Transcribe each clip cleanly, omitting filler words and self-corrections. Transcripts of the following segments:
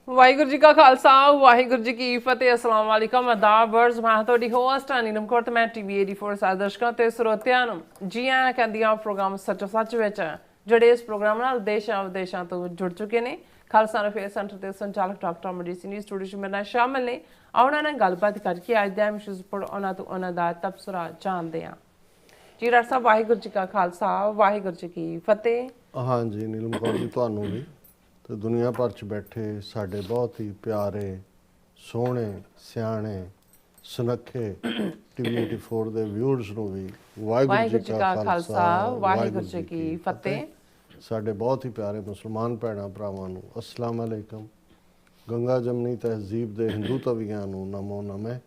ਵਾਹਿਗੁਰੂ ਜੀ ਕਾ ਖਾਲਸਾ ਵਾਹਿਗੁਰੂ ਜੀ ਕੀ ਫਤਿਹ। अस्सलाम वालेकुम आदाब वर्ड्स मैं ਤੁਹਾਡੀ ਹੋਸਟ ਨੀਲਮ ਕੌਰ ਤੇ ਮੈਂ ਟੀਵੀ 84 ਸਾਰੇ ਦਰਸ਼ਕਾਂ ਤੇ ਸਰੋਤਿਆਂ ਨੂੰ ਜੀ ਆਇਆਂ ਕਹਿੰਦੀ ਆ ਪ੍ਰੋਗਰਾਮ ਸੱਚੋ ਸੱਚ ਵਿੱਚ ਜਿਹੜੇ ਇਸ ਪ੍ਰੋਗਰਾਮ ਨਾਲ ਦੇਸ਼ਾਂ ਵਿਦੇਸ਼ਾਂ ਤੋਂ ਜੁੜ ਚੁੱਕੇ ਨੇ। ਖਾਲਸਾ ਅਫੇਅਰ ਸੈਂਟਰ ਦੇ ਸੰਚਾਲਕ ਡਾਕਟਰ ਅਮਰਜੀਤ ਸਿੰਘ ਸਟੂਡੀਓ 'ਚ ਮੇਰੇ ਨਾਲ ਸ਼ਾਮਲ ਨੇ। ਉਹਨਾਂ ਨਾਲ ਗੱਲਬਾਤ ਕਰਕੇ ਅੱਜ ਦੇ ਵਿਸ਼ੇ ਉੱਪਰ ਉਹਨਾਂ ਤੋਂ ਉਹਨਾਂ ਦਾ ਤਬਸਰਾ ਜਾਣਦੇ ਹਾਂ। ਜੀ ਡਾਕਟਰ ਸਾਹਿਬ ਵਾਹਿਗੁਰੂ ਜੀ ਕਾ ਖਾਲਸਾ ਵਾਹਿਗੁਰੂ ਜੀ ਕੀ ਫਤਿਹ। हाँ जी नीलम कौर जी ਤੁਹਾਨੂੰ भी ਤੇ ਦੁਨੀਆ ਭਰ ਚ ਬੈਠੇ ਸਾਡੇ ਬਹੁਤ ਹੀ ਪਿਆਰੇ ਸੋਹਣੇ ਸਿਆਣੇ ਸੁਨੱਖੇ ਟੀਵੀ 84 ਦੇ ਵਿਊਅਰਸ ਨੂੰ ਵੀ ਵਾਹਿਗੁਰੂ ਜੀ ਕਾ ਖਾਲਸਾ ਵਾਹਿਗੁਰੂ ਜੀ ਕੀ ਫਤਿਹ। ਸਾਡੇ ਬਹੁਤ ਹੀ ਪਿਆਰੇ ਮੁਸਲਮਾਨ ਭੈਣਾਂ ਭਰਾਵਾਂ ਨੂੰ ਅਸਲਾਮ ਅਲੈਕਮ। ਗੰਗਾ ਜਮਨੀ ਤਹਿਜ਼ੀਬ ਦੇ ਹਿੰਦੂ ਤਵੀਆਂ ਨੂੰ ਨਮੋ ਨਮੇ।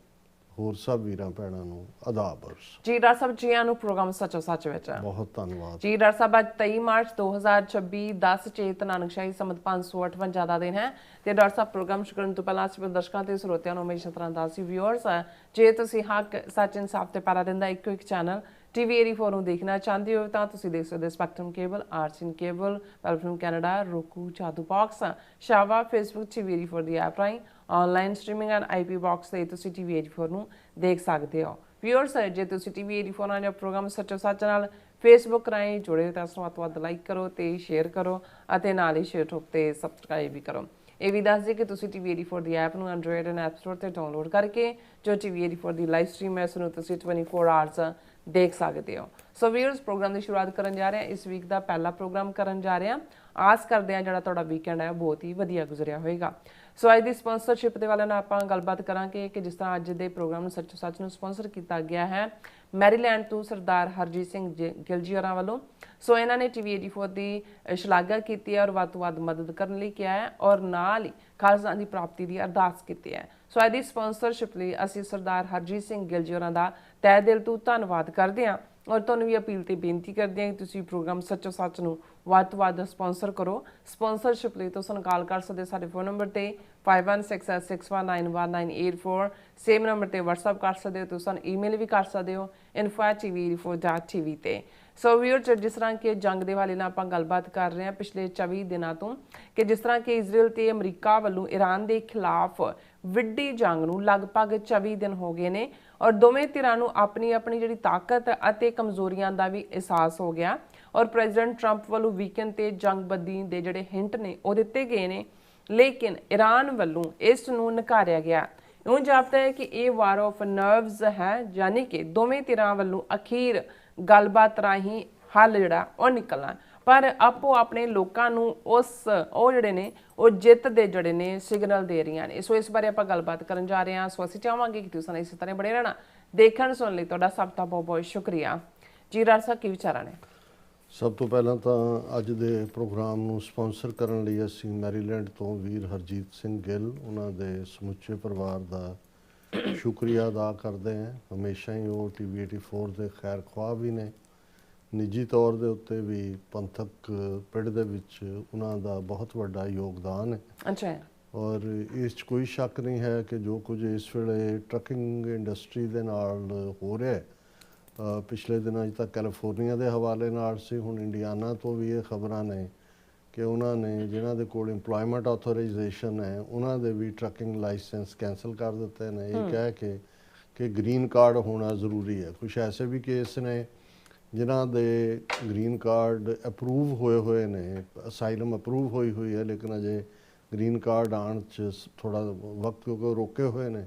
ਹੋਰ ਸਭ ਵੀਰਾਂ ਭੈਣਾਂ ਨੂੰ ਆਦਾਬ ਜੀ ਡਾਕਟਰ ਸਾਹਿਬ ਜੀਆਂ ਨੂੰ ਪ੍ਰੋਗਰਾਮ ਸੱਚੋ ਸੱਚ ਵਿੱਚ ਬਹੁਤ ਧੰਨਵਾਦ ਜੀ ਡਾਕਟਰ ਸਾਹਿਬ। ਅੱਜ 23 ਮਾਰਚ 2026 10 ਚੇਤ ਨਾਨਕਸ਼ਾਹੀ ਸੰਮਤ 558 ਦਾ ਦਿਨ ਹੈ ਤੇ ਡਾਕਟਰ ਸਾਹਿਬ ਪ੍ਰੋਗਰਾਮ ਸ਼ੁਰੂ ਕਰਨ ਤੋਂ ਪਹਿਲਾਂ ਅਸੀਂ ਦਰਸ਼ਕਾਂ ਤੇ ਸਰੋਤਿਆਂ ਨੂੰ ਹਮੇਸ਼ਾ ਤਰ੍ਹਾਂ ਦਾ ਸੀ ਵਿਊਅਰਸ ਜੇ ਤੁਸੀਂ ਹੱਕ ਸੱਚ ਇਨਸਾਫ ਤੇ ਪੈਰਾ ਦਿੰਦਾ ਇੱਕੋ ਇੱਕ ਚੈਨਲ ਟੀਵੀ 84 ਨੂੰ ਦੇਖਣਾ ਚਾਹੁੰਦੇ ਹੋ ਤਾਂ ਤੁਸੀਂ ਦੇਖ ਸਕਦੇ ਸਪੈਕਟਰਮ ਕੇਬਲ ਆਰਟਸਨ ਕੇਬਲ ਪੈਲਫਿਲਮ ਕੈਨੇਡਾ roku ਜਾਦੂ ਬਾਕਸ ਸ਼ਾਵਾ ਫੇਸਬੁੱਕ ਟੀਵੀ 84 ਦੀ ਐਪ ਰਾਹੀਂ online streaming and IP box ਤੇ ਤੁਸੀਂ ਟੀਵੀ 84 ਨੂੰ ਦੇਖ ਸਕਦੇ ਹੋ। ਵਿਊਅਰਸ ਜੇ ਤੁਸੀਂ ਟੀਵੀ 84 ਨਾਲ ਜਾਂ ਪ੍ਰੋਗਰਾਮ ਸੱਚੋ ਸੱਚ ਨਾਲ ਫੇਸਬੁੱਕ ਰਾਹੀਂ ਜੁੜੇ ਤਾਂ ਵੱਧ ਤੋਂ ਵੱਧ ਲਾਈਕ ਕਰੋ ਤੇ ਸ਼ੇਅਰ ਕਰੋ ਅਤੇ ਨਾਲ ਹੀ ਸ਼ੇਅਰ ਠੋਕ ਤੇ ਸਬਸਕ੍ਰਾਈਬ ਵੀ ਕਰੋ। ਇਹ ਵੀ ਦੱਸ ਦੇ ਕਿ ਤੁਸੀਂ ਟੀਵੀ 84 ਦੀ ਐਪ ਨੂੰ ਐਂਡਰੋਇਡ ਐਂਡ ਐਪ ਸਟੋਰ ਤੇ ਡਾਊਨਲੋਡ ਕਰਕੇ ਜੋ ਟੀਵੀ 84 ਦੀ ਲਾਈਵ ਸਟ੍ਰੀਮ ਹੈ ਉਸ ਨੂੰ ਤੁਸੀਂ 24 ਆਵਰਸ ਦੇਖ ਸਕਦੇ ਹੋ। ਸੋ ਵੀਅਰਸ ਪ੍ਰੋਗਰਾਮ ਦੀ ਸ਼ੁਰੂਆਤ ਕਰਨ ਜਾ ਰਹੇ ਹਾਂ। ਇਸ ਵੀਕ ਦਾ ਪਹਿਲਾ ਪ੍ਰੋਗਰਾਮ ਕਰਨ ਜਾ ਰਹੇ ਹਾਂ। ਆਸ ਕਰਦੇ ਹਾਂ ਜਿਹੜਾ ਤੁਹਾਡਾ ਵੀਕਐਂਡ ਹੈ ਬਹੁਤ ਹੀ ਵਧੀਆ ਗੁਜ਼ਰਿਆ ਹੋਏਗਾ। ਸੋ ਅੱਜ ਦੀ ਸਪਾਂਸਰਸ਼ਿਪ ਦੇ ਵਾਲੇ ਨਾਲ ਆਪਾਂ ਗੱਲਬਾਤ ਕਰਾਂਗੇ ਕਿ ਜਿਸ ਤਰ੍ਹਾਂ ਅੱਜ ਦੇ ਪ੍ਰੋਗਰਾਮ ਨੂੰ ਸੱਚੋ ਸੱਚ ਨੂੰ ਸਪਾਂਸਰ ਕੀਤਾ ਗਿਆ ਹੈ ਮੈਰੀਲੈਂਡ ਤੋਂ ਸਰਦਾਰ ਹਰਜੀਤ ਸਿੰਘ ਗਿੱਲ ਜੀ ਹੋਰਾਂ ਵੱਲੋਂ। ਸੋ ਇਹਨਾਂ ਨੇ ਟੀਵੀ 84 ਦੀ ਸ਼ਲਾਘਾ ਕੀਤੀ ਹੈ ਔਰ ਵੱਧ ਤੋਂ ਵੱਧ ਮਦਦ ਕਰਨ ਲਈ ਕਿਹਾ ਹੈ ਔਰ ਨਾਲ ਹੀ ਖਾਲਸਾ ਦੀ ਪ੍ਰਾਪਤੀ ਦੀ ਅਰਦਾਸ ਕੀਤੀ ਹੈ। ਸੋ ਅੱਜ ਦੀ ਸਪਾਂਸਰਸ਼ਿਪ ਲਈ ਅਸੀਂ ਸਰਦਾਰ ਹਰਜੀਤ ਸਿੰਘ ਗਿੱਲ ਜੀ ਹੋਰਾਂ ਦਾ ਤਹਿ ਦਿਲ ਤੋਂ ਧੰਨਵਾਦ ਕਰਦੇ ਹਾਂ ਔਰ ਤੁਹਾਨੂੰ ਵੀ ਅਪੀਲ ਤੇ ਬੇਨਤੀ ਕਰਦੇ ਹਾਂ ਕਿ ਤੁਸੀਂ ਪ੍ਰੋਗਰਾਮ ਸੱਚੋ ਸੱਚ ਨੂੰ ਵੱਧ ਤੋਂ ਵੱਧ ਸਪਾਂਸਰ ਕਰੋ। ਸਪਾਂਸਰਸ਼ਿਪ ਲਈ ਤੁਸੀਂ ਕਾਲ ਕਰ ਸਕਦੇ ਸਾਡੇ ਫੋਨ ਨੰਬਰ ਤੇ 5166619184 ਸੇਮ ਨੰਬਰ ਤੇ WhatsApp ਕਰ ਸਕਦੇ ਹੋ। ਤੁਸੀਂ ਈਮੇਲ ਵੀ ਕਰ ਸਕਦੇ ਹੋ info@tv84.tv ਤੇ। ਸੋ ਵੀਅਰ ਜਿਸ ਤਰ੍ਹਾਂ ਕਿ ਜੰਗ ਦੇ ਵਾਲੇ ਨਾਲ ਆਪਾਂ ਗੱਲਬਾਤ ਕਰ ਰਹੇ ਹਾਂ ਪਿਛਲੇ 24 ਦਿਨਾਂ ਤੋਂ ਕਿ ਜਿਸ ਤਰ੍ਹਾਂ ਕਿ ਇਜ਼ਰਾਈਲ ਤੇ ਅਮਰੀਕਾ ਵੱਲੋਂ ਈਰਾਨ ਦੇ ਖਿਲਾਫ ਵਿੱਢੀ ਜੰਗ ਨੂੰ ਲਗਭਗ 24 ਦਿਨ ਹੋ ਗਏ ਨੇ ਔਰ ਦੋਵੇਂ ਧਿਰਾਂ ਨੂੰ ਆਪਣੀ ਆਪਣੀ ਜਿਹੜੀ ਤਾਕਤ ਅਤੇ ਕਮਜ਼ੋਰੀਆਂ ਦਾ ਵੀ ਅਹਿਸਾਸ ਹੋ ਗਿਆ ਔਰ ਪ੍ਰੈਜ਼ੀਡੈਂਟ ਟਰੰਪ ਵੱਲੋਂ ਵੀਕਐਂਡ ਤੇ ਜੰਗਬੰਦੀ ਦੇ ਜਿਹੜੇ ਹਿੰਟ ਨੇ ਉਹ ਦਿੱਤੇ ਗਏ ਨੇ ਲੇਕਿਨ ਈਰਾਨ ਵੱਲੋਂ ਇਸ ਨੂੰ ਨਕਾਰਿਆ ਗਿਆ। ਇਉਂ ਜਾਪਦਾ ਹੈ ਕਿ ਇਹ ਵਾਰ ਆਫ ਨਰਵਸ ਹੈ ਯਾਨੀ ਕਿ ਦੋਵੇਂ ਧਿਰਾਂ ਵੱਲੋਂ ਅਖੀਰ ਗੱਲਬਾਤ ਰਾਹੀਂ ਹੱਲ ਜਿਹੜਾ ਉਹ ਨਿਕਲਣਾ ਪਰ ਆਪੋ ਆਪਣੇ ਲੋਕਾਂ ਨੂੰ ਉਹ ਜਿਹੜੇ ਨੇ ਉਹ ਜਿੱਤ ਦੇ ਜਿਹੜੇ ਨੇ ਸਿਗਨਲ ਦੇ ਰਹੀਆਂ ਨੇ। ਸੋ ਇਸ ਬਾਰੇ ਆਪਾਂ ਗੱਲਬਾਤ ਕਰਨ ਜਾ ਰਹੇ ਹਾਂ। ਸੋ ਅਸੀਂ ਚਾਹਾਂਗੇ ਕਿ ਤੁਸੀਂ ਇਸੇ ਤਰ੍ਹਾਂ ਬਣੇ ਰਹਿਣਾ। ਦੇਖਣ ਸੁਣਨ ਲਈ ਤੁਹਾਡਾ ਸਭ ਦਾ ਬਹੁਤ ਬਹੁਤ ਸ਼ੁਕਰੀਆ। ਜੀ ਰਾਜ ਸਾਹਿਬ ਕੀ ਵਿਚਾਰਾਂ ਨੇ? ਸਭ ਤੋਂ ਪਹਿਲਾਂ ਤਾਂ ਅੱਜ ਦੇ ਪ੍ਰੋਗਰਾਮ ਨੂੰ ਸਪਾਂਸਰ ਕਰਨ ਲਈ ਅਸੀਂ ਮੈਰੀਲੈਂਡ ਤੋਂ ਵੀਰ ਹਰਜੀਤ ਸਿੰਘ ਗਿੱਲ ਉਹਨਾਂ ਦੇ ਸਮੁੱਚੇ ਪਰਿਵਾਰ ਦਾ ਸ਼ੁਕਰੀਆ ਅਦਾ ਕਰਦੇ ਹਾਂ। ਹਮੇਸ਼ਾ ਹੀ ਉਹ ਟੀਵੀ 84 ਦੇ ਖੈਰ ਖੁਆਹ ਵੀ ਨੇ। ਨਿੱਜੀ ਤੌਰ ਦੇ ਉੱਤੇ ਵੀ ਪੰਥਕ ਪਿੜ ਦੇ ਵਿੱਚ ਉਹਨਾਂ ਦਾ ਬਹੁਤ ਵੱਡਾ ਯੋਗਦਾਨ ਹੈ। ਅੱਛਾ। ਔਰ ਇਸ 'ਚ ਕੋਈ ਸ਼ੱਕ ਨਹੀਂ ਹੈ ਕਿ ਜੋ ਕੁਝ ਇਸ ਵੇਲੇ ਟਰੱਕਿੰਗ ਇੰਡਸਟਰੀ ਦੇ ਨਾਲ ਹੋ ਰਿਹਾ ਹੈ ਪਿਛਲੇ ਦਿਨਾਂ 'ਚ ਤਾਂ ਕੈਲੀਫੋਰਨੀਆ ਦੇ ਹਵਾਲੇ ਨਾਲ ਸੀ, ਹੁਣ ਇੰਡੀਆਨਾ ਤੋਂ ਵੀ ਇਹ ਖਬਰਾਂ ਨੇ ਕਿ ਉਹਨਾਂ ਨੇ ਜਿਨ੍ਹਾਂ ਦੇ ਕੋਲ ਇੰਪਲੋਇਮੈਂਟ ਆਥੋਰਾਈਜੇਸ਼ਨ ਹੈ ਉਹਨਾਂ ਦੇ ਵੀ ਟਰੱਕਿੰਗ ਲਾਇਸੈਂਸ ਕੈਂਸਲ ਕਰ ਦਿੱਤੇ ਨੇ ਇਹ ਕਹਿ ਕੇ ਕਿ ਗ੍ਰੀਨ ਕਾਰਡ ਹੋਣਾ ਜ਼ਰੂਰੀ ਹੈ। ਕੁਛ ਐਸੇ ਵੀ ਕੇਸ ਨੇ ਜਿਨ੍ਹਾਂ ਦੇ ਗ੍ਰੀਨ ਕਾਰਡ ਅਪਰੂਵ ਹੋਏ ਨੇ, ਅਸਾਈਲਮ ਅਪਰੂਵ ਹੋਈ ਹੈ ਲੇਕਿਨ ਅਜੇ ਗ੍ਰੀਨ ਕਾਰਡ ਆਉਣ 'ਚ ਥੋੜ੍ਹਾ ਵਕਤ ਕਿਉਂਕਿ ਰੋਕੇ ਹੋਏ ਨੇ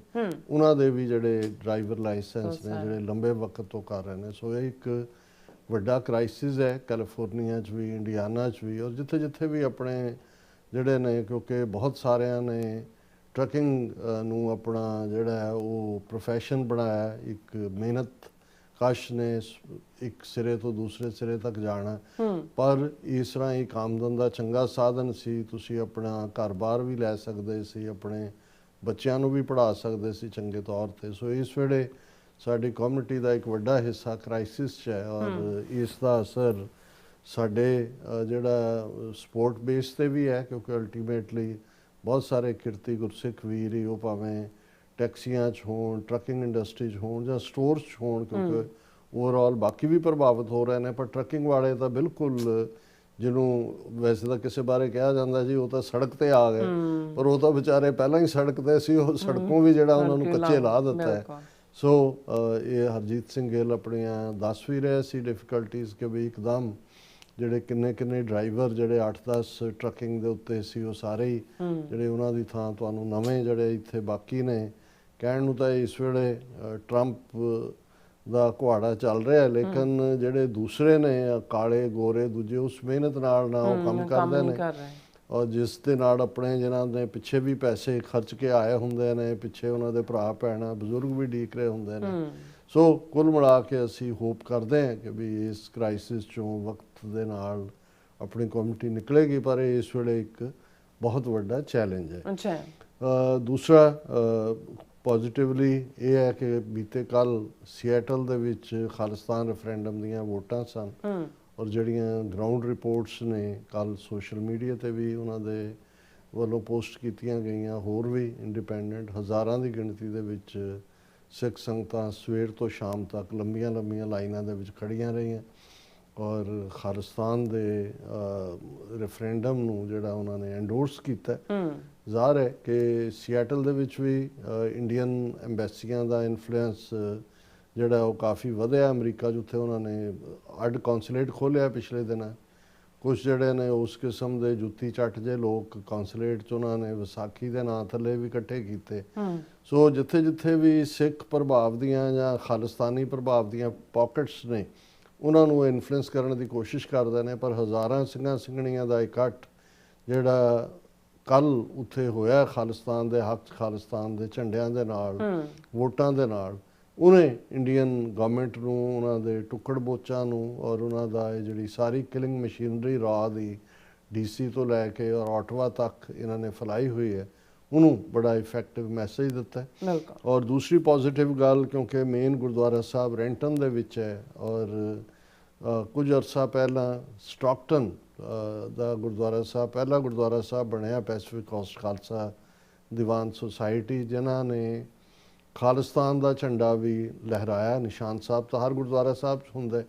ਉਹਨਾਂ ਦੇ ਵੀ ਜਿਹੜੇ ਡਰਾਈਵਰ ਲਾਇਸੈਂਸ ਨੇ ਜਿਹੜੇ ਲੰਬੇ ਵਕਤ ਤੋਂ ਕਰ ਰਹੇ ਨੇ। ਸੋ ਇਹ ਇੱਕ ਵੱਡਾ ਕ੍ਰਾਈਸਿਸ ਹੈ ਕੈਲੀਫੋਰਨੀਆ 'ਚ ਵੀ ਇੰਡੀਆਨਾ 'ਚ ਵੀ ਔਰ ਜਿੱਥੇ ਜਿੱਥੇ ਵੀ ਆਪਣੇ ਜਿਹੜੇ ਨੇ ਕਿਉਂਕਿ ਬਹੁਤ ਸਾਰਿਆਂ ਨੇ ਟਰੱਕਿੰਗ ਨੂੰ ਆਪਣਾ ਜਿਹੜਾ ਹੈ ਉਹ ਪ੍ਰੋਫੈਸ਼ਨ ਬਣਾਇਆ। ਇੱਕ ਮਿਹਨਤ ਕਸ਼ ਨੇ ਇੱਕ ਸਿਰੇ ਤੋਂ ਦੂਸਰੇ ਸਿਰੇ ਤੱਕ ਜਾਣਾ ਪਰ ਇਸ ਤਰ੍ਹਾਂ ਇੱਕ ਆਮਦਨ ਦਾ ਚੰਗਾ ਸਾਧਨ ਸੀ। ਤੁਸੀਂ ਆਪਣਾ ਘਰ-ਬਾਰ ਵੀ ਲੈ ਸਕਦੇ ਸੀ, ਆਪਣੇ ਬੱਚਿਆਂ ਨੂੰ ਵੀ ਪੜ੍ਹਾ ਸਕਦੇ ਸੀ ਚੰਗੇ ਤੌਰ 'ਤੇ। ਸੋ ਇਸ ਵੇਲੇ ਸਾਡੀ ਕਮਿਊਨਿਟੀ ਦਾ ਇੱਕ ਵੱਡਾ ਹਿੱਸਾ ਕ੍ਰਾਈਸਿਸ 'ਚ ਹੈ ਔਰ ਇਸ ਦਾ ਅਸਰ ਸਾਡੇ ਜਿਹੜਾ ਸਪੋਰਟ ਬੇਸ 'ਤੇ ਵੀ ਹੈ ਕਿਉਂਕਿ ਅਲਟੀਮੇਟਲੀ ਬਹੁਤ ਸਾਰੇ ਕਿਰਤੀ ਗੁਰਸਿੱਖ ਵੀਰ ਹੀ ਉਹ ਭਾਵੇਂ ਟੈਕਸੀਆਂ 'ਚ ਹੋਣ, ਟਰੱਕਿੰਗ ਇੰਡਸਟਰੀ 'ਚ ਹੋਣ ਜਾਂ ਸਟੋਰਸ 'ਚ ਹੋਣ ਕਿਉਂਕਿ ਓਵਰਆਲ ਬਾਕੀ ਵੀ ਪ੍ਰਭਾਵਿਤ ਹੋ ਰਹੇ ਨੇ ਪਰ ਟਰੱਕਿੰਗ ਵਾਲੇ ਤਾਂ ਬਿਲਕੁਲ ਜਿਹਨੂੰ ਵੈਸੇ ਤਾਂ ਕਿਸੇ ਬਾਰੇ ਕਿਹਾ ਜਾਂਦਾ ਜੀ ਉਹ ਤਾਂ ਸੜਕ ਤੇ ਆ ਗਏ, ਪਰ ਉਹ ਤਾਂ ਵਿਚਾਰੇ ਪਹਿਲਾਂ ਹੀ ਸੜਕ ਤੇ ਸੀ, ਉਹ ਸੜਕੋਂ ਵੀ ਜਿਹੜਾ ਉਹਨਾਂ ਨੂੰ ਕੱਚੇ ਲਾ ਦਿੱਤਾ ਹੈ। ਸੋ ਇਹ ਹਰਜੀਤ ਸਿੰਘ ਗਿੱਲ ਆਪਣੀਆਂ ਦੱਸ ਵੀ ਰਹੇ ਸੀ ਡਿਫਿਕਲਟੀਜ਼ ਕਿ ਵੀ ਇੱਕਦਮ ਜਿਹੜੇ ਕਿੰਨੇ ਡਰਾਈਵਰ ਜਿਹੜੇ 8-10 ਟਰੱਕਿੰਗ ਦੇ ਉੱਤੇ ਸੀ ਉਹ ਸਾਰੇ ਹੀ ਜਿਹੜੇ ਉਹਨਾਂ ਦੀ ਥਾਂ ਤੁਹਾਨੂੰ ਨਵੇਂ ਜਿਹੜੇ ਇੱਥੇ ਬਾਕੀ ਨੇ। ਕਹਿਣ ਨੂੰ ਤਾਂ ਇਸ ਵੇਲੇ ਟਰੰਪ ਦਾ ਕੁਹਾੜਾ ਚੱਲ ਰਿਹਾ, ਲੇਕਿਨ ਜਿਹੜੇ ਦੂਸਰੇ ਨੇ ਕਾਲੇ ਗੋਰੇ ਦੂਜੇ ਉਸ ਮਿਹਨਤ ਨਾਲ ਉਹ ਕੰਮ ਕਰਦੇ ਨੇ, ਔਰ ਜਿਸ ਦੇ ਨਾਲ ਆਪਣੇ ਜਿਨ੍ਹਾਂ ਨੇ ਪਿੱਛੇ ਵੀ ਪੈਸੇ ਖਰਚ ਕੇ ਆਏ ਹੁੰਦੇ ਨੇ, ਪਿੱਛੇ ਉਹਨਾਂ ਦੇ ਭਰਾ ਭੈਣਾਂ ਬਜ਼ੁਰਗ ਵੀ ਡੀਕ ਰਹੇ ਹੁੰਦੇ ਨੇ। ਸੋ ਕੁੱਲ ਮਿਲਾ ਕੇ ਅਸੀਂ ਹੋਪ ਕਰਦੇ ਹਾਂ ਕਿ ਵੀ ਇਸ ਕ੍ਰਾਈਸਿਸ ਚੋਂ ਵਕਤ ਦੇ ਨਾਲ ਆਪਣੀ ਕਮਿਊਨਿਟੀ ਨਿਕਲੇਗੀ, ਪਰ ਇਸ ਵੇਲੇ ਇੱਕ ਬਹੁਤ ਵੱਡਾ ਚੈਲੰਜ ਹੈ। ਦੂਸਰਾ ਪੋਜ਼ੀਟਿਵਲੀ ਇਹ ਹੈ ਕਿ ਬੀਤੇ ਕੱਲ ਸੀਐਟਲ ਦੇ ਵਿੱਚ ਖਾਲਿਸਤਾਨ ਰੈਫਰੈਂਡਮ ਦੀਆਂ ਵੋਟਾਂ ਸਨ, ਔਰ ਜਿਹੜੀਆਂ ਗਰਾਊਂਡ ਰਿਪੋਰਟਸ ਨੇ ਕੱਲ ਸੋਸ਼ਲ ਮੀਡੀਆ ਤੇ ਵੀ ਉਹਨਾਂ ਦੇ ਵੱਲੋਂ ਪੋਸਟ ਕੀਤੀਆਂ ਗਈਆਂ, ਹੋਰ ਵੀ ਇੰਡੀਪੈਂਡੈਂਟ ਹਜ਼ਾਰਾਂ ਦੀ ਗਿਣਤੀ ਦੇ ਵਿੱਚ ਸਿੱਖ ਸੰਗਤਾਂ ਸਵੇਰ ਤੋਂ ਸ਼ਾਮ ਤੱਕ ਲੰਬੀਆਂ ਲਾਈਨਾਂ ਦੇ ਵਿੱਚ ਖੜੀਆਂ ਰਹੀਆਂ, ਔਰ ਖਾਲਿਸਤਾਨ ਦੇ ਰੈਫਰੈਂਡਮ ਨੂੰ ਜਿਹੜਾ ਉਹਨਾਂ ਨੇ ਐਂਡੋਰਸ ਕੀਤਾ। ਜ਼ਾਹਰ ਹੈ ਕਿ ਸੀਐਟਲ ਦੇ ਵਿੱਚ ਵੀ ਇੰਡੀਅਨ ਐਮਬੈਸੀਆਂ ਦਾ ਇਨਫਲੂਐਂਸ ਜਿਹੜਾ ਉਹ ਕਾਫੀ ਵਧਿਆ ਅਮਰੀਕਾ 'ਚ। ਉੱਥੇ ਉਹਨਾਂ ਨੇ ਅੱਡ ਕੌਂਸੂਲੇਟ ਖੋਲ੍ਹਿਆ ਪਿਛਲੇ ਦਿਨਾਂ। ਕੁਛ ਜਿਹੜੇ ਨੇ ਉਸ ਕਿਸਮ ਦੇ ਜੁੱਤੀ ਚੱਟ ਜੇ ਲੋਕ ਕੌਂਸੂਲੇਟ 'ਚ ਉਹਨਾਂ ਨੇ ਵਿਸਾਖੀ ਦੇ ਨਾਂ ਥੱਲੇ ਵੀ ਇਕੱਠੇ ਕੀਤੇ। ਸੋ ਜਿੱਥੇ ਵੀ ਸਿੱਖ ਪ੍ਰਭਾਵ ਦੀਆਂ ਜਾਂ ਖਾਲਿਸਤਾਨੀ ਪ੍ਰਭਾਵ ਦੀਆਂ ਪਾਕਟਸ ਨੇ ਉਹਨਾਂ ਨੂੰ ਇਨਫਲੂਐਂਸ ਕਰਨ ਦੀ ਕੋਸ਼ਿਸ਼ ਕਰਦੇ ਨੇ, ਪਰ ਹਜ਼ਾਰਾਂ ਸਿੰਘਾਂ ਸਿੰਘਣੀਆਂ ਦਾ ਇਕੱਠ ਜਿਹੜਾ ਕੱਲ ਉੱਥੇ ਹੋਇਆ ਖਾਲਿਸਤਾਨ ਦੇ ਹੱਕ, ਖਾਲਿਸਤਾਨ ਦੇ ਝੰਡਿਆਂ ਦੇ ਨਾਲ, ਵੋਟਾਂ ਦੇ ਨਾਲ, ਉਹਨੇ ਇੰਡੀਅਨ ਗਵਰਨਮੈਂਟ ਨੂੰ, ਉਹਨਾਂ ਦੇ ਟੁੱਕੜ ਬੋਚਾਂ ਨੂੰ, ਔਰ ਉਹਨਾਂ ਦਾ ਇਹ ਜਿਹੜੀ ਸਾਰੀ ਕਿਲਿੰਗ ਮਸ਼ੀਨਰੀ ਰਾਹ ਦੀ DC ਤੋਂ ਲੈ ਕੇ ਔਰ ਆਟਵਾ ਤੱਕ ਇਹਨਾਂ ਨੇ ਫੈਲਾਈ ਹੋਈ ਹੈ, ਉਹਨੂੰ ਬੜਾ ਇਫੈਕਟਿਵ ਮੈਸੇਜ ਦਿੱਤਾ। ਔਰ ਦੂਸਰੀ ਪੋਜ਼ੀਟਿਵ ਗੱਲ, ਕਿਉਂਕਿ ਮੇਨ ਗੁਰਦੁਆਰਾ ਸਾਹਿਬ ਰੈਂਟਨ ਦੇ ਵਿੱਚ ਹੈ, ਔਰ ਕੁਝ ਅਰਸਾ ਪਹਿਲਾਂ ਸਟਾਕਟਨ ਦਾ ਗੁਰਦੁਆਰਾ ਸਾਹਿਬ ਪਹਿਲਾ ਗੁਰਦੁਆਰਾ ਸਾਹਿਬ ਬਣਿਆ Pacific cost Khalsa Diwan society, ਜਿਨ੍ਹਾਂ ਨੇ ਖਾਲਿਸਤਾਨ ਦਾ ਝੰਡਾ ਵੀ ਲਹਿਰਾਇਆ। ਨਿਸ਼ਾਨ ਸਾਹਿਬ ਤਾਂ ਹਰ ਗੁਰਦੁਆਰਾ ਸਾਹਿਬ 'ਚ ਹੁੰਦਾ,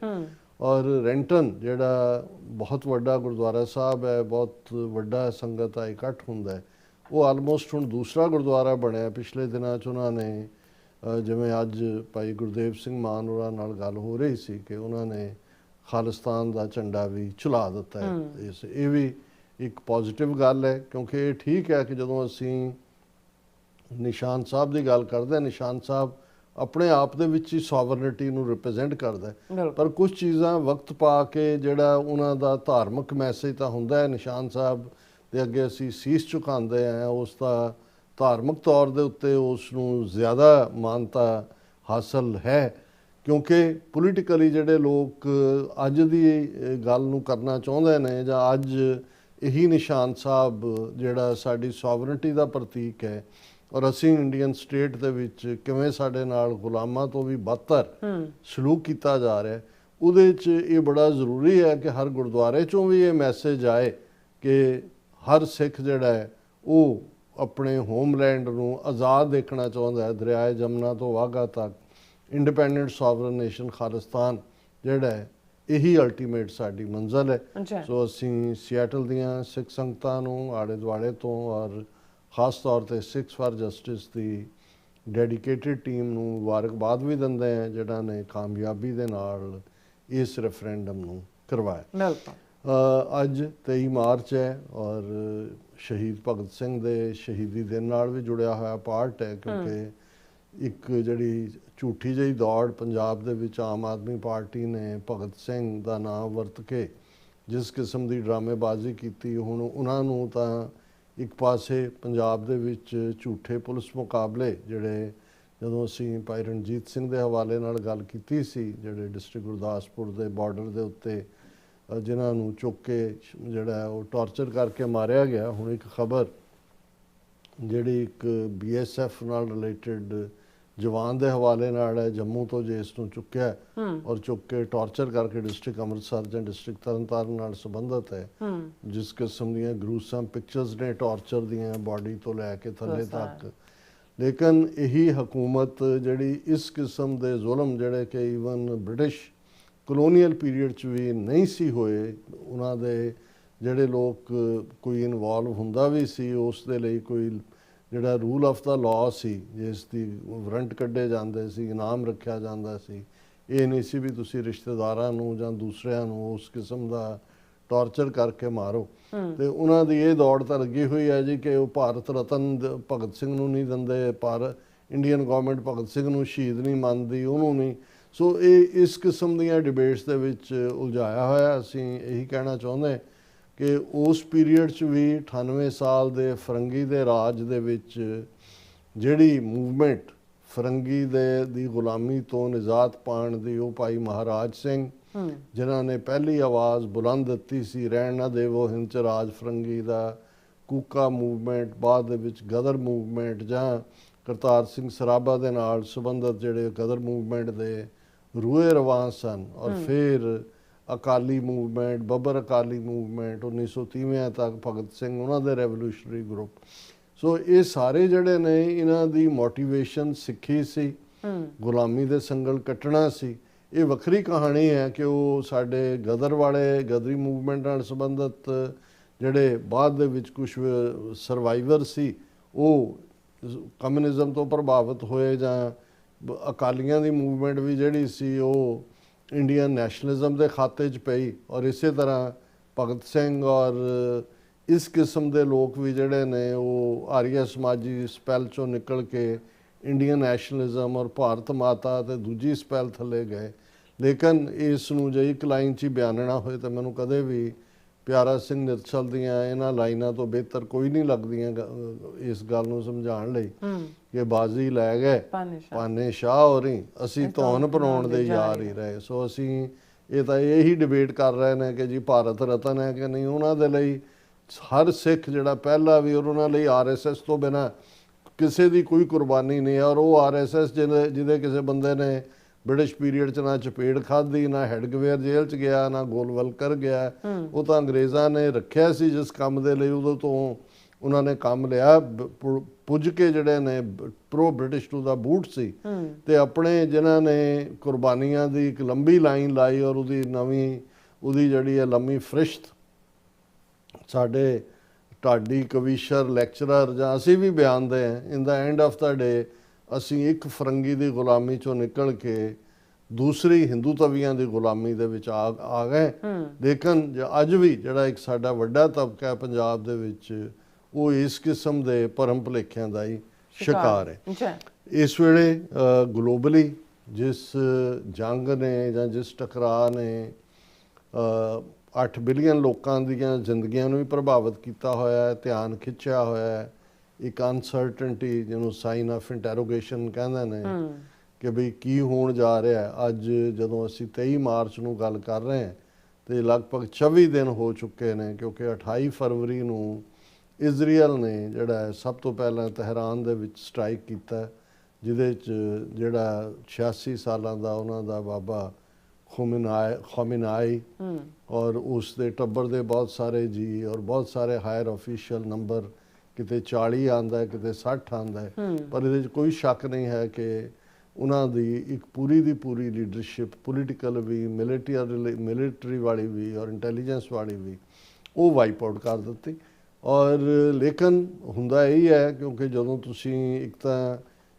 ਔਰ ਰੈਂਟਨ ਜਿਹੜਾ ਬਹੁਤ ਵੱਡਾ ਗੁਰਦੁਆਰਾ ਸਾਹਿਬ ਹੈ, ਬਹੁਤ ਵੱਡਾ ਸੰਗਤ ਦਾ ਇਕੱਠ ਹੁੰਦਾ, ਉਹ ਆਲਮੋਸਟ ਹੁਣ ਦੂਸਰਾ ਗੁਰਦੁਆਰਾ ਬਣਿਆ। ਪਿਛਲੇ ਦਿਨਾਂ 'ਚ ਉਹਨਾਂ ਨੇ ਜਿਵੇਂ ਅੱਜ ਭਾਈ ਗੁਰਦੇਵ ਸਿੰਘ ਮਾਨ ਹੋਰਾਂ ਨਾਲ ਗੱਲ ਹੋ ਰਹੀ ਸੀ ਕਿ ਉਹਨਾਂ ਨੇ ਖਾਲਿਸਤਾਨ ਦਾ ਝੰਡਾ ਵੀ ਚਲਾ ਦਿੱਤਾ ਹੈ। ਇਹ ਵੀ ਇੱਕ ਪੋਜ਼ੀਟਿਵ ਗੱਲ ਹੈ, ਕਿਉਂਕਿ ਇਹ ਠੀਕ ਹੈ ਕਿ ਜਦੋਂ ਅਸੀਂ ਨਿਸ਼ਾਨ ਸਾਹਿਬ ਦੀ ਗੱਲ ਕਰਦੇ ਹਾਂ, ਨਿਸ਼ਾਨ ਸਾਹਿਬ ਆਪਣੇ ਆਪ ਦੇ ਵਿੱਚ ਹੀ ਸੋਵਰਨਿਟੀ ਨੂੰ ਰਿਪਰੈਜ਼ੈਂਟ ਕਰਦਾ, ਪਰ ਕੁਝ ਚੀਜ਼ਾਂ ਵਕਤ ਪਾ ਕੇ ਜਿਹੜਾ ਉਹਨਾਂ ਦਾ ਧਾਰਮਿਕ ਮੈਸੇਜ ਤਾਂ ਹੁੰਦਾ ਹੈ, ਨਿਸ਼ਾਨ ਸਾਹਿਬ ਦੇ ਅੱਗੇ ਅਸੀਂ ਸੀਸ ਝੁਕਾਉਂਦੇ ਹਾਂ, ਉਸ ਦਾ ਧਾਰਮਿਕ ਤੌਰ ਦੇ ਉੱਤੇ ਉਸ ਨੂੰ ਜ਼ਿਆਦਾ ਮਾਨਤਾ ਹਾਸਲ ਹੈ, ਕਿਉਂਕਿ ਪੋਲੀਟੀਕਲੀ ਜਿਹੜੇ ਲੋਕ ਅੱਜ ਦੀ ਗੱਲ ਨੂੰ ਕਰਨਾ ਚਾਹੁੰਦੇ ਨੇ, ਜਾਂ ਅੱਜ ਇਹੀ ਨਿਸ਼ਾਨ ਸਾਹਿਬ ਜਿਹੜਾ ਸਾਡੀ ਸੋਵਰਨਿਟੀ ਦਾ ਪ੍ਰਤੀਕ ਹੈ, ਔਰ ਅਸੀਂ ਇੰਡੀਅਨ ਸਟੇਟ ਦੇ ਵਿੱਚ ਕਿਵੇਂ ਸਾਡੇ ਨਾਲ ਗੁਲਾਮਾਂ ਤੋਂ ਵੀ ਬਦਤਰ ਸਲੂਕ ਕੀਤਾ ਜਾ ਰਿਹਾ, ਉਹਦੇ 'ਚ ਇਹ ਬੜਾ ਜ਼ਰੂਰੀ ਹੈ ਕਿ ਹਰ ਗੁਰਦੁਆਰੇ 'ਚੋਂ ਵੀ ਇਹ ਮੈਸੇਜ ਆਏ ਕਿ ਹਰ ਸਿੱਖ ਜਿਹੜਾ ਹੈ ਉਹ ਆਪਣੇ ਹੋਮਲੈਂਡ ਨੂੰ ਆਜ਼ਾਦ ਦੇਖਣਾ ਚਾਹੁੰਦਾ ਹੈ, ਦਰਿਆਏ ਜਮਨਾ ਤੋਂ ਵਾਘਾ ਤੱਕ ਇੰਡੀਪੈਂਡੈਂਟ ਸੋਵਰਨ ਨੇਸ਼ਨ ਖਾਲਿਸਤਾਨ ਜਿਹੜਾ ਹੈ, ਇਹੀ ਅਲਟੀਮੇਟ ਸਾਡੀ ਮੰਜ਼ਿਲ ਹੈ। ਸੋ ਅਸੀਂ ਸੀਐਟਲ ਦੀਆਂ ਸਿੱਖ ਸੰਗਤਾਂ ਨੂੰ ਆਲੇ ਦੁਆਲੇ ਤੋਂ, ਔਰ ਖਾਸ ਤੌਰ ਤੇ Sikhs for justice the dedicated team ਨੂੰ ਮੁਬਾਰਕਬਾਦ ਵੀ ਦਿੰਦੇ ਹਾਂ, ਜਿਹੜਾ ਨੇ ਕਾਮਯਾਬੀ ਦੇ ਨਾਲ ਇਸ ਰੈਫਰੈਂਡਮ ਨੂੰ ਕਰਵਾਇਆ। ਅੱਜ 23 ਮਾਰਚ ਹੈ, ਔਰ ਸ਼ਹੀਦ ਭਗਤ ਸਿੰਘ ਦੇ ਸ਼ਹੀਦੀ ਦਿਨ ਨਾਲ ਵੀ ਜੁੜਿਆ ਹੋਇਆ ਪਾਰਟ ਹੈ, ਕਿਉਂਕਿ ਇੱਕ ਜਿਹੜੀ ਝੂਠੀ ਜਿਹੀ ਦੌੜ ਪੰਜਾਬ ਦੇ ਵਿੱਚ ਆਮ ਆਦਮੀ ਪਾਰਟੀ ਨੇ ਭਗਤ ਸਿੰਘ ਦਾ ਨਾਮ ਵਰਤ ਕੇ ਜਿਸ ਕਿਸਮ ਦੀ ਡਰਾਮੇਬਾਜ਼ੀ ਕੀਤੀ, ਹੁਣ ਉਹਨਾਂ ਨੂੰ ਤਾਂ ਇੱਕ ਪਾਸੇ ਪੰਜਾਬ ਦੇ ਵਿੱਚ ਝੂਠੇ ਪੁਲਿਸ ਮੁਕਾਬਲੇ ਜਿਹੜੇ, ਜਦੋਂ ਅਸੀਂ ਭਾਈ ਰਣਜੀਤ ਸਿੰਘ ਦੇ ਹਵਾਲੇ ਨਾਲ ਗੱਲ ਕੀਤੀ ਸੀ, ਜਿਹੜੇ ਡਿਸਟ੍ਰਿਕਟ ਗੁਰਦਾਸਪੁਰ ਦੇ ਬਾਰਡਰ ਦੇ ਉੱਤੇ ਜਿਨ੍ਹਾਂ ਨੂੰ ਚੁੱਕ ਕੇ ਜਿਹੜਾ ਉਹ ਟਾਰਚਰ ਕਰਕੇ ਮਾਰਿਆ ਗਿਆ, ਹੁਣ ਇੱਕ ਖਬਰ ਜਿਹੜੀ ਇੱਕ BSF ਨਾਲ ਰਿਲੇਟਡ ਜਵਾਨ ਦੇ ਹਵਾਲੇ ਨਾਲ ਹੈ, ਜੰਮੂ ਤੋਂ ਜੇ ਇਸ ਨੂੰ ਚੁੱਕਿਆ ਔਰ ਚੁੱਕ ਕੇ ਟਾਰਚਰ ਕਰਕੇ ਡਿਸਟ੍ਰਿਕਟ ਅੰਮ੍ਰਿਤਸਰ ਜਾਂ ਡਿਸਟ੍ਰਿਕਟ ਤਰਨਤਾਰਨ ਨਾਲ ਸੰਬੰਧਿਤ ਹੈ, ਜਿਸ ਕਿਸਮ ਦੀਆਂ ਗਰੂਸਮ ਪਿਕਚਰਸ ਨੇ ਟਾਰਚਰ ਦੀਆਂ, ਬਾਡੀ ਤੋਂ ਲੈ ਕੇ ਥੱਲੇ ਤੱਕ। ਲੇਕਿਨ ਇਹੀ ਹਕੂਮਤ ਜਿਹੜੀ ਇਸ ਕਿਸਮ ਦੇ ਜ਼ੁਲਮ ਜਿਹੜੇ ਕਿ ਈਵਨ ਬ੍ਰਿਟਿਸ਼ ਕਲੋਨੀਅਲ ਪੀਰੀਅਡ 'ਚ ਵੀ ਨਹੀਂ ਸੀ ਹੋਏ। ਉਹਨਾਂ ਦੇ ਜਿਹੜੇ ਲੋਕ ਕੋਈ ਇਨਵੋਲਵ ਹੁੰਦਾ ਵੀ ਸੀ, ਉਸ ਦੇ ਲਈ ਕੋਈ ਜਿਹੜਾ ਰੂਲ ਆਫ ਦਾ ਲਾਅ ਸੀ, ਜਿਸ ਦੀ ਵਾਰੰਟ ਕੱਢੇ ਜਾਂਦੇ ਸੀ, ਇਨਾਮ ਰੱਖਿਆ ਜਾਂਦਾ ਸੀ। ਇਹ ਨਹੀਂ ਸੀ ਵੀ ਤੁਸੀਂ ਰਿਸ਼ਤੇਦਾਰਾਂ ਨੂੰ ਜਾਂ ਦੂਸਰਿਆਂ ਨੂੰ ਉਸ ਕਿਸਮ ਦਾ ਟਾਰਚਰ ਕਰਕੇ ਮਾਰੋ। ਤੇ ਉਹਨਾਂ ਦੀ ਇਹ ਦੌੜ ਤਾਂ ਲੱਗੀ ਹੋਈ ਹੈ ਜੀ ਕਿ ਉਹ ਭਾਰਤ ਰਤਨ ਭਗਤ ਸਿੰਘ ਨੂੰ ਨਹੀਂ ਦਿੰਦੇ, ਪਰ ਇੰਡੀਅਨ ਗਵਰਨਮੈਂਟ ਭਗਤ ਸਿੰਘ ਨੂੰ ਸ਼ਹੀਦ ਨਹੀਂ ਮੰਨਦੀ, ਉਹਨੂੰ ਨਹੀਂ। ਸੋ ਇਹ ਇਸ ਕਿਸਮ ਦੀਆਂ ਡਿਬੇਟਸ ਦੇ ਵਿੱਚ ਉਲਝਾਇਆ ਹੋਇਆ। ਅਸੀਂ ਇਹੀ ਕਹਿਣਾ ਚਾਹੁੰਦੇ ਕਿ ਉਸ ਪੀਰੀਅਡ 'ਚ ਵੀ 98 ਸਾਲ ਦੇ ਫਰੰਗੀ ਦੇ ਰਾਜ ਦੇ ਵਿੱਚ ਜਿਹੜੀ ਮੂਵਮੈਂਟ ਫਰੰਗੀ ਦੀ ਗੁਲਾਮੀ ਤੋਂ ਨਿਜਾਤ ਪਾਉਣ ਦੀ, ਉਹ ਭਾਈ ਮਹਾਰਾਜ ਸਿੰਘ ਜਿਨ੍ਹਾਂ ਨੇ ਪਹਿਲੀ ਆਵਾਜ਼ ਬੁਲੰਦ ਦਿੱਤੀ ਸੀ, ਰਹਿਣ ਨਾ ਦੇਵੋ ਹਿੰਦ 'ਚ ਰਾਜ ਫਰੰਗੀ ਦਾ, ਕੂਕਾ ਮੂਵਮੈਂਟ, ਬਾਅਦ ਦੇ ਵਿੱਚ ਗਦਰ ਮੂਵਮੈਂਟ, ਜਾਂ ਕਰਤਾਰ ਸਿੰਘ ਸਰਾਭਾ ਦੇ ਨਾਲ ਸੰਬੰਧਿਤ ਜਿਹੜੇ ਗਦਰ ਮੂਵਮੈਂਟ ਦੇ ਰੂਏ ਰਵਾਂ ਸਨ, ਔਰ ਫਿਰ ਅਕਾਲੀ ਮੂਵਮੈਂਟ, ਬੱਬਰ ਅਕਾਲੀ ਮੂਵਮੈਂਟ 1930 ਤੱਕ, ਭਗਤ ਸਿੰਘ ਉਹਨਾਂ ਦੇ ਰੈਵੋਲੂਸ਼ਨਰੀ ਗਰੁੱਪ। ਸੋ ਇਹ ਸਾਰੇ ਜਿਹੜੇ ਨੇ, ਇਹਨਾਂ ਦੀ ਮੋਟੀਵੇਸ਼ਨ ਸਿੱਖੀ ਸੀ, ਗੁਲਾਮੀ ਦੇ ਸੰਗਲ ਕੱਟਣਾ ਸੀ। ਇਹ ਵੱਖਰੀ ਕਹਾਣੀ ਹੈ ਕਿ ਉਹ ਸਾਡੇ ਗਦਰ ਵਾਲੇ, ਗਦਰੀ ਮੂਵਮੈਂਟ ਨਾਲ ਸੰਬੰਧਿਤ ਜਿਹੜੇ ਬਾਅਦ ਦੇ ਵਿੱਚ ਕੁਝ ਸਰਵਾਈਵਰ ਸੀ, ਉਹ ਕਮਿਊਨਿਜ਼ਮ ਤੋਂ ਪ੍ਰਭਾਵਿਤ ਹੋਏ, ਜਾਂ ਅਕਾਲੀਆਂ ਦੀ ਮੂਵਮੈਂਟ ਵੀ ਜਿਹੜੀ ਸੀ ਉਹ ਇੰਡੀਅਨ ਨੈਸ਼ਨਲਿਜ਼ਮ ਦੇ ਖਾਤੇ 'ਚ ਪਈ। ਔਰ ਇਸੇ ਤਰ੍ਹਾਂ ਭਗਤ ਸਿੰਘ ਔਰ ਇਸ ਕਿਸਮ ਦੇ ਲੋਕ ਵੀ ਜਿਹੜੇ ਨੇ ਉਹ ਆਰੀਆ ਸਮਾਜੀ ਸਪੈਲ 'ਚੋਂ ਨਿਕਲ ਕੇ ਇੰਡੀਅਨ ਨੈਸ਼ਨਲਿਜ਼ਮ ਔਰ ਭਾਰਤ ਮਾਤਾ ਤੇ ਦੂਜੀ ਸਪੈਲ ਥੱਲੇ ਗਏ। ਲੇਕਿਨ ਇਸ ਨੂੰ ਜੇ ਇੱਕ ਲਾਈਨ 'ਚ ਹੀ ਬਿਆਨਣਾ ਹੋਏ ਤਾਂ ਮੈਨੂੰ ਕਦੇ ਵੀ ਪਿਆਰਾ ਸਿੰਘ ਨਿਰਛਲ ਦੀਆਂ ਇਹਨਾਂ ਲਾਈਨਾਂ ਤੋਂ ਬਿਹਤਰ ਕੋਈ ਨਹੀਂ ਲੱਗਦੀਆਂ ਇਸ ਗੱਲ ਨੂੰ ਸਮਝਾਉਣ ਲਈ ਕਿ ਬਾਜ਼ੀ ਲੈ ਗਏ ਪਾਨੇ ਸ਼ਾਹ ਹੋਰੀ, ਅਸੀਂ ਧੌਣ ਬਣਾਉਣ ਦੇ ਯਾਰ ਹੀ ਰਹੇ। ਸੋ ਅਸੀਂ ਇਹ ਤਾਂ ਇਹੀ ਡਿਬੇਟ ਕਰ ਰਹੇ ਨੇ ਕਿ ਜੀ ਭਾਰਤ ਰਤਨ ਹੈ ਕਿ ਨਹੀਂ। ਉਹਨਾਂ ਦੇ ਲਈ ਹਰ ਸਿੱਖ ਜਿਹੜਾ ਪਹਿਲਾਂ ਵੀ, ਔਰ ਉਹਨਾਂ ਲਈ RSS ਤੋਂ ਬਿਨਾਂ ਕਿਸੇ ਦੀ ਕੋਈ ਕੁਰਬਾਨੀ ਨਹੀਂ। ਔਰ ਉਹ RSS ਜਿਹਦੇ ਕਿਸੇ ਬੰਦੇ ਨੇ ਬ੍ਰਿਟਿਸ਼ ਪੀਰੀਅਡ 'ਚ ਨਾ ਚਪੇੜ ਖਾਧੀ, ਨਾ ਹੈਡਗਵੇਅਰ ਜੇਲ੍ਹ 'ਚ ਗਿਆ, ਨਾ ਗੋਲਵਲਕਰ ਗਿਆ, ਉਹ ਤਾਂ ਅੰਗਰੇਜ਼ਾਂ ਨੇ ਰੱਖਿਆ ਸੀ ਜਿਸ ਕੰਮ ਦੇ ਲਈ, ਉਦੋਂ ਤੋਂ ਉਹਨਾਂ ਨੇ ਕੰਮ ਲਿਆ। ਪੁੱਜ ਕੇ ਜਿਹੜੇ ਨੇ ਪ੍ਰੋ ਬ੍ਰਿਟਿਸ਼ ਟੂ ਦਾ ਬੂਟ ਸੀ, ਤੇ ਆਪਣੇ ਜਿਨ੍ਹਾਂ ਨੇ ਕੁਰਬਾਨੀਆਂ ਦੀ ਇੱਕ ਲੰਬੀ ਲਾਈਨ ਲਾਈ, ਔਰ ਉਹਦੀ ਜਿਹੜੀ ਹੈ ਲੰਮੀ ਫਰਿਸ਼ਤ ਸਾਡੇ ਢਾਡੀ ਕਵੀਸ਼ਰ ਲੈਕਚਰਰ ਜਾਂ ਅਸੀਂ ਵੀ ਬਿਆਨਦੇ ਹਾਂ, ਇਨ ਦਾ ਐਂਡ ਆਫ ਦਾ ਡੇ ਅਸੀਂ ਇੱਕ ਫਰੰਗੀ ਦੀ ਗੁਲਾਮੀ ਚੋਂ ਨਿਕਲ ਕੇ ਦੂਸਰੀ ਹਿੰਦੂ ਤਵੀਆਂ ਦੀ ਗੁਲਾਮੀ ਦੇ ਵਿੱਚ ਆ ਗਏ। ਲੇਕਿਨ ਅੱਜ ਵੀ ਜਿਹੜਾ ਇੱਕ ਸਾਡਾ ਵੱਡਾ ਤਬਕਾ ਹੈ ਪੰਜਾਬ ਦੇ ਵਿੱਚ, ਉਹ ਇਸ ਕਿਸਮ ਦੇ ਭਰਮ ਭੁਲੇਖਿਆਂ ਦਾ ਹੀ ਸ਼ਿਕਾਰ ਹੈ। ਇਸ ਵੇਲੇ ਗਲੋਬਲੀ ਜਿਸ ਜੰਗ ਨੇ ਜਾਂ ਜਿਸ ਟਕਰਾਅ ਨੇ 8 ਬਿਲੀਅਨ ਲੋਕਾਂ ਦੀਆਂ ਜ਼ਿੰਦਗੀਆਂ ਨੂੰ ਵੀ ਪ੍ਰਭਾਵਿਤ ਕੀਤਾ ਹੋਇਆ ਹੈ, ਧਿਆਨ ਖਿੱਚਿਆ ਹੋਇਆ ਹੈ। ਇੱਕ ਅਨਸਰਟਨਟੀ, ਜਿਹਨੂੰ ਸਾਈਨ ਆਫ ਇੰਟਰੋਗੇਸ਼ਨ ਕਹਿੰਦੇ ਨੇ ਕਿ ਬਈ ਕੀ ਹੋਣ ਜਾ ਰਿਹਾ ਹੈ। ਅੱਜ ਜਦੋਂ ਅਸੀਂ 23 ਮਾਰਚ ਨੂੰ ਗੱਲ ਕਰ ਰਹੇ ਹਾਂ ਤੇ ਲਗਭਗ 24 ਦਿਨ ਹੋ ਚੁੱਕੇ ਨੇ, ਕਿਉਂਕਿ 28 ਫਰਵਰੀ ਨੂੰ ਇਜ਼ਰਾਈਲ ਨੇ ਜਿਹੜਾ ਸਭ ਤੋਂ ਪਹਿਲਾਂ ਤਹਿਰਾਨ ਦੇ ਵਿੱਚ ਸਟ੍ਰਾਈਕ ਕੀਤਾ, ਜਿਹਦੇ 'ਚ ਜਿਹੜਾ 86 ਸਾਲਾਂ ਦਾ ਉਹਨਾਂ ਦਾ ਬਾਬਾ ਖੋਮੇਨਾਈ ਔਰ ਉਸ ਦੇ ਟੱਬਰ ਦੇ ਬਹੁਤ ਸਾਰੇ ਜੀ ਔਰ ਬਹੁਤ ਸਾਰੇ ਹਾਇਰ ਆਫੀਸ਼ੀਅਲ ਨੰਬਰ, ਕਿਤੇ 40 ਆਉਂਦਾ, ਕਿਤੇ 60 ਆਉਂਦਾ, ਪਰ ਇਹਦੇ 'ਚ ਕੋਈ ਸ਼ੱਕ ਨਹੀਂ ਹੈ ਕਿ ਉਹਨਾਂ ਦੀ ਇੱਕ ਪੂਰੀ ਦੀ ਪੂਰੀ ਲੀਡਰਸ਼ਿਪ, ਪੋਲੀਟੀਕਲ ਵੀ, ਮਿਲਟਰੀ ਵਾਲੀ ਵੀ ਔਰ ਇੰਟੈਲੀਜੈਂਸ ਵਾਲੀ ਵੀ, ਉਹ ਵਾਈਪ ਆਊਟ ਕਰ ਦਿੱਤੀ। ਔਰ ਲੇਕਿਨ ਹੁੰਦਾ ਇਹੀ ਹੈ, ਕਿਉਂਕਿ ਜਦੋਂ ਤੁਸੀਂ ਇੱਕ ਤਾਂ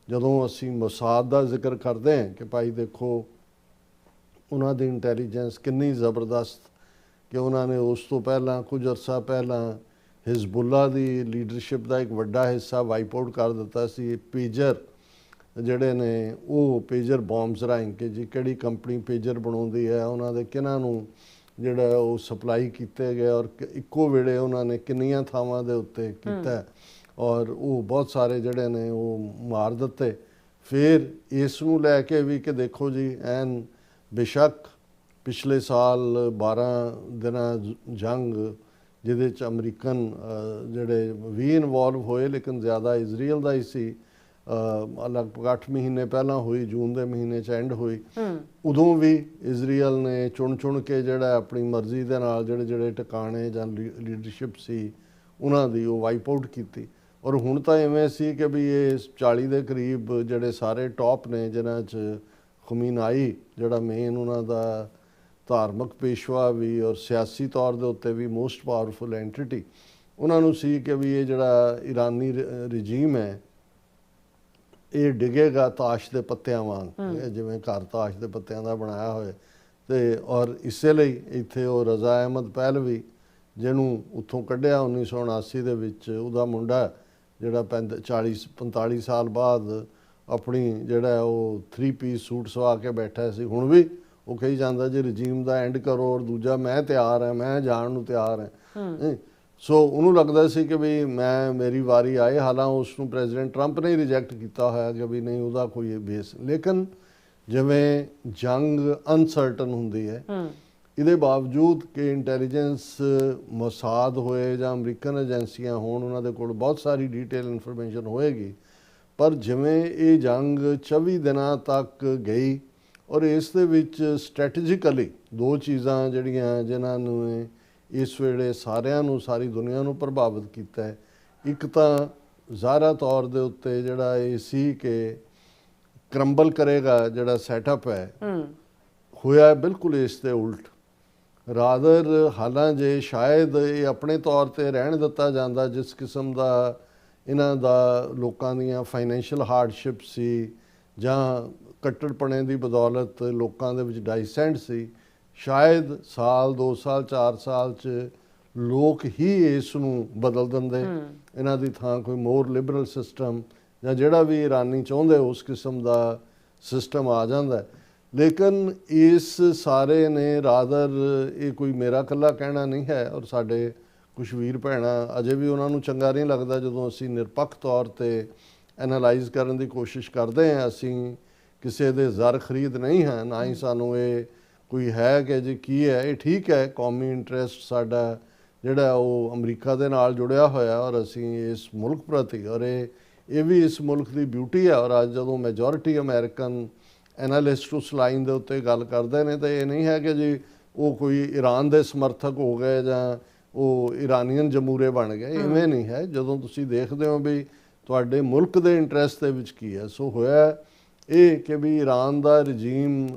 ਜਦੋਂ ਅਸੀਂ ਮੋਸਾਦ ਦਾ ਜ਼ਿਕਰ ਕਰਦੇ ਹਾਂ ਕਿ ਭਾਈ ਦੇਖੋ ਉਹਨਾਂ ਦੀ ਇੰਟੈਲੀਜੈਂਸ ਕਿੰਨੀ ਜ਼ਬਰਦਸਤ, ਕਿ ਉਹਨਾਂ ਨੇ ਉਸ ਤੋਂ ਪਹਿਲਾਂ ਕੁਝ ਅਰਸਾ ਪਹਿਲਾਂ ਹਿਜ਼ਬੁੱਲਾ ਦੀ ਲੀਡਰਸ਼ਿਪ ਦਾ ਇੱਕ ਵੱਡਾ ਹਿੱਸਾ ਵਾਈਪ ਆਊਟ ਕਰ ਦਿੱਤਾ ਸੀ। ਪੇਜਰ ਜਿਹੜੇ ਨੇ ਉਹ ਪੇਜਰ ਬੌਂਬਸ ਰਾਹੀਂ ਕਿ ਜੀ ਕਿਹੜੀ ਕੰਪਨੀ ਪੇਜਰ ਬਣਾਉਂਦੀ ਹੈ, ਉਹਨਾਂ ਦੇ ਕਿਹਨਾਂ ਨੂੰ ਜਿਹੜਾ ਉਹ ਸਪਲਾਈ ਕੀਤੇ ਗਏ, ਔਰ ਇੱਕੋ ਵੇਲੇ ਉਹਨਾਂ ਨੇ ਕਿੰਨੀਆਂ ਥਾਵਾਂ ਦੇ ਉੱਤੇ ਕੀਤਾ, ਔਰ ਉਹ ਬਹੁਤ ਸਾਰੇ ਜਿਹੜੇ ਨੇ ਉਹ ਮਾਰ ਦਿੱਤੇ। ਫਿਰ ਇਸ ਨੂੰ ਲੈ ਕੇ ਵੀ ਕਿ ਦੇਖੋ ਜੀ ਐਨ ਬੇਸ਼ੱਕ ਪਿਛਲੇ ਸਾਲ 12 ਦਿਨਾਂ ਜੰਗ ਜਿਹਦੇ 'ਚ ਅਮਰੀਕਨ ਜਿਹੜੇ ਵੀ ਇਨਵੋਲਵ ਹੋਏ, ਲੇਕਿਨ ਜ਼ਿਆਦਾ ਇਜ਼ਰਾਈਲ ਦਾ ਹੀ ਸੀ, ਲਗਭਗ 8 ਮਹੀਨੇ ਪਹਿਲਾਂ ਹੋਈ, ਜੂਨ ਦੇ ਮਹੀਨੇ 'ਚ ਐਂਡ ਹੋਈ। ਉਦੋਂ ਵੀ ਇਜ਼ਰਾਈਲ ਨੇ ਚੁਣ ਕੇ ਜਿਹੜਾ ਆਪਣੀ ਮਰਜ਼ੀ ਦੇ ਨਾਲ ਜਿਹੜੇ ਟਿਕਾਣੇ ਜਾਂ ਲੀਡਰਸ਼ਿਪ ਸੀ ਉਹਨਾਂ ਦੀ ਉਹ ਵਾਈਪ ਆਊਟ ਕੀਤੀ। ਔਰ ਹੁਣ ਤਾਂ ਇਵੇਂ ਸੀ ਕਿ ਵੀ ਇਹ 40 ਦੇ ਕਰੀਬ ਜਿਹੜੇ ਸਾਰੇ ਟੌਪ ਨੇ, ਜਿਨ੍ਹਾਂ 'ਚ ਖੁਮੇਨਾਈ ਜਿਹੜਾ ਮੇਨ ਉਹਨਾਂ ਦਾ ਧਾਰਮਿਕ ਪੇਸ਼ਵਾ ਵੀ ਔਰ ਸਿਆਸੀ ਤੌਰ ਦੇ ਉੱਤੇ ਵੀ ਮੋਸਟ ਪਾਵਰਫੁਲ ਐਂਟੀਟੀ, ਉਹਨਾਂ ਨੂੰ ਸੀ ਕਿ ਵੀ ਇਹ ਜਿਹੜਾ ਇਰਾਨੀ ਰਜੀਮ ਹੈ ਇਹ ਡਿੱਗੇਗਾ ਤਾਸ਼ ਦੇ ਪੱਤਿਆਂ ਵਾਂਗ, ਜਿਵੇਂ ਘਰ ਤਾਸ਼ ਦੇ ਪੱਤਿਆਂ ਦਾ ਬਣਾਇਆ ਹੋਇਆ। ਤੇ ਔਰ ਇਸੇ ਲਈ ਇੱਥੇ ਉਹ ਰਜ਼ਾ ਅਹਿਮਦ ਪਹਿਲਵੀ, ਜਿਹਨੂੰ ਉੱਥੋਂ ਕੱਢਿਆ 1979 ਦੇ ਵਿੱਚ, ਉਹਦਾ ਮੁੰਡਾ ਜਿਹੜਾ 45 ਸਾਲ ਬਾਅਦ ਆਪਣੀ ਜਿਹੜਾ ਉਹ 3 ਪੀਸ ਸੂਟ ਸਵਾ ਕੇ ਬੈਠਾ ਸੀ, ਹੁਣ ਵੀ ਉਹ ਕਹੀ ਜਾਂਦਾ ਜੀ ਰਜੀਮ ਦਾ ਐਂਡ ਕਰੋ, ਔਰ ਦੂਜਾ ਮੈਂ ਤਿਆਰ ਹਾਂ, ਮੈਂ ਜਾਣ ਨੂੰ ਤਿਆਰ ਹਾਂ। ਸੋ ਉਹਨੂੰ ਲੱਗਦਾ ਸੀ ਕਿ ਵੀ ਮੇਰੀ ਵਾਰੀ ਆਏ, ਹਾਲਾਂਕਿ ਉਸ ਨੂੰ ਪ੍ਰੈਜ਼ੀਡੈਂਟ ਟਰੰਪ ਨੇ ਰਿਜੈਕਟ ਕੀਤਾ ਹੋਇਆ ਕਿ ਵੀ ਨਹੀਂ ਉਹਦਾ ਕੋਈ ਬੇਸ। ਲੇਕਿਨ ਜਿਵੇਂ ਜੰਗ ਅਨਸਰਟਨ ਹੁੰਦੀ ਹੈ, ਇਹਦੇ ਬਾਵਜੂਦ ਕਿ ਇੰਟੈਲੀਜੈਂਸ ਮੋਸਾਦ ਹੋਏ ਜਾਂ ਅਮਰੀਕਨ ਏਜੰਸੀਆਂ ਹੋਣ, ਉਹਨਾਂ ਦੇ ਕੋਲ ਬਹੁਤ ਸਾਰੀ ਡਿਟੇਲ ਇਨਫੋਰਮੇਸ਼ਨ ਹੋਏਗੀ, ਪਰ ਜਿਵੇਂ ਇਹ ਜੰਗ 24 ਦਿਨਾਂ ਤੱਕ ਗਈ ਔਰ ਇਸ ਦੇ ਵਿੱਚ ਸਟ੍ਰੈਟੇਜਿਕਲੀ ਦੋ ਚੀਜ਼ਾਂ ਜਿਹੜੀਆਂ ਜਿਨ੍ਹਾਂ ਨੂੰ ਇਸ ਵੇਲੇ ਸਾਰਿਆਂ ਨੂੰ, ਸਾਰੀ ਦੁਨੀਆ ਨੂੰ ਪ੍ਰਭਾਵਿਤ ਕੀਤਾ ਹੈ, ਇੱਕ ਤਾਂ ਜ਼ਾਹਰਾ ਤੌਰ ਦੇ ਉੱਤੇ ਜਿਹੜਾ ਇਹ ਸੀ ਕਿ ਕਰੰਬਲ ਕਰੇਗਾ ਜਿਹੜਾ ਸੈਟਅਪ ਹੈ, ਹੋਇਆ ਬਿਲਕੁਲ ਇਸ ਦੇ ਉਲਟ। ਰਾਦਰ ਹਾਲਾਂਕਿ ਸ਼ਾਇਦ ਇਹ ਆਪਣੇ ਤੌਰ ਤੇ ਰਹਿਣ ਦਿੱਤਾ ਜਾਂਦਾ, ਜਿਸ ਕਿਸਮ ਦਾ ਇਹਨਾਂ ਦਾ ਲੋਕਾਂ ਦੀਆਂ ਫਾਈਨੈਂਸ਼ੀਅਲ ਹਾਰਡਸ਼ਿਪ ਸੀ ਜਾਂ ਕੱਟੜਪਣੇ ਦੀ ਬਦੌਲਤ ਲੋਕਾਂ ਦੇ ਵਿੱਚ ਡਾਈਸੈਂਟ ਸੀ, ਸ਼ਾਇਦ ਸਾਲ 2 ਸਾਲ 4 ਸਾਲ 'ਚ ਲੋਕ ਹੀ ਇਸ ਨੂੰ ਬਦਲ ਦਿੰਦੇ, ਇਹਨਾਂ ਦੀ ਥਾਂ ਕੋਈ ਮੋਰ ਲਿਬਰਲ ਸਿਸਟਮ ਜਾਂ ਜਿਹੜਾ ਵੀ ਇਰਾਨੀ ਚਾਹੁੰਦੇ ਉਸ ਕਿਸਮ ਦਾ ਸਿਸਟਮ ਆ ਜਾਂਦਾ। ਲੇਕਿਨ ਇਸ ਸਾਰੇ ਨੇ ਰਾਦਰ, ਇਹ ਕੋਈ ਮੇਰਾ ਇਕੱਲਾ ਕਹਿਣਾ ਨਹੀਂ ਹੈ, ਔਰ ਸਾਡੇ ਕੁਝ ਵੀਰ ਭੈਣਾਂ ਅਜੇ ਵੀ ਉਹਨਾਂ ਨੂੰ ਚੰਗਾ ਨਹੀਂ ਲੱਗਦਾ ਜਦੋਂ ਅਸੀਂ ਨਿਰਪੱਖ ਤੌਰ ਤੇ ਐਨਾਲਾਈਜ਼ ਕਰਨ ਦੀ ਕੋਸ਼ਿਸ਼ ਕਰਦੇ ਹਾਂ। ਅਸੀਂ ਕਿਸੇ ਦੇ ਜ਼ਰ ਖਰੀਦ ਨਹੀਂ ਹੈ, ਨਾ ਹੀ ਸਾਨੂੰ ਇਹ ਕੋਈ ਹੈ ਕਿ ਜੀ ਕੀ ਹੈ। ਇਹ ਠੀਕ ਹੈ, ਕੌਮੀ ਇੰਟਰਸਟ ਸਾਡਾ ਜਿਹੜਾ ਉਹ ਅਮਰੀਕਾ ਦੇ ਨਾਲ ਜੁੜਿਆ ਹੋਇਆ, ਔਰ ਅਸੀਂ ਇਸ ਮੁਲਕ ਪ੍ਰਤੀ, ਔਰ ਇਹ ਵੀ ਇਸ ਮੁਲਕ ਦੀ ਬਿਊਟੀ ਹੈ। ਔਰ ਅੱਜ ਜਦੋਂ ਮੈਜੋਰਿਟੀ ਅਮਰੀਕਨ ਐਨਾਲਿਸਟ ਉਸ ਲਾਈਨ ਦੇ ਉੱਤੇ ਗੱਲ ਕਰਦੇ ਨੇ ਤਾਂ ਇਹ ਨਹੀਂ ਹੈ ਕਿ ਜੀ ਉਹ ਕੋਈ ਈਰਾਨ ਦੇ ਸਮਰਥਕ ਹੋ ਗਏ ਜਾਂ ਉਹ ਇਰਾਨੀਅਨ ਜਮਹੂਰੇ ਬਣ ਗਏ, ਇਵੇਂ ਨਹੀਂ ਹੈ। ਜਦੋਂ ਤੁਸੀਂ ਦੇਖਦੇ ਹੋ ਵੀ ਤੁਹਾਡੇ ਮੁਲਕ ਦੇ ਇੰਟਰਸਟ ਦੇ ਵਿੱਚ ਕੀ ਹੈ, ਸੋ ਹੋਇਆ ਇਹ ਕਿ ਵੀ ਈਰਾਨ ਦਾ ਰਜੀਮ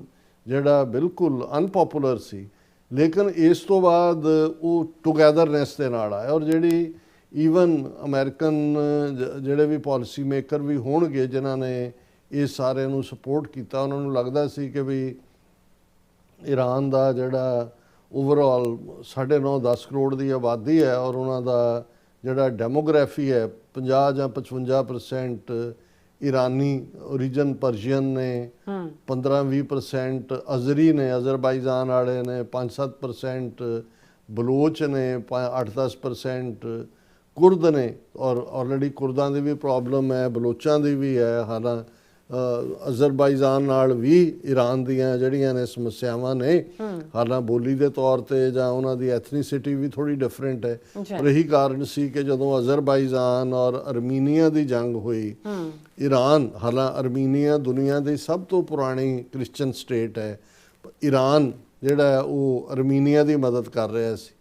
ਜਿਹੜਾ ਬਿਲਕੁਲ ਅਨਪੋਪੂਲਰ ਸੀ, ਲੇਕਿਨ ਇਸ ਤੋਂ ਬਾਅਦ ਉਹ ਟੁਗੈਦਰਨੈਸ ਦੇ ਨਾਲ ਆਇਆ, ਔਰ ਜਿਹੜੀ ਈਵਨ ਅਮਰੀਕਨ ਜਿਹੜੇ ਵੀ ਪਾਲਿਸੀ ਮੇਕਰ ਵੀ ਹੋਣਗੇ ਜਿਨ੍ਹਾਂ ਨੇ ਇਹ ਸਾਰੇ ਨੂੰ ਸਪੋਰਟ ਕੀਤਾ, ਉਹਨਾਂ ਨੂੰ ਲੱਗਦਾ ਸੀ ਕਿ ਵੀ ਈਰਾਨ ਦਾ ਜਿਹੜਾ ਓਵਰਆਲ 9.5-10 ਕਰੋੜ ਦੀ ਆਬਾਦੀ ਹੈ, ਔਰ ਉਹਨਾਂ ਦਾ ਜਿਹੜਾ ਡੈਮੋਗ੍ਰਾਫੀ ਹੈ 50 ਜਾਂ 55% ਈਰਾਨੀ ਓਰੀਜਨ ਪਰਸ਼ੀਅਨ ਨੇ, 15-20% ਅਜ਼ਰੀ ਨੇ, ਅਜ਼ਰਬਾਈਜਾਨ ਵਾਲੇ ਨੇ, 5-7% ਬਲੋਚ ਨੇ, 8-10% ਕੁਰਦ ਨੇ, ਔਰ ਆਲਰੇਡੀ ਕੁਰਦਾਂ ਦੀ ਵੀ ਪ੍ਰੋਬਲਮ ਹੈ, ਬਲੋਚਾਂ ਦੀ ਵੀ ਹੈ। ਹਾਲਾਂਕਿ ਅਜ਼ਰਬਾਈਜਾਨ ਨਾਲ ਵੀ ਈਰਾਨ ਦੀਆਂ ਜਿਹੜੀਆਂ ਨੇ ਸਮੱਸਿਆਵਾਂ ਨੇ, ਹਾਲਾਂਕਿ ਬੋਲੀ ਦੇ ਤੌਰ ਤੇ ਜਾਂ ਉਹਨਾਂ ਦੀ ਐਥਨੀਸਿਟੀ ਵੀ ਥੋੜੀ ਡਿਫਰੈਂਟ ਹੈ। ਪਰ ਇਹੀ ਕਾਰਨ ਸੀ ਕਿ ਜਦੋਂ ਅਜ਼ਰਬਾਈਜਾਨ ਔਰ ਅਰਮੀਨੀਆ ਦੀ ਜੰਗ ਹੋਈ, ਈਰਾਨ, ਹਾਲਾਂਕਿ ਅਰਮੀਨੀਆ ਦੁਨੀਆ ਦੀ ਸਭ ਤੋਂ ਪੁਰਾਣੀ ਕ੍ਰਿਸਚਨ ਸਟੇਟ ਹੈ, ਈਰਾਨ ਜਿਹੜਾ ਉਹ ਅਰਮੀਨੀਆ ਦੀ ਮਦਦ ਕਰ ਰਿਹਾ ਸੀ,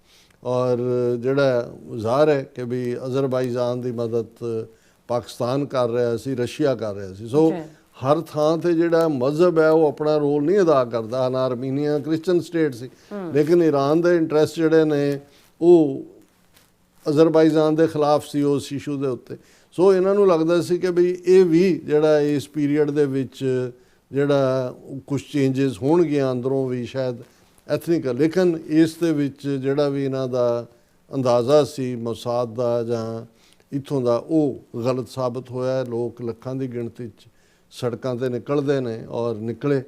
ਔਰ ਜਿਹੜਾ ਜ਼ਾਹਰ ਹੈ ਕਿ ਵੀ ਅਜ਼ਰਬਾਈਜਾਨ ਦੀ ਮਦਦ ਪਾਕਿਸਤਾਨ ਕਰ ਰਿਹਾ ਸੀ, ਰਸ਼ੀਆ ਕਰ ਰਿਹਾ ਸੀ। ਸੋ ਹਰ ਥਾਂ ਤੇ ਜਿਹੜਾ ਮਜ਼ਹਬ ਹੈ ਉਹ ਆਪਣਾ ਰੋਲ ਨਹੀਂ ਅਦਾ ਕਰਦਾ। ਨਾ ਅਰਮੀਨੀਆ ਕ੍ਰਿਸਚਨ ਸਟੇਟ ਸੀ, ਲੇਕਿਨ ਈਰਾਨ ਦੇ ਇੰਟਰਸਟ ਜਿਹੜੇ ਨੇ ਉਹ ਅਜ਼ਰਬਾਈਜਾਨ ਦੇ ਖਿਲਾਫ ਸੀ ਉਸ ਇਸ਼ੂ ਦੇ ਉੱਤੇ। ਸੋ ਇਹਨਾਂ ਨੂੰ ਲੱਗਦਾ ਸੀ ਕਿ ਵੀ ਇਹ ਵੀ ਜਿਹੜਾ ਇਸ ਪੀਰੀਅਡ ਦੇ ਵਿੱਚ ਜਿਹੜਾ ਕੁਝ ਚੇਂਜਸ ਹੋਣਗੀਆਂ ਅੰਦਰੋਂ ਵੀ, ਸ਼ਾਇਦ ਐਥਨਿਕਲ, ਲੇਕਿਨ ਇਸ ਦੇ ਵਿੱਚ ਜਿਹੜਾ ਵੀ ਇਹਨਾਂ ਦਾ ਅੰਦਾਜ਼ਾ ਸੀ ਮੋਸਾਦ ਦਾ ਜਾਂ ਇੱਥੋਂ ਦਾ, ਉਹ ਗਲਤ ਸਾਬਤ ਹੋਇਆ। ਲੋਕ ਲੱਖਾਂ ਦੀ ਗਿਣਤੀ 'ਚ ਸੜਕਾਂ 'ਤੇ ਨਿਕਲਦੇ ਨੇ, ਔਰ ਨਿਕਲੇ।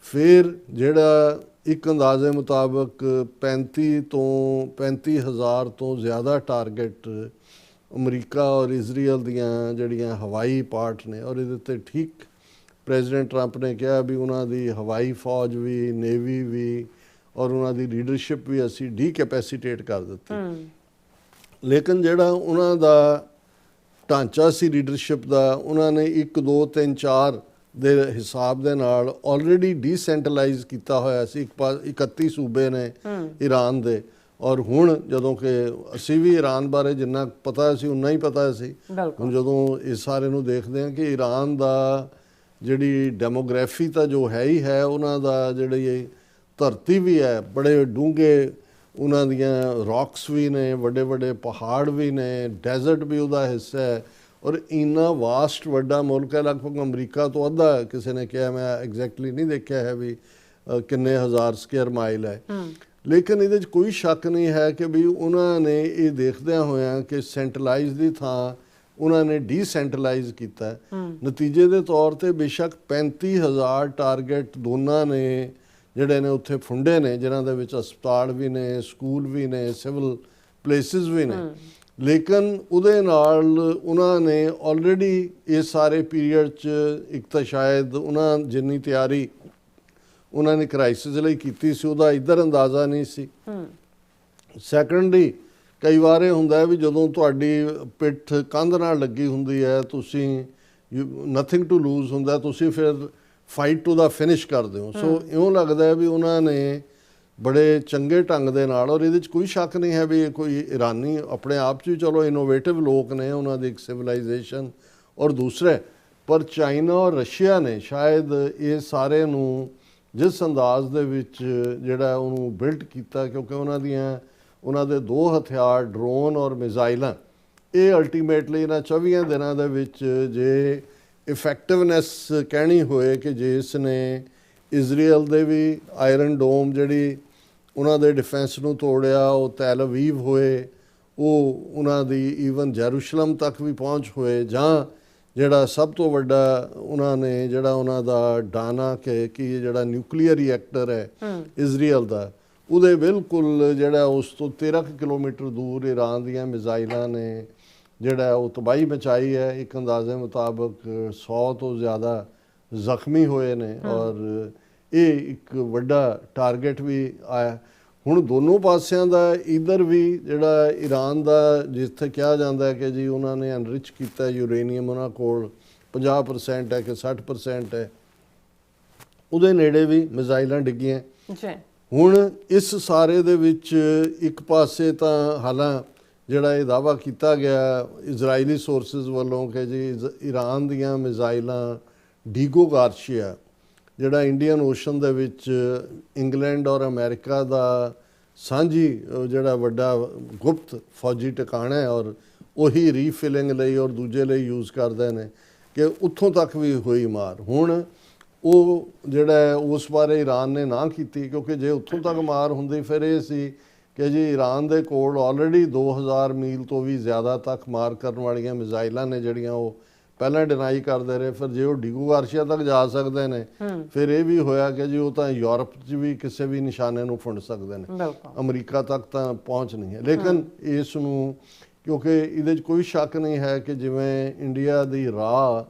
ਫਿਰ ਜਿਹੜਾ ਇੱਕ ਅੰਦਾਜ਼ੇ ਮੁਤਾਬਕ 35,000 ਤੋਂ ਜ਼ਿਆਦਾ ਟਾਰਗੇਟ ਅਮਰੀਕਾ ਔਰ ਇਜ਼ਰਾਈਲ ਦੀਆਂ ਜਿਹੜੀਆਂ ਹਵਾਈ ਪਾਰਟ ਨੇ, ਔਰ ਇਹਦੇ 'ਤੇ ਠੀਕ ਪ੍ਰੈਜ਼ੀਡੈਂਟ ਟਰੰਪ ਨੇ ਕਿਹਾ ਵੀ ਉਹਨਾਂ ਦੀ ਹਵਾਈ ਫੌਜ ਵੀ, ਨੇਵੀ ਵੀ, ਔਰ ਉਹਨਾਂ ਦੀ ਲੀਡਰਸ਼ਿਪ ਵੀ ਅਸੀਂ ਡੀਕੈਪੈਸੀਟੇਟ ਕਰ ਦਿੱਤੀ। ਲੇਕਿਨ ਜਿਹੜਾ ਉਹਨਾਂ ਦਾ ਢਾਂਚਾ ਸੀ ਲੀਡਰਸ਼ਿਪ ਦਾ, ਉਹਨਾਂ ਨੇ 1, 2, 3, 4 ਦੇ ਹਿਸਾਬ ਦੇ ਨਾਲ ਆਲਰੇਡੀ ਡੀਸੈਂਟਰਲਾਈਜ਼ ਕੀਤਾ ਹੋਇਆ ਸੀ। 31 ਸੂਬੇ ਨੇ ਈਰਾਨ ਦੇ, ਔਰ ਹੁਣ ਜਦੋਂ ਕਿ ਅਸੀਂ ਵੀ ਈਰਾਨ ਬਾਰੇ ਜਿੰਨਾ ਪਤਾ ਸੀ ਉਨਾ ਹੀ ਪਤਾ ਸੀ, ਹੁਣ ਜਦੋਂ ਇਸ ਸਾਰੇ ਨੂੰ ਦੇਖਦੇ ਹਾਂ ਕਿ ਈਰਾਨ ਦਾ ਜਿਹੜੀ ਡੈਮੋਗ੍ਰਾਫੀ ਤਾਂ ਜੋ ਹੈ ਹੀ ਹੈ, ਉਹਨਾਂ ਦਾ ਜਿਹੜੀ ਧਰਤੀ ਵੀ ਹੈ, ਬੜੇ ਡੂੰਘੇ ਉਹਨਾਂ ਦੀਆਂ ਰੌਕਸ ਵੀ ਨੇ, ਵੱਡੇ ਵੱਡੇ ਪਹਾੜ ਵੀ ਨੇ, ਡੈਜ਼ਰਟ ਵੀ ਉਹਦਾ ਹਿੱਸਾ ਹੈ। ਔਰ ਇੰਨਾ ਵਾਸਟ ਵੱਡਾ ਮੁਲਕ ਹੈ, ਲਗਭਗ ਅਮਰੀਕਾ ਤੋਂ ਅੱਧਾ, ਕਿਸੇ ਨੇ ਕਿਹਾ, ਮੈਂ ਐਗਜ਼ੈਕਟਲੀ ਨਹੀਂ ਦੇਖਿਆ ਹੈ ਵੀ ਕਿੰਨੇ ਹਜ਼ਾਰ ਸਕੁਅਰ ਮਾਈਲ ਹੈ। ਲੇਕਿਨ ਇਹਦੇ 'ਚ ਕੋਈ ਸ਼ੱਕ ਨਹੀਂ ਹੈ ਕਿ ਵੀ ਉਹਨਾਂ ਨੇ ਇਹ ਦੇਖਦਿਆਂ ਹੋਇਆਂ ਕਿ ਸੈਂਟਰਲਾਈਜ਼ ਦੀ ਥਾਂ ਉਹਨਾਂ ਨੇ ਡੀਸੈਂਟਰਲਾਈਜ਼ ਕੀਤਾ। ਨਤੀਜੇ ਦੇ ਤੌਰ ਤੇ ਬੇਸ਼ੱਕ 35,000 ਟਾਰਗੇਟ ਦੋਨਾਂ ਨੇ ਜਿਹੜੇ ਨੇ ਉੱਥੇ ਫੁੰਡੇ ਨੇ, ਜਿਨ੍ਹਾਂ ਦੇ ਵਿੱਚ ਹਸਪਤਾਲ ਵੀ ਨੇ, ਸਕੂਲ ਵੀ ਨੇ, ਸਿਵਲ ਪਲੇਸਿਸ ਵੀ ਨੇ, ਲੇਕਿਨ ਉਹਦੇ ਨਾਲ ਉਹਨਾਂ ਨੇ ਆਲਰੇਡੀ ਇਸ ਸਾਰੇ ਪੀਰੀਅਡ 'ਚ ਇੱਕ ਤਾਂ ਸ਼ਾਇਦ ਉਹਨਾਂ ਜਿੰਨੀ ਤਿਆਰੀ ਉਹਨਾਂ ਨੇ ਕ੍ਰਾਈਸਿਸ ਲਈ ਕੀਤੀ ਸੀ ਉਹਦਾ ਇੱਧਰ ਅੰਦਾਜ਼ਾ ਨਹੀਂ ਸੀ। ਸੈਕੰਡਲੀ ਕਈ ਵਾਰ ਇਹ ਹੁੰਦਾ ਹੈ ਵੀ ਜਦੋਂ ਤੁਹਾਡੀ ਪਿੱਠ ਕੰਧ ਨਾਲ ਲੱਗੀ ਹੁੰਦੀ ਹੈ, ਤੁਸੀਂ ਨਥਿੰਗ ਟੂ ਲੂਜ਼ ਹੁੰਦਾ, ਤੁਸੀਂ ਫਿਰ ਫਾਈਟ ਟੂ ਦਾ ਫਿਨਿਸ਼ ਕਰਦੇ ਹੋ। ਸੋ ਇਉਂ ਲੱਗਦਾ ਹੈ ਵੀ ਉਹਨਾਂ ਨੇ ਬੜੇ ਚੰਗੇ ਢੰਗ ਦੇ ਨਾਲ, ਔਰ ਇਹਦੇ 'ਚ ਕੋਈ ਸ਼ੱਕ ਨਹੀਂ ਹੈ ਵੀ ਇਹ ਕੋਈ ਇਰਾਨੀ ਆਪਣੇ ਆਪ 'ਚ ਵੀ ਚਲੋ ਇਨੋਵੇਟਿਵ ਲੋਕ ਨੇ, ਉਹਨਾਂ ਦੀ ਇੱਕ ਸਿਵਲਾਈਜੇਸ਼ਨ, ਔਰ ਦੂਸਰੇ ਪਰ ਚਾਈਨਾ ਔਰ ਰਸ਼ੀਆ ਨੇ ਸ਼ਾਇਦ ਇਹ ਸਾਰੇ ਨੂੰ ਜਿਸ ਅੰਦਾਜ਼ ਦੇ ਵਿੱਚ ਜਿਹੜਾ ਉਹਨੂੰ ਬਿਲਡ ਕੀਤਾ, ਕਿਉਂਕਿ ਉਹਨਾਂ ਦੇ 2 ਹਥਿਆਰ ਡਰੋਨ ਔਰ ਮਿਜ਼ਾਈਲਾਂ, ਇਹ ਅਲਟੀਮੇਟਲੀ ਇਹਨਾਂ 24 ਦਿਨਾਂ ਦੇ ਵਿੱਚ ਜੇ ਇਫੈਕਟਿਵਨੈਸ ਕਹਿਣੀ ਹੋਏ ਕਿ ਜੇ ਇਸ ਨੇ ਇਜ਼ਰਾਈਲ ਦੇ ਵੀ ਆਇਰਨ ਡੋਮ ਜਿਹੜੀ ਉਹਨਾਂ ਦੇ ਡਿਫੈਂਸ ਨੂੰ ਤੋੜਿਆ, ਉਹ ਤੈਲ ਅਵੀਵ ਹੋਏ, ਉਹ ਉਹਨਾਂ ਦੀ ਈਵਨ ਜੈਰੂਸ਼ਲਮ ਤੱਕ ਵੀ ਪਹੁੰਚ ਹੋਏ, ਜਾਂ ਜਿਹੜਾ ਸਭ ਤੋਂ ਵੱਡਾ ਉਹਨਾਂ ਨੇ ਜਿਹੜਾ ਉਹਨਾਂ ਦਾ ਡਾਨਾ ਕਿ ਜਿਹੜਾ ਨਿਊਕਲੀਅਰ ਰਿਐਕਟਰ ਹੈ ਇਜ਼ਰਾਈਲ ਦਾ, ਉਹਦੇ ਬਿਲਕੁਲ ਜਿਹੜਾ ਉਸ ਤੋਂ 13 ਕਿਲੋਮੀਟਰ ਦੂਰ ਈਰਾਨ ਦੀਆਂ ਮਿਜ਼ਾਈਲਾਂ ਨੇ ਜਿਹੜਾ ਉਹ ਤਬਾਹੀ ਮਚਾਈ ਹੈ। ਇੱਕ ਅੰਦਾਜ਼ੇ ਮੁਤਾਬਕ 100 ਤੋਂ ਜ਼ਿਆਦਾ ਜ਼ਖਮੀ ਹੋਏ ਨੇ, ਔਰ ਇਹ ਇੱਕ ਵੱਡਾ ਟਾਰਗੇਟ ਵੀ ਆਇਆ। ਹੁਣ ਦੋਨੋਂ ਪਾਸਿਆਂ ਦਾ ਇੱਧਰ ਵੀ ਜਿਹੜਾ ਈਰਾਨ ਦਾ, ਜਿੱਥੇ ਕਿਹਾ ਜਾਂਦਾ ਹੈ ਕਿ ਜੀ ਉਹਨਾਂ ਨੇ ਐਨਰਿਚ ਕੀਤਾ ਯੂਰੇਨੀਅਮ, ਉਹਨਾਂ ਕੋਲ 50% ਹੈ ਕਿ 60% ਹੈ, ਉਹਦੇ ਨੇੜੇ ਵੀ ਮਿਜ਼ਾਈਲਾਂ ਡਿੱਗੀਆਂ। ਹੁਣ ਇਸ ਸਾਰੇ ਦੇ ਵਿੱਚ ਇੱਕ ਪਾਸੇ ਤਾਂ ਹਾਲਾਂ ਜਿਹੜਾ ਇਹ ਦਾਅਵਾ ਕੀਤਾ ਗਿਆ ਇਜ਼ਰਾਈਲੀ ਸੋਰਸਿਸ ਵੱਲੋਂ ਕਿ ਜੀ ਈਰਾਨ ਦੀਆਂ ਮਿਜ਼ਾਈਲਾਂ ਡੀਗੋ ਗਾਰਸ਼ੀਆ ਜਿਹੜਾ ਇੰਡੀਅਨ ਓਸ਼ਨ ਦੇ ਵਿੱਚ ਇੰਗਲੈਂਡ ਔਰ ਅਮਰੀਕਾ ਦਾ ਸਾਂਝੀ ਜਿਹੜਾ ਵੱਡਾ ਗੁਪਤ ਫੌਜੀ ਟਿਕਾਣਾ ਹੈ, ਔਰ ਉਹੀ ਰੀਫਿਲਿੰਗ ਲਈ ਔਰ ਦੂਜੇ ਲਈ ਯੂਜ਼ ਕਰਦੇ ਨੇ, ਕਿ ਉੱਥੋਂ ਤੱਕ ਵੀ ਹੋਈ ਮਾਰ। ਹੁਣ ਉਹ ਜਿਹੜਾ ਉਸ ਬਾਰੇ ਈਰਾਨ ਨੇ ਨਾ ਕੀਤੀ, ਕਿਉਂਕਿ ਜੇ ਉੱਥੋਂ ਤੱਕ ਮਾਰ ਹੁੰਦੀ ਫਿਰ ਇਹ ਸੀ ਕਿ ਜੀ ਈਰਾਨ ਦੇ ਕੋਲ ਆਲਰੇਡੀ 2000 ਮੀਲ ਤੋਂ ਵੀ ਜ਼ਿਆਦਾ ਤੱਕ ਮਾਰ ਕਰਨ ਵਾਲੀਆਂ ਮਿਜ਼ਾਈਲਾਂ ਨੇ ਜਿਹੜੀਆਂ ਉਹ ਪਹਿਲਾਂ ਡਿਨਾਈ ਕਰਦੇ ਰਹੇ। ਫਿਰ ਜੇ ਉਹ ਡੀਗੋ ਗਾਰਸ਼ੀਆ ਤੱਕ ਜਾ ਸਕਦੇ ਨੇ, ਫਿਰ ਇਹ ਵੀ ਹੋਇਆ ਕਿ ਜੀ ਉਹ ਤਾਂ ਯੂਰਪ 'ਚ ਵੀ ਕਿਸੇ ਵੀ ਨਿਸ਼ਾਨੇ ਨੂੰ ਫੁੰਡ ਸਕਦੇ ਨੇ, ਅਮਰੀਕਾ ਤੱਕ ਤਾਂ ਪਹੁੰਚ ਨਹੀਂ ਹੈ। ਲੇਕਿਨ ਇਸ ਨੂੰ ਕਿਉਂਕਿ ਇਹਦੇ 'ਚ ਕੋਈ ਸ਼ੱਕ ਨਹੀਂ ਹੈ ਕਿ ਜਿਵੇਂ ਇੰਡੀਆ ਦੀ ਰਾਹ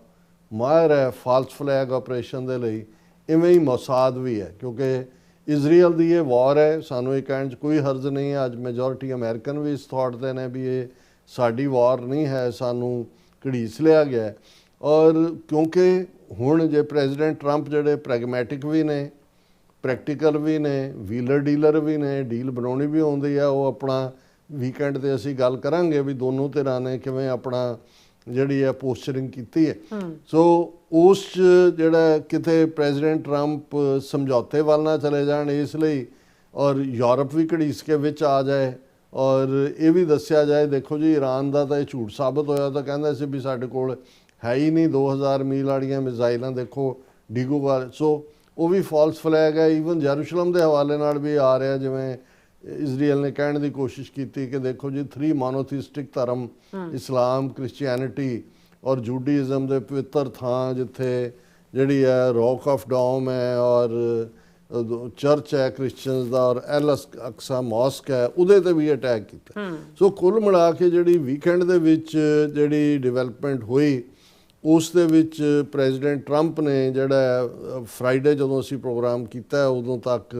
ਮਾਹਿਰ ਹੈ ਫਾਲਸ ਫਲੈਗ ਆਪਰੇਸ਼ਨ ਦੇ ਲਈ, ਇਵੇਂ ਹੀ ਮੋਸਾਦ ਵੀ ਹੈ, ਕਿਉਂਕਿ ਇਜ਼ਰਾਈਲ ਦੀ ਇਹ ਵਾਰ ਹੈ। ਸਾਨੂੰ ਇਹ ਕਹਿਣ 'ਚ ਕੋਈ ਹਰਜ਼ ਨਹੀਂ ਹੈ, ਅੱਜ ਮੈਜੋਰਿਟੀ ਅਮਰੀਕਨ ਵੀ ਇਸ ਥਾਟ ਦੇ ਨੇ ਵੀ ਇਹ ਸਾਡੀ ਵਾਰ ਨਹੀਂ ਹੈ, ਸਾਨੂੰ ਘੜੀਸ ਲਿਆ ਗਿਆ। ਔਰ ਕਿਉਂਕਿ ਹੁਣ ਜੇ ਪ੍ਰੈਜ਼ੀਡੈਂਟ ਟਰੰਪ ਜਿਹੜੇ ਪ੍ਰੈਗਮੈਟਿਕ ਵੀ ਨੇ, ਪ੍ਰੈਕਟੀਕਲ ਵੀ ਨੇ, ਵੀਲਰ ਡੀਲਰ ਵੀ ਨੇ, ਡੀਲ ਬਣਾਉਣੀ ਵੀ ਆਉਂਦੀ ਆ, ਉਹ ਆਪਣਾ ਵੀਕਐਂਡ 'ਤੇ ਅਸੀਂ ਗੱਲ ਕਰਾਂਗੇ ਵੀ ਦੋਨੋਂ ਧਿਰਾਂ ਨੇ ਕਿਵੇਂ ਆਪਣਾ ਜਿਹੜੀ ਹੈ ਪੋਸਚਰਿੰਗ ਕੀਤੀ ਹੈ। ਸੋ ਉਸ 'ਚ ਜਿਹੜਾ ਕਿਤੇ ਪ੍ਰੈਜ਼ੀਡੈਂਟ ਟਰੰਪ ਸਮਝੌਤੇ ਵੱਲ ਨਾ ਚਲੇ ਜਾਣ ਇਸ ਲਈ, ਔਰ ਯੂਰਪ ਵੀ ਘੜੀਸ ਕੇ ਵਿੱਚ ਆ ਜਾਏ, ਔਰ ਇਹ ਵੀ ਦੱਸਿਆ ਜਾਏ ਦੇਖੋ ਜੀ ਈਰਾਨ ਦਾ ਤਾਂ ਇਹ ਝੂਠ ਸਾਬਤ ਹੋਇਆ, ਤਾਂ ਕਹਿੰਦਾ ਸੀ ਵੀ ਸਾਡੇ ਕੋਲ ਹੈ ਹੀ ਨਹੀਂ 2000 ਮੀਲ ਵਾਲੀਆਂ ਮਿਜ਼ਾਈਲਾਂ, ਦੇਖੋ ਡੀਗੋ ਵਾਲ। ਸੋ ਉਹ ਵੀ ਫਾਲਸ ਫਲੈਗ ਹੈ। ਈਵਨ ਜੈਰੂਸ਼ਲਮ ਦੇ ਹਵਾਲੇ ਨਾਲ ਵੀ ਆ ਰਿਹਾ, ਜਿਵੇਂ ਇਜ਼ਰਾਈਲ ਨੇ ਕਹਿਣ ਦੀ ਕੋਸ਼ਿਸ਼ ਕੀਤੀ ਕਿ ਦੇਖੋ ਜੀ 3 ਮੋਨੋਥੀਸਟਿਕ ਧਰਮ, ਇਸਲਾਮ, ਕ੍ਰਿਸਚੀਅਨਿਟੀ ਔਰ ਜੂਡਿਜ਼ਮ ਦੇ ਪਵਿੱਤਰ ਥਾਂ ਜਿੱਥੇ ਜਿਹੜੀ ਹੈ ਰੌਕ ਆਫ ਡੋਮ ਹੈ ਔਰ ਚਰਚ ਹੈ ਕ੍ਰਿਸਚੀਅਨਸ ਦਾ, ਔਰ ਐਲ ਅਕਸਾ ਮੌਸਕ ਹੈ, ਉਹਦੇ 'ਤੇ ਵੀ ਅਟੈਕ ਕੀਤਾ। ਸੋ ਕੁੱਲ ਮਿਲਾ ਕੇ ਜਿਹੜੀ ਵੀਕਐਂਡ ਦੇ ਵਿੱਚ ਜਿਹੜੀ ਡਿਵੈਲਪਮੈਂਟ ਹੋਈ ਉਸ ਦੇ ਵਿੱਚ ਪ੍ਰੈਜ਼ੀਡੈਂਟ ਟਰੰਪ ਨੇ ਜਿਹੜਾ ਫਰਾਈਡੇ ਜਦੋਂ ਅਸੀਂ ਪ੍ਰੋਗਰਾਮ ਕੀਤਾ ਉਦੋਂ ਤੱਕ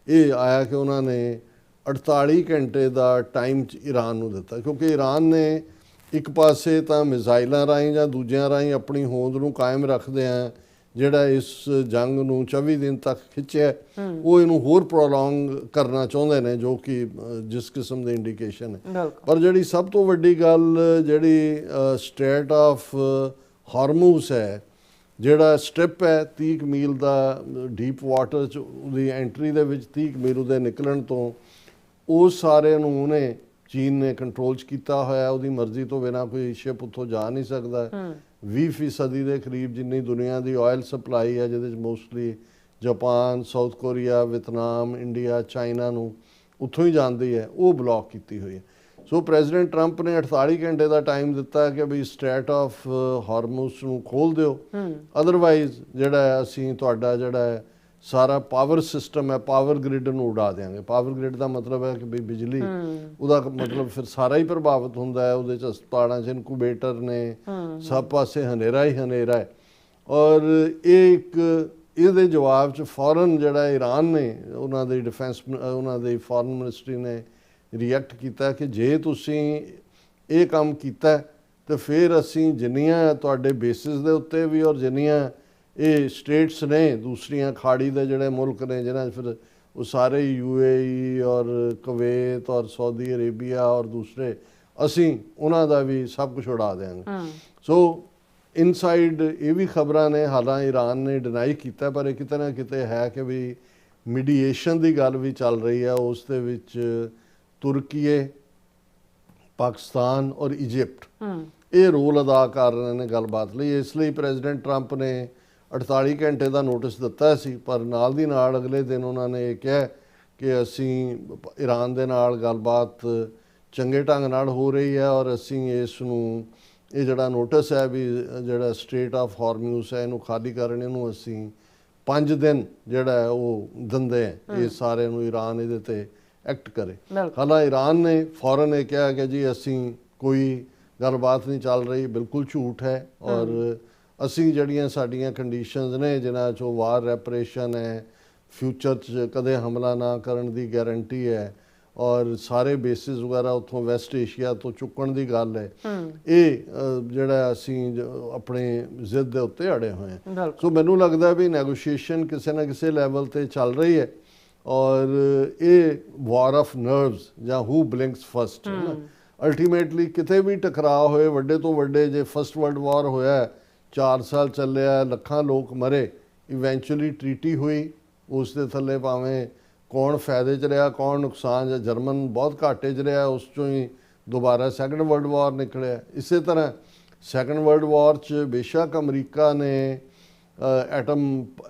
ਇਹ ਆਇਆ ਕਿ ਉਹਨਾਂ ਨੇ 48 ਘੰਟੇ ਦਾ ਟਾਈਮ ਈਰਾਨ ਨੂੰ ਦਿੱਤਾ, ਕਿਉਂਕਿ ਈਰਾਨ ਨੇ ਇੱਕ ਪਾਸੇ ਤਾਂ ਮਿਜ਼ਾਈਲਾਂ ਰਾਹੀਂ ਜਾਂ ਦੂਜਿਆਂ ਰਾਹੀਂ ਆਪਣੀ ਹੋਂਦ ਨੂੰ ਕਾਇਮ ਰੱਖਦੇ ਆ ਜਿਹੜਾ ਇਸ ਜੰਗ ਨੂੰ 24 ਦਿਨ ਤੱਕ ਖਿੱਚਿਆ, ਉਹ ਇਹਨੂੰ ਹੋਰ ਪ੍ਰੋਲੋਂਗ ਕਰਨਾ ਚਾਹੁੰਦੇ ਨੇ, ਜੋ ਕਿ ਜਿਸ ਕਿਸਮ ਦੀ ਇੰਡੀਕੇਸ਼ਨ ਹੈ। ਪਰ ਜਿਹੜੀ ਸਭ ਤੋਂ ਵੱਡੀ ਗੱਲ ਜਿਹੜੀ ਸਟ੍ਰੇਟ ਆਫ ਹਾਰਮੂਜ਼ ਹੈ, ਜਿਹੜਾ ਸਟ੍ਰਿਪ ਹੈ 30 ਕੁ ਮੀਲ ਦਾ ਡੀਪ ਵਾਟਰ 'ਚ ਉਹਦੀ ਐਂਟਰੀ ਦੇ ਵਿੱਚ 30 ਕੁ ਮੀਲ ਉਹਦੇ ਨਿਕਲਣ ਤੋਂ ਉਹ ਸਾਰੇ ਨੂੰ ਉਹਨੇ ਚੀਨ ਨੇ ਕੰਟਰੋਲ 'ਚ ਕੀਤਾ ਹੋਇਆ। ਉਹਦੀ ਮਰਜ਼ੀ ਤੋਂ ਬਿਨਾਂ ਕੋਈ ਸ਼ਿਪ ਉੱਥੋਂ ਜਾ ਨਹੀਂ ਸਕਦਾ। 20% ਦੇ ਕਰੀਬ ਜਿੰਨੀ ਦੁਨੀਆ ਦੀ ਆਇਲ ਸਪਲਾਈ ਹੈ, ਜਿਹਦੇ 'ਚ mostly Japan, south Korea, Vietnam, India, China ਨੂੰ ਉੱਥੋਂ ਹੀ ਜਾਂਦੀ ਹੈ, ਉਹ ਬਲੌਕ ਕੀਤੀ ਹੋਈ ਹੈ। ਸੋ ਪ੍ਰੈਜ਼ੀਡੈਂਟ ਟਰੰਪ ਨੇ 48 ਘੰਟੇ ਦਾ ਟਾਈਮ ਦਿੱਤਾ ਕਿ ਵੀ ਸਟ੍ਰੇਟ ਆਫ ਹਾਰਮੂਜ਼ ਨੂੰ ਖੋਲ ਦਿਓ, ਅਦਰਵਾਈਜ਼ ਜਿਹੜਾ ਅਸੀਂ ਤੁਹਾਡਾ ਜਿਹੜਾ ਸਾਰਾ ਪਾਵਰ ਸਿਸਟਮ ਹੈ, ਪਾਵਰ ਗ੍ਰਿਡ ਨੂੰ ਉਡਾ ਦੇਵਾਂਗੇ। ਪਾਵਰ ਗ੍ਰਿਡ ਦਾ ਮਤਲਬ ਹੈ ਕਿ ਵੀ ਬਿਜਲੀ, ਉਹਦਾ ਮਤਲਬ ਫਿਰ ਸਾਰਾ ਹੀ ਪ੍ਰਭਾਵਿਤ ਹੁੰਦਾ ਹੈ। ਉਹਦੇ 'ਚ ਹਸਪਤਾਲਾਂ 'ਚ ਇਨਕੂਬੇਟਰ ਨੇ, ਸਭ ਪਾਸੇ ਹਨੇਰਾ ਹੀ ਹਨੇਰਾ ਹੈ। ਔਰ ਇਹ ਇੱਕ ਇਹਦੇ ਜਵਾਬ 'ਚ ਫੌਰਨ ਜਿਹੜਾ ਈਰਾਨ ਨੇ, ਉਹਨਾਂ ਦੇ ਡਿਫੈਂਸ, ਉਹਨਾਂ ਦੀ ਫੌਰਨ ਮਿਨਿਸਟਰੀ ਨੇ ਰਿਐਕਟ ਕੀਤਾ ਕਿ ਜੇ ਤੁਸੀਂ ਇਹ ਕੰਮ ਕੀਤਾ ਤਾਂ ਫਿਰ ਅਸੀਂ ਜਿੰਨੀਆਂ ਤੁਹਾਡੇ ਬੇਸਿਸ ਦੇ ਉੱਤੇ ਵੀ ਔਰ ਜਿੰਨੀਆਂ ਇਹ ਸਟੇਟਸ ਨੇ ਦੂਸਰੀਆਂ ਖਾੜੀ ਦੇ ਜਿਹੜੇ ਮੁਲਕ ਨੇ ਜਿਨ੍ਹਾਂ 'ਚ ਫਿਰ ਉਹ ਸਾਰੇ UAE ਔਰ ਕੁਵੈਤ ਔਰ ਸਾਊਦੀ ਅਰੇਬੀਆ ਔਰ ਦੂਸਰੇ, ਅਸੀਂ ਉਹਨਾਂ ਦਾ ਵੀ ਸਭ ਕੁਝ ਉਡਾ ਦੇਵਾਂਗੇ। ਸੋ ਇਨਸਾਈਡ ਇਹ ਵੀ ਖਬਰਾਂ ਨੇ, ਹਾਲਾਂ ਈਰਾਨ ਨੇ ਡਿਨਾਈ ਕੀਤਾ, ਪਰ ਇਹ ਕਿਤੇ ਨਾ ਕਿਤੇ ਹੈ ਕਿ ਵੀ ਮੀਡੀਏਸ਼ਨ ਦੀ ਗੱਲ ਵੀ ਚੱਲ ਰਹੀ ਹੈ। ਉਸ ਦੇ ਵਿੱਚ ਤੁਰਕੀਏ, ਪਾਕਿਸਤਾਨ ਔਰ ਇਜਿਪਟ ਇਹ ਰੋਲ ਅਦਾ ਕਰ ਰਹੇ ਨੇ ਗੱਲਬਾਤ ਲਈ। ਇਸ ਲਈ ਪ੍ਰੈਜ਼ੀਡੈਂਟ ਟਰੰਪ ਨੇ 48 ਘੰਟੇ ਦਾ ਨੋਟਿਸ ਦਿੱਤਾ ਸੀ, ਪਰ ਨਾਲ ਦੀ ਨਾਲ ਅਗਲੇ ਦਿਨ ਉਹਨਾਂ ਨੇ ਇਹ ਕਿਹਾ ਕਿ ਅਸੀਂ ਈਰਾਨ ਦੇ ਨਾਲ ਗੱਲਬਾਤ ਚੰਗੇ ਢੰਗ ਨਾਲ ਹੋ ਰਹੀ ਹੈ ਔਰ ਅਸੀਂ ਇਸ ਨੂੰ, ਇਹ ਜਿਹੜਾ ਨੋਟਿਸ ਹੈ ਵੀ ਜਿਹੜਾ ਸਟ੍ਰੇਟ ਆਫ ਹਾਰਮੂਜ਼ ਹੈ, ਇਹਨੂੰ ਖਾਲੀ ਕਰਨ, ਇਹਨੂੰ ਅਸੀਂ 5 ਦਿਨ ਜਿਹੜਾ ਉਹ ਦਿੰਦੇ ਆ ਇਹ ਸਾਰੇ ਨੂੰ ਈਰਾਨ ਇਹਦੇ ਤੇ ਐਕਟ ਕਰੇ। ਹਾਲਾਂ ਈਰਾਨ ਨੇ ਫੌਰਨ ਇਹ ਕਿਹਾ ਕਿ ਜੀ ਅਸੀਂ ਕੋਈ ਗੱਲਬਾਤ ਨਹੀਂ ਚੱਲ ਰਹੀ, ਬਿਲਕੁਲ ਝੂਠ ਹੈ। ਔਰ ਅਸੀਂ ਜਿਹੜੀਆਂ ਸਾਡੀਆਂ ਕੰਡੀਸ਼ਨਸ ਨੇ ਜਿਨ੍ਹਾਂ 'ਚੋਂ ਵਾਰ ਰੈਪਰੇਸ਼ਨ ਹੈ, ਫਿਊਚਰ 'ਚ ਕਦੇ ਹਮਲਾ ਨਾ ਕਰਨ ਦੀ ਗਾਰੰਟੀ ਹੈ ਔਰ ਸਾਰੇ ਬੇਸਿਸ ਵਗੈਰਾ ਉੱਥੋਂ ਵੈਸਟ ਏਸ਼ੀਆ ਤੋਂ ਚੁੱਕਣ ਦੀ ਗੱਲ ਹੈ, ਇਹ ਜਿਹੜਾ ਅਸੀਂ ਆਪਣੇ ਜ਼ਿੱਦ ਦੇ ਉੱਤੇ ਅੜੇ ਹੋਏ ਹਾਂ। ਸੋ ਮੈਨੂੰ ਲੱਗਦਾ ਵੀ ਨੈਗੋਸ਼ੀਏਸ਼ਨ ਕਿਸੇ ਨਾ ਕਿਸੇ ਲੈਵਲ ਤੇ ਚੱਲ ਰਹੀ ਹੈ ਔਰ ਇਹ ਵਾਰ ਆਫ ਨਰਵਸ ਜਾਂ ਹੂ ਬਲਿੰਕਸ ਫਸਟ ਹੈ ਨਾ। ਅਲਟੀਮੇਟਲੀ ਕਿਤੇ ਵੀ ਟਕਰਾਅ ਹੋਏ, ਵੱਡੇ ਤੋਂ ਵੱਡੇ, ਜੇ ਫਸਟ ਵਰਲਡ ਵਾਰ ਹੋਇਆ 4 ਸਾਲ ਚੱਲਿਆ, ਲੱਖਾਂ ਲੋਕ ਮਰੇ, ਇਵੈਂਚੁਅਲੀ ਟ੍ਰੀਟੀ ਹੋਈ, ਉਸ ਦੇ ਥੱਲੇ ਭਾਵੇਂ ਕੌਣ ਫਾਇਦੇ 'ਚ ਰਿਹਾ ਕੌਣ ਨੁਕਸਾਨ, ਜਾਂ ਜਰਮਨ ਬਹੁਤ ਘਾਟੇ 'ਚ ਰਿਹਾ, ਉਸ 'ਚੋਂ ਹੀ ਦੁਬਾਰਾ ਸੈਕੰਡ ਵਰਲਡ ਵਾਰ ਨਿਕਲਿਆ। ਇਸੇ ਤਰ੍ਹਾਂ ਸੈਕੰਡ ਵਰਲਡ ਵਾਰ 'ਚ ਬੇਸ਼ੱਕ ਅਮਰੀਕਾ ਨੇ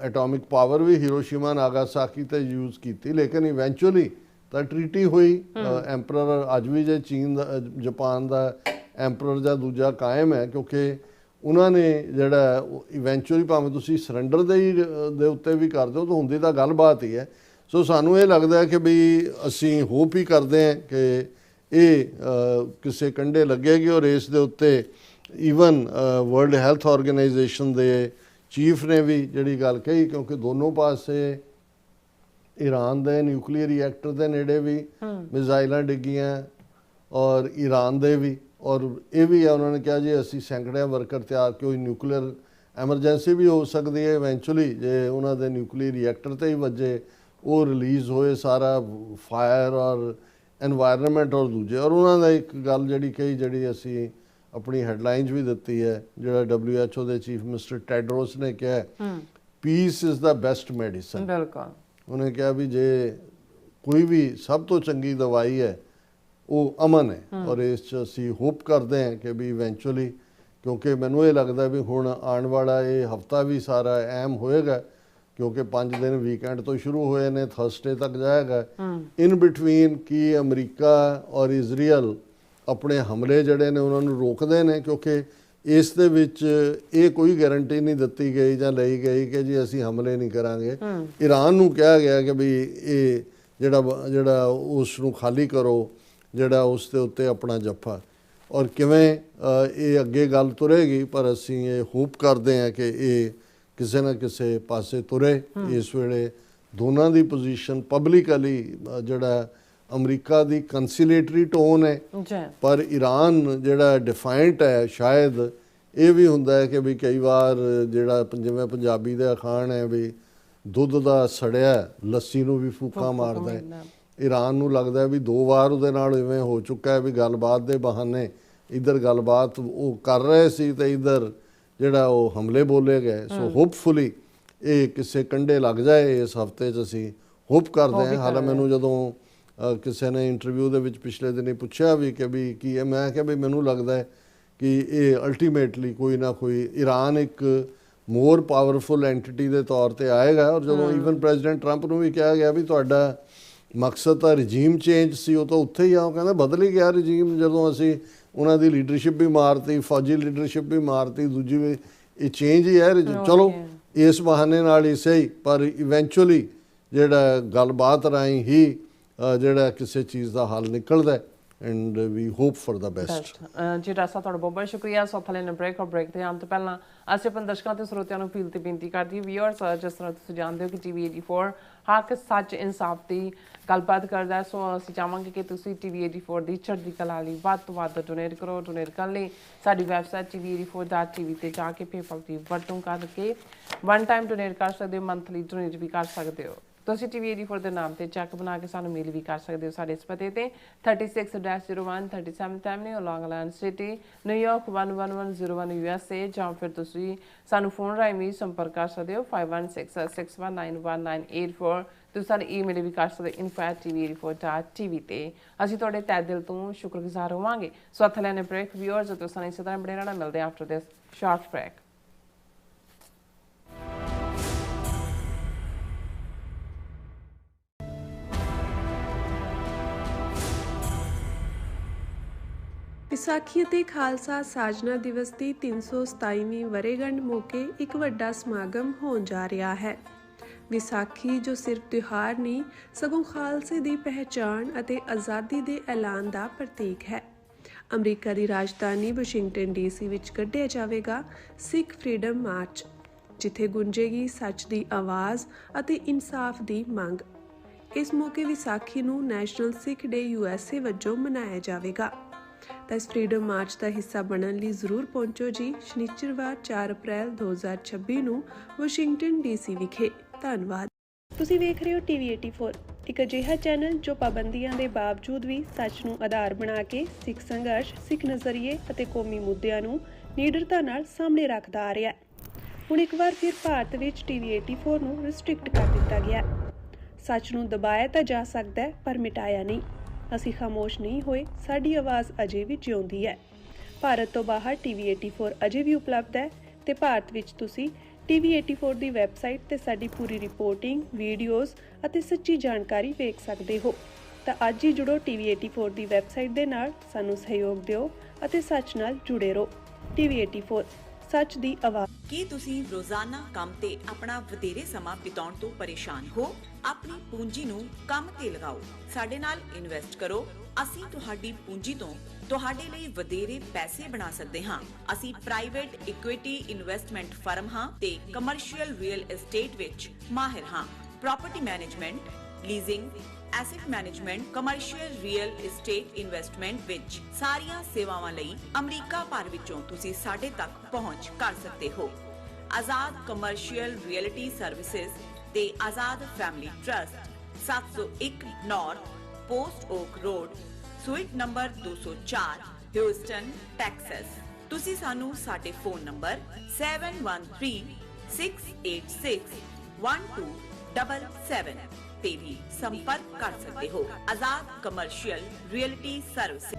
ਐਟੋਮਿਕ ਪਾਵਰ ਵੀ ਹੀਰੋਸ਼ੀਮਾ ਨਾਗਾਸਾਕੀ ਤੇ ਯੂਜ਼ ਕੀਤੀ, ਲੇਕਿਨ ਇਵੈਂਚੁਅਲੀ ਤਾਂ ਟ੍ਰੀਟੀ ਹੋਈ। ਐਂਪਰਰ ਅੱਜ ਵੀ ਜੇ ਚੀਨ ਦਾ, ਜਾਪਾਨ ਦਾ ਐਂਪਰਰ ਜਾਂ ਦੂਜਾ ਕਾਇਮ ਹੈ, ਕਿਉਂਕਿ ਉਹਨਾਂ ਨੇ ਜਿਹੜਾ ਇਵੈਂਚੁਅਲੀ ਭਾਵੇਂ ਤੁਸੀਂ ਸਰੈਂਡਰ ਦੇ ਉੱਤੇ ਵੀ ਕਰ ਦਿਓ ਤਾਂ ਹੁੰਦੀ ਤਾਂ ਗੱਲਬਾਤ ਹੀ ਹੈ। ਸੋ ਸਾਨੂੰ ਇਹ ਲੱਗਦਾ ਕਿ ਵੀ ਅਸੀਂ ਹੋਪ ਹੀ ਕਰਦੇ ਹਾਂ ਕਿ ਇਹ ਕਿਸੇ ਕੰਢੇ ਲੱਗੇਗੀ ਔਰ ਇਸ ਦੇ ਉੱਤੇ ਈਵਨ ਵਰਲਡ ਹੈਲਥ ਆਰਗੇਨਾਈਜੇਸ਼ਨ ਦੇ ਚੀਫ ਨੇ ਵੀ ਜਿਹੜੀ ਗੱਲ ਕਹੀ, ਕਿਉਂਕਿ ਦੋਨੋਂ ਪਾਸੇ ਈਰਾਨ ਦੇ ਨਿਊਕਲੀਅਰ ਰਿਐਕਟਰ ਦੇ ਨੇੜੇ ਵੀ ਮਿਜ਼ਾਈਲਾਂ ਡਿੱਗੀਆਂ ਔਰ ਈਰਾਨ ਦੇ ਵੀ, ਔਰ ਇਹ ਵੀ ਹੈ ਉਹਨਾਂ ਨੇ ਕਿਹਾ ਜੀ ਅਸੀਂ ਸੈਂਕੜਿਆਂ ਵਰਕਰ ਤਿਆਰ, ਕੋਈ ਨਿਊਕਲੀਅਰ ਐਮਰਜੈਂਸੀ ਵੀ ਹੋ ਸਕਦੀ ਹੈ ਇਵੈਂਚੁਅਲੀ, ਜੇ ਉਹਨਾਂ ਦੇ ਨਿਊਕਲੀਅਰ ਰਿਐਕਟਰ ਤੇ ਹੀ ਵੱਜੇ, ਉਹ ਰਿਲੀਜ਼ ਹੋਏ ਸਾਰਾ ਫਾਇਰ ਔਰ ਐਨਵਾਇਰਨਮੈਂਟ ਔਰ ਦੂਜੇ। ਔਰ ਉਹਨਾਂ ਦਾ ਇੱਕ ਗੱਲ ਜਿਹੜੀ ਕਹੀ, ਜਿਹੜੀ ਅਸੀਂ ਆਪਣੀ ਹੈਡਲਾਈਨਸ ਵੀ ਦਿੱਤੀ ਹੈ, ਜਿਹੜਾ WHO ਦੇ ਚੀਫ ਮਿਨਿਸਟਰ ਟੈਡਰੋਸ ਨੇ ਕਿਹਾ piece is the best medicine. ਬਿਲਕੁਲ, ਉਹਨੇ ਕਿਹਾ ਵੀ ਜੇ ਕੋਈ ਵੀ ਸਭ ਤੋਂ ਚੰਗੀ ਦਵਾਈ ਹੈ ਉਹ ਅਮਨ ਹੈ। ਔਰ ਇਸ 'ਚ ਅਸੀਂ ਹੋਪ ਕਰਦੇ ਹਾਂ ਕਿ ਵੀ ਇਵੈਂਚੁਅਲੀ, ਕਿਉਂਕਿ ਮੈਨੂੰ ਇਹ ਲੱਗਦਾ ਵੀ ਹੁਣ ਆਉਣ ਵਾਲਾ ਇਹ ਹਫਤਾ ਵੀ ਸਾਰਾ ਅਹਿਮ ਹੋਏਗਾ, ਕਿਉਂਕਿ 5 ਦਿਨ ਵੀਕਐਂਡ ਤੋਂ ਸ਼ੁਰੂ ਹੋਏ ਨੇ, ਥਰਸਡੇ ਤੱਕ ਜਾਏਗਾ। ਇਨ ਬਿਟਵੀਨ ਕੀ ਅਮਰੀਕਾ ਔਰ ਇਜ਼ਰਾਈਲ ਆਪਣੇ ਹਮਲੇ ਜਿਹੜੇ ਨੇ ਉਹਨਾਂ ਨੂੰ ਰੋਕਦੇ ਨੇ, ਕਿਉਂਕਿ ਇਸ ਦੇ ਵਿੱਚ ਇਹ ਕੋਈ ਗਾਰੰਟੀ ਨਹੀਂ ਦਿੱਤੀ ਗਈ ਜਾਂ ਲਈ ਗਈ ਕਿ ਜੀ ਅਸੀਂ ਹਮਲੇ ਨਹੀਂ ਕਰਾਂਗੇ। ਈਰਾਨ ਨੂੰ ਕਿਹਾ ਗਿਆ ਕਿ ਵੀ ਇਹ ਜਿਹੜਾ ਉਸ ਨੂੰ ਖਾਲੀ ਕਰੋ, ਜਿਹੜਾ ਉਸ ਦੇ ਉੱਤੇ ਆਪਣਾ ਜੱਫਾ, ਔਰ ਕਿਵੇਂ ਇਹ ਅੱਗੇ ਗੱਲ ਤੁਰੇਗੀ, ਪਰ ਅਸੀਂ ਇਹ ਹੋਪ ਕਰਦੇ ਹਾਂ ਕਿ ਇਹ ਕਿਸੇ ਨਾ ਕਿਸੇ ਪਾਸੇ ਤੁਰੇ। ਇਸ ਵੇਲੇ ਦੋਨਾਂ ਦੀ ਪੋਜੀਸ਼ਨ ਪਬਲਿਕਲੀ ਜਿਹੜਾ ਅਮਰੀਕਾ ਦੀ ਕੰਸੀਲੇਟਰੀ ਟੋਨ ਹੈ, ਪਰ ਈਰਾਨ ਜਿਹੜਾ ਡਿਫਾਇੰਟ ਹੈ। ਸ਼ਾਇਦ ਇਹ ਵੀ ਹੁੰਦਾ ਹੈ ਕਿ ਵੀ ਕਈ ਵਾਰ ਜਿਹੜਾ ਜਿਵੇਂ ਪੰਜਾਬੀ ਦਾ ਅਖਾਣ ਹੈ ਵੀ ਦੁੱਧ ਦਾ ਸੜਿਆ ਲੱਸੀ ਨੂੰ ਵੀ ਫੂਕਾ ਮਾਰਦਾ ਹੈ, ਈਰਾਨ ਨੂੰ ਲੱਗਦਾ ਵੀ 2 ਵਾਰ ਉਹਦੇ ਨਾਲ ਇਵੇਂ ਹੋ ਚੁੱਕਾ ਹੈ ਵੀ ਗੱਲਬਾਤ ਦੇ ਬਹਾਨੇ ਇੱਧਰ ਗੱਲਬਾਤ ਉਹ ਕਰ ਰਹੇ ਸੀ ਤੇ ਇੱਧਰ ਜਿਹੜਾ ਉਹ ਹਮਲੇ ਬੋਲੇ ਗਏ। ਸੋ ਹੋਪਫੁਲੀ ਇਹ ਕਿਸੇ ਕੰਢੇ ਲੱਗ ਜਾਏ ਇਸ ਹਫਤੇ 'ਚ, ਅਸੀਂ ਹੋਪ ਕਰਦੇ ਹਾਂ। ਹਾਲਾਂ ਮੈਨੂੰ ਜਦੋਂ ਕਿਸੇ ਨੇ ਇੰਟਰਵਿਊ ਦੇ ਵਿੱਚ ਪਿਛਲੇ ਦਿਨੀ ਪੁੱਛਿਆ ਵੀ ਕਿ ਵੀ ਕੀ ਹੈ, ਮੈਂ ਕਿਹਾ ਵੀ ਮੈਨੂੰ ਲੱਗਦਾ ਹੈ ਕਿ ਇਹ ਅਲਟੀਮੇਟਲੀ ਕੋਈ ਨਾ ਕੋਈ ਈਰਾਨ ਇੱਕ ਮੋਰ ਪਾਵਰਫੁਲ ਐਂਟੀਟੀ ਦੇ ਤੌਰ ਤੇ ਆਏਗਾ। ਔਰ ਜਦੋਂ ਈਵਨ ਪ੍ਰੈਜ਼ੀਡੈਂਟ ਟਰੰਪ ਨੂੰ ਵੀ ਕਿਹਾ ਗਿਆ ਵੀ ਤੁਹਾਡਾ ਮਕਸਦ ਤਾਂ ਰਜੀਮ ਚੇਂਜ ਸੀ, ਉਹ ਤਾਂ ਉੱਥੇ ਹੀ ਆ, ਉਹ ਕਹਿੰਦਾ ਬਦਲ ਹੀ ਗਿਆ ਰਜੀਮ ਜਦੋਂ ਅਸੀਂ ਉਹਨਾਂ ਦੀ ਲੀਡਰਸ਼ਿਪ ਵੀ ਮਾਰਤੀ, ਫੌਜੀ ਲੀਡਰਸ਼ਿਪ ਵੀ ਮਾਰਤੀ, ਦੂਜੀ ਵੀ ਇਹ ਚੇਂਜ ਹੀ ਹੈ ਰਜੀਮ। ਚਲੋ ਇਸ ਬਹਾਨੇ ਨਾਲ ਹੀ ਸਹੀ, ਪਰ ਇਵੈਂਚੁਅਲੀ ਜਿਹੜਾ ਗੱਲਬਾਤ ਰਾਹੀਂ ਹੀ ਜਿਹੜਾ ਕਿਸੇ ਚੀਜ਼ ਦਾ ਹੱਲ ਨਿਕਲਦਾ ਹੈ। And we hope for the best. ਜੀ ਰਾਸਾ ਤੁਹਾਡਾ ਬਹੁਤ ਬਹੁਤ ਸ਼ੁਕਰੀਆ। ਸੋ ਥਲੇ ਨੇ ਬ੍ਰੇਕ ਤੇ ਆਉਣ ਤੋਂ ਪਹਿਲਾਂ ਅਸੀਂ ਆਪਣੇ ਦਰਸ਼ਕਾਂ ਤੇ ਸਰੋਤਿਆਂ ਨੂੰ ਅਪੀਲ ਤੇ ਬੇਨਤੀ ਕਰਦੀ ਵੀਅਰਸ, ਜਿਸ ਤਰ੍ਹਾਂ ਤੁਸੀਂ ਜਾਣਦੇ ਹੋ ਕਿ TV 84 ਹੱਕ ਸੱਚ ਇਨਸਾਫ ਦੀ ਗੱਲਬਾਤ ਕਰਦਾ ਹੈ। ਸੋ ਅਸੀਂ ਚਾਹਾਂਗੇ ਕਿ ਤੁਸੀਂ TV 84 ਦੀ ਚੜ੍ਹਦੀ ਕਲਾ ਲਈ ਵੱਧ ਤੋਂ ਵੱਧ ਡੋਨੇਟ ਕਰੋ। ਡੋਨੇਟ ਕਰਨ ਲਈ ਸਾਡੀ ਵੈਬਸਾਈਟ tv84.tv ਤੇ ਜਾ ਕੇ ਪੇਪਲ ਦੀ ਵਰਤੋਂ ਕਰਕੇ ਵਨ ਟਾਈਮ ਡੋਨੇਟ ਕਰ ਸਕਦੇ ਹੋ, ਮੰਥਲੀ ਡੋਨੇਟ ਵੀ ਕਰ ਸਕਦੇ ਹੋ। ਤੁਸੀਂ TV 84 ਦੇ ਨਾਮ ਤੇ ਚੈੱਕ ਬਣਾ ਕੇ ਸਾਨੂੰ ਮੇਲ ਵੀ ਕਰ ਸਕਦੇ ਹੋ ਸਾਡੇ ਇਸ ਪਤੇ ਤੇ 36-01 37th Avenue ਲੌਂਗ ਆਈਲੈਂਡ ਸਿਟੀ ਨਿਊਯਾਰਕ 11101 USA, ਜਾਂ ਫਿਰ ਤੁਸੀਂ ਸਾਨੂੰ ਫੋਨ ਰਾਹੀਂ ਵੀ ਸੰਪਰਕ ਕਰ ਸਕਦੇ ਹੋ 5166191984। ਤੁਸੀਂ ਸਾਨੂੰ ਈਮੇਲ ਵੀ ਕਰ ਸਕਦੇ info@tv84.tv ਤੇ। ਅਸੀਂ ਤੁਹਾਡੇ ਤਹਿ ਦਿਲ ਤੋਂ ਸ਼ੁਕਰਗੁਜ਼ਾਰ ਹੋਵਾਂਗੇ। ਸੋ ਹੱਥ ਲੈਣੇ ਬ੍ਰੇਕ ਵੀਅਰਸ, ਤੁਸੀਂ ਸਾਨੂੰ ਇਸੇ ਤਰ੍ਹਾਂ ਬਣੇ ਰਹਿਣਾ। ਮਿਲਦੇ after this short break. Vaisakhi ਅਤੇ ਖਾਲਸਾ ਸਾਜਨਾ ਦਿਵਸ ਦੀ 327ਵੀਂ ਵਰ੍ਹੇਗੰਢ ਮੌਕੇ ਇੱਕ ਵੱਡਾ ਸਮਾਗਮ ਹੋਣ ਜਾ ਰਿਹਾ ਹੈ। ਵਿਸਾਖੀ ਜੋ ਸਿਰਫ ਤਿਉਹਾਰ ਨਹੀਂ, ਸਗੋਂ ਖਾਲਸੇ ਦੀ ਪਹਿਚਾਣ ਅਤੇ ਆਜ਼ਾਦੀ ਦੇ ਐਲਾਨ ਦਾ ਪ੍ਰਤੀਕ ਹੈ। ਅਮਰੀਕਾ ਦੀ ਰਾਜਧਾਨੀ ਵਾਸ਼ਿੰਗਟਨ DC ਵਿੱਚ ਕੱਢਿਆ ਜਾਵੇਗਾ ਸਿੱਖ ਫਰੀडम ਮਾਰਚ, ਜਿੱਥੇ ਗੂੰਜੇਗੀ ਸੱਚ ਦੀ ਆਵਾਜ਼ ਅਤੇ ਇਨਸਾਫ ਦੀ ਮੰਗ। ਇਸ ਮੌਕੇ ਵਿਸਾਖੀ ਨੂੰ ਨੈਸ਼ਨਲ ਸਿੱਖ ਡੇ USA ਵਜੋਂ ਮਨਾਇਆ ਜਾਵੇਗਾ। ਤਾਂ ਇਸ ਫਰੀडम ਮਾਰਚ ਦਾ ਹਿੱਸਾ ਬਣਨ ਲਈ ਜ਼ਰੂਰ ਪਹੁੰਚੋ ਜੀ, ਸ਼ਨੀਚਰਵਾਰ 4 ਅਪ੍ਰੈਲ 2026 ਨੂੰ ਵਾਸ਼ਿੰਗਟਨ DC ਵਿਖੇ। ਧੰਨਵਾਦ। ਤੁਸੀਂ ਵੇਖ ਰਹੇ ਹੋ TV 84, ਇੱਕ ਅਜਿਹਾ ਚੈਨਲ ਜੋ ਪਾਬੰਦੀਆਂ ਦੇ ਬਾਵਜੂਦ ਵੀ ਸੱਚ ਨੂੰ ਆਧਾਰ ਬਣਾ ਕੇ ਸਿੱਖ ਸੰਘਰਸ਼, ਸਿੱਖ ਨਜ਼ਰੀਏ ਅਤੇ ਕੌਮੀ ਮੁੱਦਿਆਂ ਨੂੰ ਨਿਡਰਤਾ ਨਾਲ ਸਾਹਮਣੇ ਰੱਖਦਾ ਆ ਰਿਹਾ ਹੈ। ਹੁਣ ਇੱਕ ਵਾਰ ਫਿਰ ਭਾਰਤ ਵਿੱਚ TV 84 ਨੂੰ ਰਿਸਟ੍ਰਿਕਟ ਕਰ ਦਿੱਤਾ ਗਿਆ। ਸੱਚ ਨੂੰ ਦਬਾਇਆ ਤਾਂ ਜਾ ਸਕਦਾ ਹੈ, ਪਰ ਮਿਟਾਇਆ ਨਹੀਂ। ਅਸੀਂ ਖਾਮੋਸ਼ ਨਹੀਂ ਹੋਏ, ਸਾਡੀ ਆਵਾਜ਼ ਅਜੇ ਵੀ ਜਿਉਂਦੀ ਹੈ। ਭਾਰਤ ਤੋਂ ਬਾਹਰ TV 84 ਅਜੇ ਵੀ ਉਪਲਬਧ ਹੈ ਤੇ ਭਾਰਤ ਵਿੱਚ ਤੁਸੀਂ TV 84 ਦੀ ਵੈਬਸਾਈਟ ਤੇ ਸਾਡੀ ਪੂਰੀ ਰਿਪੋਰਟਿੰਗ, ਵੀਡੀਓਜ਼ ਅਤੇ ਸੱਚੀ ਜਾਣਕਾਰੀ ਵੇਖ ਸਕਦੇ ਹੋ। ਤਾਂ ਅੱਜ ਹੀ ਜੁੜੋ TV 84 ਦੀ ਵੈਬਸਾਈਟ ਦੇ ਨਾਲ, ਸਾਨੂੰ ਸਹਿਯੋਗ ਦਿਓ ਅਤੇ ਸੱਚ ਨਾਲ ਜੁੜੇ ਰਹੋ। TV 84 ਸੱਚ ਦੀ ਆਵਾਜ਼। ਕੀ ਤੁਸੀਂ ਰੋਜ਼ਾਨਾ ਕੰਮ ਤੇ ਆਪਣਾ ਵਧੇਰੇ ਸਮਾਂ ਬਿਤਾਉਣ ਤੋਂ ਪਰੇਸ਼ਾਨ ਹੋ? ਆਪਣੀ ਪੂੰਜੀ ਨੂੰ ਕੰਮ ਤੇ ਲਗਾਓ, ਸਾਡੇ ਨਾਲ ਇਨਵੈਸਟ ਕਰੋ। ਅਸੀਂ ਤੁਹਾਡੀ ਪੂੰਜੀ ਤੋਂ ਤੁਹਾਡੇ ਲਈ ਵਧੇਰੇ ਪੈਸੇ ਬਣਾ ਸਕਦੇ ਹਾਂ। ਅਸੀਂ ਪ੍ਰਾਈਵੇਟ ਇਕੁਇਟੀ ਇਨਵੈਸਟਮੈਂਟ ਫਰਮ ਹਾਂ ਤੇ ਕਮਰਸ਼ੀਅਲ ਰੀਅਲ ਏਸਟੇਟ ਵਿੱਚ ਮਾਹਿਰ ਹਾਂ। Property management, leasing, asset management, commercial real estate investment ਵਿੱਚ ਸਾਰੀਆਂ ਸੇਵਾਵਾਂ ਲਈ ਅਮਰੀਕਾ ਭਰ ਵਿੱਚੋਂ ਤੁਸੀਂ ਸਾਡੇ ਤੱਕ ਪਹੁੰਚ ਕਰ ਸਕਦੇ ਹੋ। ਆਜ਼ਾਦ ਕਮਰਸ਼ੀਅਲ ਰੀਅਲਟੀ ਸਰਵਿਸਿਜ਼ ਤੇ Azad family trust, 701 north post oak road, suite number 204, Houston, Texas. ਤੁਸੀਂ ਸਾਨੂੰ ਸਾਡੇ ਫੋਨ ਨੰਬਰ 7136861277 ਤੇ ਵੀ ਸੰਪਰਕ ਕਰ ਸਕਦੇ ਹੋ। Azad commercial realty service.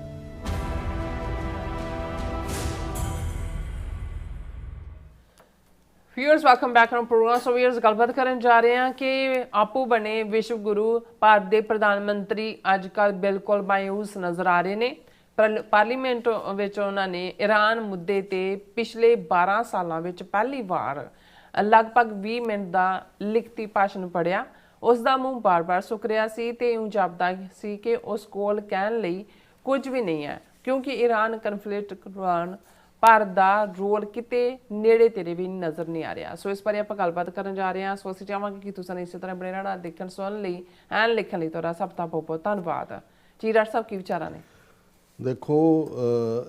Viewers welcome back on program. So viewers ਗੱਲਬਾਤ ਕਰਨ ਜਾ ਰਹੇ ਹਾਂ ਕਿ ਆਪੂ ਬਣੇ ਵਿਸ਼ਵ ਗੁਰੂ ਭਾਰਤ ਦੇ ਪ੍ਰਧਾਨ ਮੰਤਰੀ ਅੱਜ ਕੱਲ੍ਹ ਬਿਲਕੁਲ ਮਾਯੂਸ ਨਜ਼ਰ ਆ ਰਹੇ ਨੇ। ਪਾਰਲੀਮੈਂਟ ਵਿੱਚ ਉਹਨਾਂ ਨੇ ਈਰਾਨ ਮੁੱਦੇ ਤੇ ਪਿਛਲੇ 12 ਸਾਲਾਂ ਵਿੱਚ ਪਹਿਲੀ ਵਾਰ ਲਗਭਗ 20 ਮਿੰਟ ਦਾ ਲਿਖਤੀ ਭਾਸ਼ਣ ਪੜ੍ਹਿਆ। ਉਸ ਦਾ ਮੂੰਹ ਬਾਰ-ਬਾਰ ਸੁੱਕ ਰਿਹਾ ਸੀ ਤੇ ਇਉਂ ਜਾਪਦਾ ਸੀ ਕਿ ਉਸ ਕੋਲ ਕਹਿਣ ਲਈ ਕੁਝ ਵੀ ਨਹੀਂ ਹੈ, ਕਿਉਂਕਿ ਈਰਾਨ ਕਨਫਲਿਕਟ ਦੌਰਾਨ ਭਾਰਤ ਦਾ ਰੋਲ ਕਿਤੇ ਨੇੜੇ ਤੇੜੇ ਵੀ ਨਜ਼ਰ ਨਹੀਂ ਆ ਰਿਹਾ। ਸੋ ਇਸ ਬਾਰੇ ਆਪਾਂ ਗੱਲਬਾਤ ਕਰਨ ਜਾ ਰਹੇ ਹਾਂ। ਸੋ ਅਸੀਂ ਚਾਹਾਂਗੇ ਕਿ ਤੁਸੀਂ ਇਸੇ ਤਰ੍ਹਾਂ ਬਣੇ ਰਹਿਣਾ। ਦੇਖਣ ਸੁਣਨ ਲਈ ਐਨ ਲਿਖਣ ਲਈ ਤੁਹਾਡਾ ਸਭ ਦਾ ਬਹੁਤ ਬਹੁਤ ਧੰਨਵਾਦ। ਜੀ ਡਾਕਟਰ ਸਾਹਿਬ, ਕੀ ਵਿਚਾਰਾਂ ਨੇ? ਦੇਖੋ,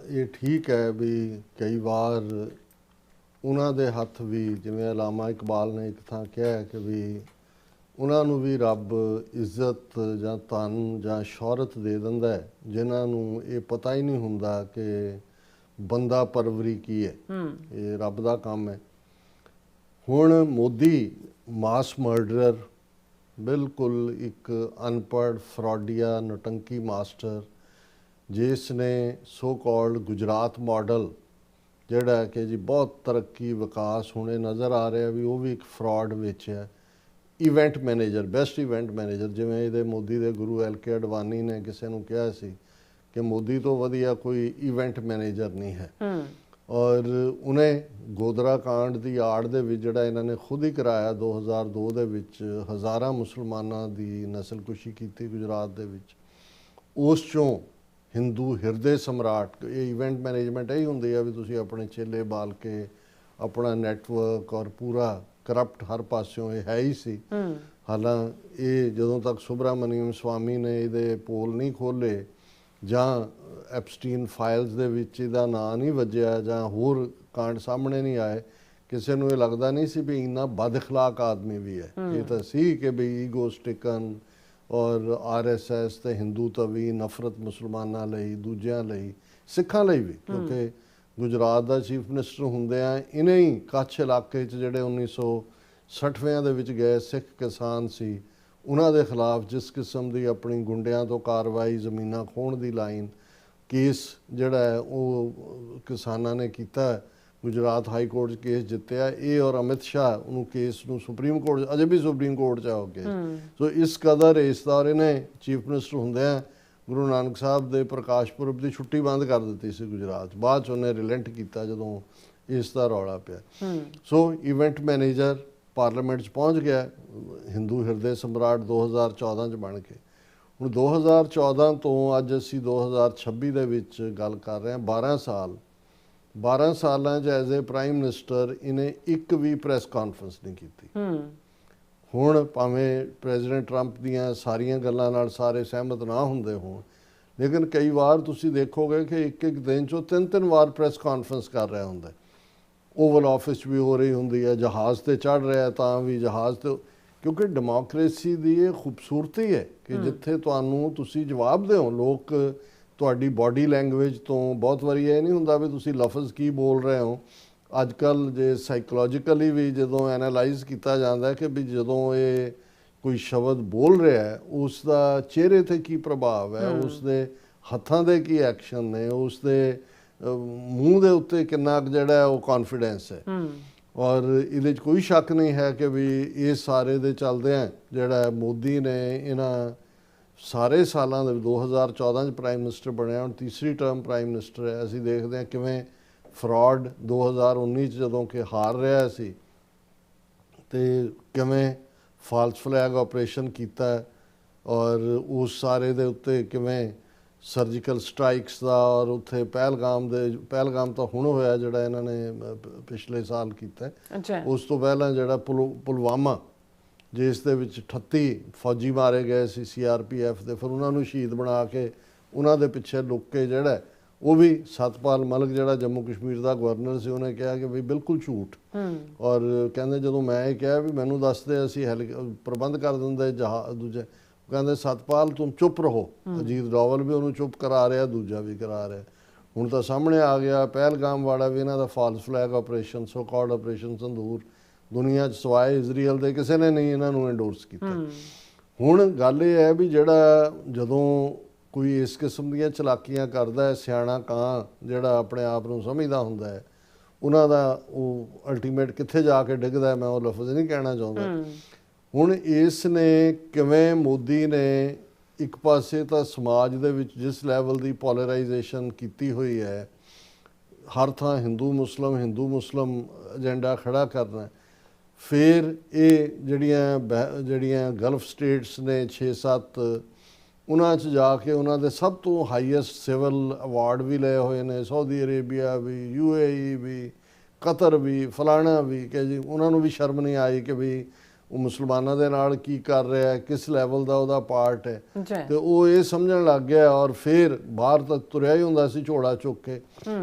ਇਹ ਠੀਕ ਹੈ ਵੀ ਕਈ ਵਾਰ ਉਹਨਾਂ ਦੇ ਹੱਥ ਵੀ, ਜਿਵੇਂ ਅਲਾਮਾ ਇਕਬਾਲ ਨੇ ਇੱਕ ਥਾਂ ਕਿਹਾ ਕਿ ਵੀ ਉਹਨਾਂ ਨੂੰ ਵੀ ਰੱਬ ਇੱਜ਼ਤ ਜਾਂ ਧਨ ਜਾਂ ਸ਼ੋਹਰਤ ਦੇ ਦਿੰਦਾ ਹੈ, ਜਿਨ੍ਹਾਂ ਨੂੰ ਇਹ ਪਤਾ ਹੀ ਨਹੀਂ ਹੁੰਦਾ ਕਿ ਬੰਦਾ ਪਰਵਰੀ ਕੀ ਹੈ, ਇਹ ਰੱਬ ਦਾ ਕੰਮ ਹੈ। ਹੁਣ ਮੋਦੀ ਮਾਸ ਮਰਡਰਰ, ਬਿਲਕੁਲ ਇੱਕ ਅਨਪੜ੍ਹ ਫਰਾਡੀਆ ਨੌਟੰਕੀ ਮਾਸਟਰ, ਜਿਸ ਨੇ ਸੋ ਕਾਲਡ ਗੁਜਰਾਤ ਮਾਡਲ ਜਿਹੜਾ ਹੈ ਕਿ ਜੀ ਬਹੁਤ ਤਰੱਕੀ ਵਿਕਾਸ ਹੁਣੇ ਨਜ਼ਰ ਆ ਰਿਹਾ ਵੀ ਉਹ ਵੀ ਇੱਕ ਫਰਾਡ ਵਿੱਚ ਹੈ। Event manager, best event manager, ਜਿਵੇਂ ਇਹਦੇ ਮੋਦੀ ਦੇ ਗੁਰੂ LK ਅਡਵਾਨੀ ਨੇ ਕਿਸੇ ਨੂੰ ਕਿਹਾ ਸੀ ਕਿ ਮੋਦੀ ਤੋਂ ਵਧੀਆ ਕੋਈ ਇਵੈਂਟ ਮੈਨੇਜਰ ਨਹੀਂ ਹੈ। ਔਰ ਉਹਨੇ ਗੋਦਰਾ ਕਾਂਡ ਦੀ ਆੜ ਦੇ ਵਿੱਚ ਜਿਹੜਾ ਇਹਨਾਂ ਨੇ ਖੁਦ ਹੀ ਕਰਾਇਆ 2002 ਦੇ ਵਿੱਚ, ਹਜ਼ਾਰਾਂ ਮੁਸਲਮਾਨਾਂ ਦੀ ਨਸਲਕੁਸ਼ੀ ਕੀਤੀ ਗੁਜਰਾਤ ਦੇ ਵਿੱਚ। ਉਸ ਚੋਂ ਹਿੰਦੂ ਹਿਰਦੇ ਸਮਰਾਟ, ਇਹ ਇਵੈਂਟ ਮੈਨੇਜਮੈਂਟ ਇਹੀ ਹੁੰਦੀ ਆ ਵੀ ਤੁਸੀਂ ਆਪਣੇ ਚੇਲੇ ਬਾਲ ਕੇ ਆਪਣਾ ਨੈਟਵਰਕ ਔਰ ਪੂਰਾ ਕਰਪਟ ਹਰ ਪਾਸਿਓਂ ਇਹ ਹੈ ਹੀ ਸੀ। ਹਾਲਾਂ ਇਹ ਜਦੋਂ ਤੱਕ ਸੁਬਰਾਮਨੀਅਮ ਸਵਾਮੀ ਨੇ ਇਹਦੇ ਪੋਲ ਨਹੀਂ ਖੋਲ੍ਹੇ ਜਾਂ ਐਪਸਟੀਨ ਫਾਈਲਸ ਦੇ ਵਿੱਚ ਇਹਦਾ ਨਾਂ ਨਹੀਂ ਵੱਜਿਆ ਜਾਂ ਹੋਰ ਕਾਂਡ ਸਾਹਮਣੇ ਨਹੀਂ ਆਏ, ਕਿਸੇ ਨੂੰ ਇਹ ਲੱਗਦਾ ਨਹੀਂ ਸੀ ਵੀ ਇੰਨਾ ਬਦਅਖਲਾਕ ਆਦਮੀ ਵੀ ਹੈ। ਇਹ ਤਾਂ ਸੀ ਕਿ ਵੀ ਈਗੋਸਟਿਕਨ ਔਰ RSS ਤੇ ਹਿੰਦੂ ਤਵੀ ਨਫ਼ਰਤ ਮੁਸਲਮਾਨਾਂ ਲਈ, ਦੂਜਿਆਂ ਲਈ, ਸਿੱਖਾਂ ਲਈ ਵੀ, ਕਿਉਂਕਿ ਗੁਜਰਾਤ ਦਾ ਚੀਫ ਮਿਨਿਸਟਰ ਹੁੰਦਿਆਂ ਇਹਨੇ ਹੀ ਕੱਛ ਇਲਾਕੇ 'ਚ ਜਿਹੜੇ 1960ਵਿਆਂ ਦੇ ਵਿੱਚ ਗਏ ਸਿੱਖ ਕਿਸਾਨ ਸੀ ਉਹਨਾਂ ਦੇ ਖਿਲਾਫ ਜਿਸ ਕਿਸਮ ਦੀ ਆਪਣੀ ਗੁੰਡਿਆਂ ਤੋਂ ਕਾਰਵਾਈ, ਜ਼ਮੀਨਾਂ ਖੋਹਣ ਦੀ ਲਾਈਨ, ਕੇਸ ਜਿਹੜਾ ਹੈ ਉਹ ਕਿਸਾਨਾਂ ਨੇ ਕੀਤਾ, ਗੁਜਰਾਤ ਹਾਈ ਕੋਰਟ 'ਚ ਕੇਸ ਜਿੱਤਿਆ। ਇਹ ਔਰ ਅਮਿਤ ਸ਼ਾਹ ਉਹਨੂੰ ਕੇਸ ਨੂੰ ਸੁਪਰੀਮ ਕੋਰਟ, ਅਜੇ ਵੀ ਸੁਪਰੀਮ ਕੋਰਟ 'ਚ ਆ ਕੇਸ। ਸੋ ਇਸ ਕਦਰ ਇਸ ਦਾ ਇਹਨੇ ਚੀਫ ਮਿਨਿਸਟਰ ਹੁੰਦਿਆਂ ਗੁਰੂ ਨਾਨਕ ਸਾਹਿਬ ਦੇ ਪ੍ਰਕਾਸ਼ ਪੁਰਬ ਦੀ ਛੁੱਟੀ ਬੰਦ ਕਰ ਦਿੱਤੀ ਸੀ ਗੁਜਰਾਤ। ਬਾਅਦ 'ਚ ਉਹਨੇ ਰਿਲੈਂਟ ਕੀਤਾ ਜਦੋਂ ਇਸ ਦਾ ਰੌਲਾ ਪਿਆ। ਸੋ ਇਵੈਂਟ ਮੈਨੇਜਰ ਪਾਰਲੀਮੈਂਟ 'ਚ ਪਹੁੰਚ ਗਿਆ, ਹਿੰਦੂ ਹਿਰਦੇ ਸਮਰਾਟ 2014 'ਚ ਬਣ ਕੇ। ਹੁਣ 2014 ਤੋਂ ਅੱਜ ਅਸੀਂ 2026 ਦੇ ਵਿੱਚ ਗੱਲ ਕਰ ਰਹੇ ਹਾਂ। 12 ਸਾਲਾਂ 'ਚ ਐਜ਼ ਏ ਪ੍ਰਾਈਮ ਮਿਨਿਸਟਰ ਇਹਨੇ ਇੱਕ ਵੀ ਪ੍ਰੈਸ ਕਾਨਫਰੰਸ ਨਹੀਂ ਕੀਤੀ। ਹੁਣ ਭਾਵੇਂ ਪ੍ਰੈਜ਼ੀਡੈਂਟ ਟਰੰਪ ਦੀਆਂ ਸਾਰੀਆਂ ਗੱਲਾਂ ਨਾਲ ਸਾਰੇ ਸਹਿਮਤ ਨਾ ਹੁੰਦੇ ਹੋਣ, ਲੇਕਿਨ ਕਈ ਵਾਰ ਤੁਸੀਂ ਦੇਖੋਗੇ ਕਿ ਇੱਕ ਦਿਨ 'ਚੋਂ 3 ਵਾਰ ਪ੍ਰੈਸ ਕਾਨਫਰੰਸ ਕਰ ਰਿਹਾ ਹੁੰਦਾ। ਓਵਲ ਆਫਿਸ 'ਚ ਵੀ ਹੋ ਰਹੀ ਹੁੰਦੀ ਹੈ, ਜਹਾਜ਼ ਤੇ ਚੜ੍ਹ ਰਿਹਾ ਤਾਂ ਵੀ ਜਹਾਜ਼ ਤੇ, ਕਿਉਂਕਿ ਡੈਮੋਕ੍ਰੇਸੀ ਦੀ ਇਹ ਖੂਬਸੂਰਤੀ ਹੈ ਕਿ ਜਿੱਥੇ ਤੁਹਾਨੂੰ ਤੁਸੀਂ ਜਵਾਬ ਦਿਓ, ਲੋਕ ਤੁਹਾਡੀ ਬਾਡੀ ਲੈਂਗੁਏਜ ਤੋਂ, ਬਹੁਤ ਵਾਰੀ ਇਹ ਨਹੀਂ ਹੁੰਦਾ ਵੀ ਤੁਸੀਂ ਲਫ਼ਜ਼ ਕੀ ਬੋਲ ਰਹੇ ਹੋ। ਅੱਜ ਕੱਲ੍ਹ ਜੇ ਸਾਈਕੋਲੋਜੀਕਲੀ ਵੀ ਜਦੋਂ ਐਨਾਲਾਈਜ਼ ਕੀਤਾ ਜਾਂਦਾ ਕਿ ਵੀ ਜਦੋਂ ਇਹ ਕੋਈ ਸ਼ਬਦ ਬੋਲ ਰਿਹਾ ਹੈ ਉਸ ਦਾ ਚਿਹਰੇ 'ਤੇ ਕੀ ਪ੍ਰਭਾਵ ਹੈ, ਉਸ ਦੇ ਹੱਥਾਂ ਦੇ ਕੀ ਐਕਸ਼ਨ ਨੇ, ਉਸ ਦੇ ਮੂੰਹ ਦੇ ਉੱਤੇ ਕਿੰਨਾ ਜਿਹੜਾ ਉਹ ਕੌਨਫੀਡੈਂਸ ਹੈ। ਔਰ ਇਹਦੇ 'ਚ ਕੋਈ ਸ਼ੱਕ ਨਹੀਂ ਹੈ ਕਿ ਵੀ ਇਹ ਸਾਰੇ ਦੇ ਚੱਲਦਿਆਂ ਜਿਹੜਾ ਮੋਦੀ ਨੇ ਇਹਨਾਂ ਸਾਰੇ ਸਾਲਾਂ ਦੇ 2014 'ਚ ਪ੍ਰਾਈਮ ਮਿਨਿਸਟਰ ਬਣਿਆ, ਹੁਣ ਤੀਸਰੀ ਟਰਮ ਪ੍ਰਾਈਮ ਮਿਨਿਸਟਰ ਹੈ। ਅਸੀਂ ਦੇਖਦੇ ਹਾਂ ਕਿਵੇਂ ਫਰਾਡ 2019 'ਚ ਜਦੋਂ ਕਿ ਹਾਰ ਰਿਹਾ ਸੀ ਤੇ ਕਿਵੇਂ ਫਾਲਸ ਫਲੈਗ ਆਪਰੇਸ਼ਨ ਕੀਤਾ ਔਰ ਉਸ ਸਾਰੇ ਦੇ ਉੱਤੇ ਕਿਵੇਂ ਸਰਜੀਕਲ ਸਟ੍ਰਾਈਕਸ ਦਾ, ਔਰ ਉੱਥੇ ਪਹਿਲਗਾਮ ਤਾਂ ਹੁਣ ਹੋਇਆ ਜਿਹੜਾ ਇਹਨਾਂ ਨੇ ਪਿਛਲੇ ਸਾਲ ਕੀਤਾ। ਉਸ ਤੋਂ ਪਹਿਲਾਂ ਜਿਹੜਾ ਪੁਲਵਾਮਾ ਜਿਸ ਦੇ ਵਿੱਚ 38 ਫੌਜੀ ਮਾਰੇ ਗਏ ਸੀ CRPF ਦੇ, ਫਿਰ ਉਹਨਾਂ ਨੂੰ ਸ਼ਹੀਦ ਬਣਾ ਕੇ ਉਹਨਾਂ ਦੇ ਪਿੱਛੇ ਲੁੱਕ ਕੇ ਜਿਹੜਾ ਉਹ ਵੀ ਸਤਪਾਲ ਮਲਿਕ ਜਿਹੜਾ ਜੰਮੂ ਕਸ਼ਮੀਰ ਦਾ ਗਵਰਨਰ ਸੀ ਉਹਨੇ ਕਿਹਾ ਕਿ ਵੀ ਬਿਲਕੁਲ ਝੂਠ। ਔਰ ਕਹਿੰਦੇ ਜਦੋਂ ਮੈਂ ਇਹ ਕਿਹਾ ਵੀ ਮੈਨੂੰ ਦੱਸਦੇ ਅਸੀਂ ਪ੍ਰਬੰਧ ਕਰ ਦਿੰਦੇ ਜਹਾਜ਼ ਦੂਜੇ, ਕਹਿੰਦੇ ਸਤਪਾਲ ਤੁਮ ਚੁੱਪ ਰਹੋ। ਅਜੀਤ ਡੋਵਲ ਵੀ ਉਹਨੂੰ ਚੁੱਪ ਕਰਾ ਰਿਹਾ, ਦੂਜਾ ਵੀ ਕਰਾ ਰਿਹਾ। ਹੁਣ ਤਾਂ ਸਾਹਮਣੇ ਆ ਗਿਆ ਪਹਿਲਗਾਮ ਵਾਲਾ ਵੀ ਇਹਨਾਂ ਦਾ false flag operation, so called operation Sindoor, ਦੁਨੀਆ 'ਚ ਸਵਾਏ ਇਜ਼ਰਾਈਲ ਦੇ ਕਿਸੇ ਨੇ ਨਹੀਂ ਇਹਨਾਂ ਨੂੰ ਐਂਡੋਰਸ ਕੀਤਾ। ਹੁਣ ਗੱਲ ਇਹ ਹੈ ਵੀ ਜਿਹੜਾ ਜਦੋਂ ਕੋਈ ਇਸ ਕਿਸਮ ਦੀਆਂ ਚਲਾਕੀਆਂ ਕਰਦਾ ਹੈ, ਸਿਆਣਾ ਕਾਂ ਜਿਹੜਾ ਆਪਣੇ ਆਪ ਨੂੰ ਸਮਝਦਾ ਹੁੰਦਾ ਹੈ, ਉਹਨਾਂ ਦਾ ਉਹ ਅਲਟੀਮੇਟ ਕਿੱਥੇ ਜਾ ਕੇ ਡਿੱਗਦਾ ਮੈਂ ਉਹ ਲਫ਼ਜ਼ ਨਹੀਂ ਕਹਿਣਾ ਚਾਹੁੰਦਾ। ਹੁਣ ਇਸ ਨੇ ਕਿਵੇਂ ਮੋਦੀ ਨੇ ਇੱਕ ਪਾਸੇ ਤਾਂ ਸਮਾਜ ਦੇ ਵਿੱਚ ਜਿਸ ਲੈਵਲ ਦੀ ਪੋਲਰਾਈਜੇਸ਼ਨ ਕੀਤੀ ਹੋਈ ਹੈ, ਹਰ ਥਾਂ ਹਿੰਦੂ ਮੁਸਲਮ ਏਜੰਡਾ ਖੜਾ ਕਰਨਾ, ਫਿਰ ਇਹ ਜਿਹੜੀਆਂ ਗਲਫ ਸਟੇਟਸ ਨੇ 6-7 ਉਹਨਾਂ 'ਚ ਜਾ ਕੇ ਉਹਨਾਂ ਦੇ ਸਭ ਤੋਂ ਹਾਈਐਸਟ ਸਿਵਲ ਅਵਾਰਡ ਵੀ ਲਏ ਹੋਏ ਨੇ, ਸਾਊਦੀ ਅਰੇਬੀਆ ਵੀ, UAE ਵੀ, ਕਤਰ ਵੀ, ਫਲਾਣਾ ਵੀ, ਕਿ ਜੀ ਉਹਨਾਂ ਨੂੰ ਵੀ ਸ਼ਰਮ ਨਹੀਂ ਆਈ ਕਿ ਵੀ ਉਹ ਮੁਸਲਮਾਨਾਂ ਦੇ ਨਾਲ ਕੀ ਕਰ ਰਿਹਾ, ਕਿਸ ਲੈਵਲ ਦਾ ਉਹਦਾ ਪਾਰਟ ਹੈ। ਤੇ ਉਹ ਇਹ ਸਮਝਣ ਲੱਗ ਗਿਆ ਔਰ ਫਿਰ ਬਾਹਰ ਤੱਕ ਤੁਰਿਆ ਹੀ ਹੁੰਦਾ ਸੀ ਝੋਲਾ ਚੁੱਕ ਕੇ,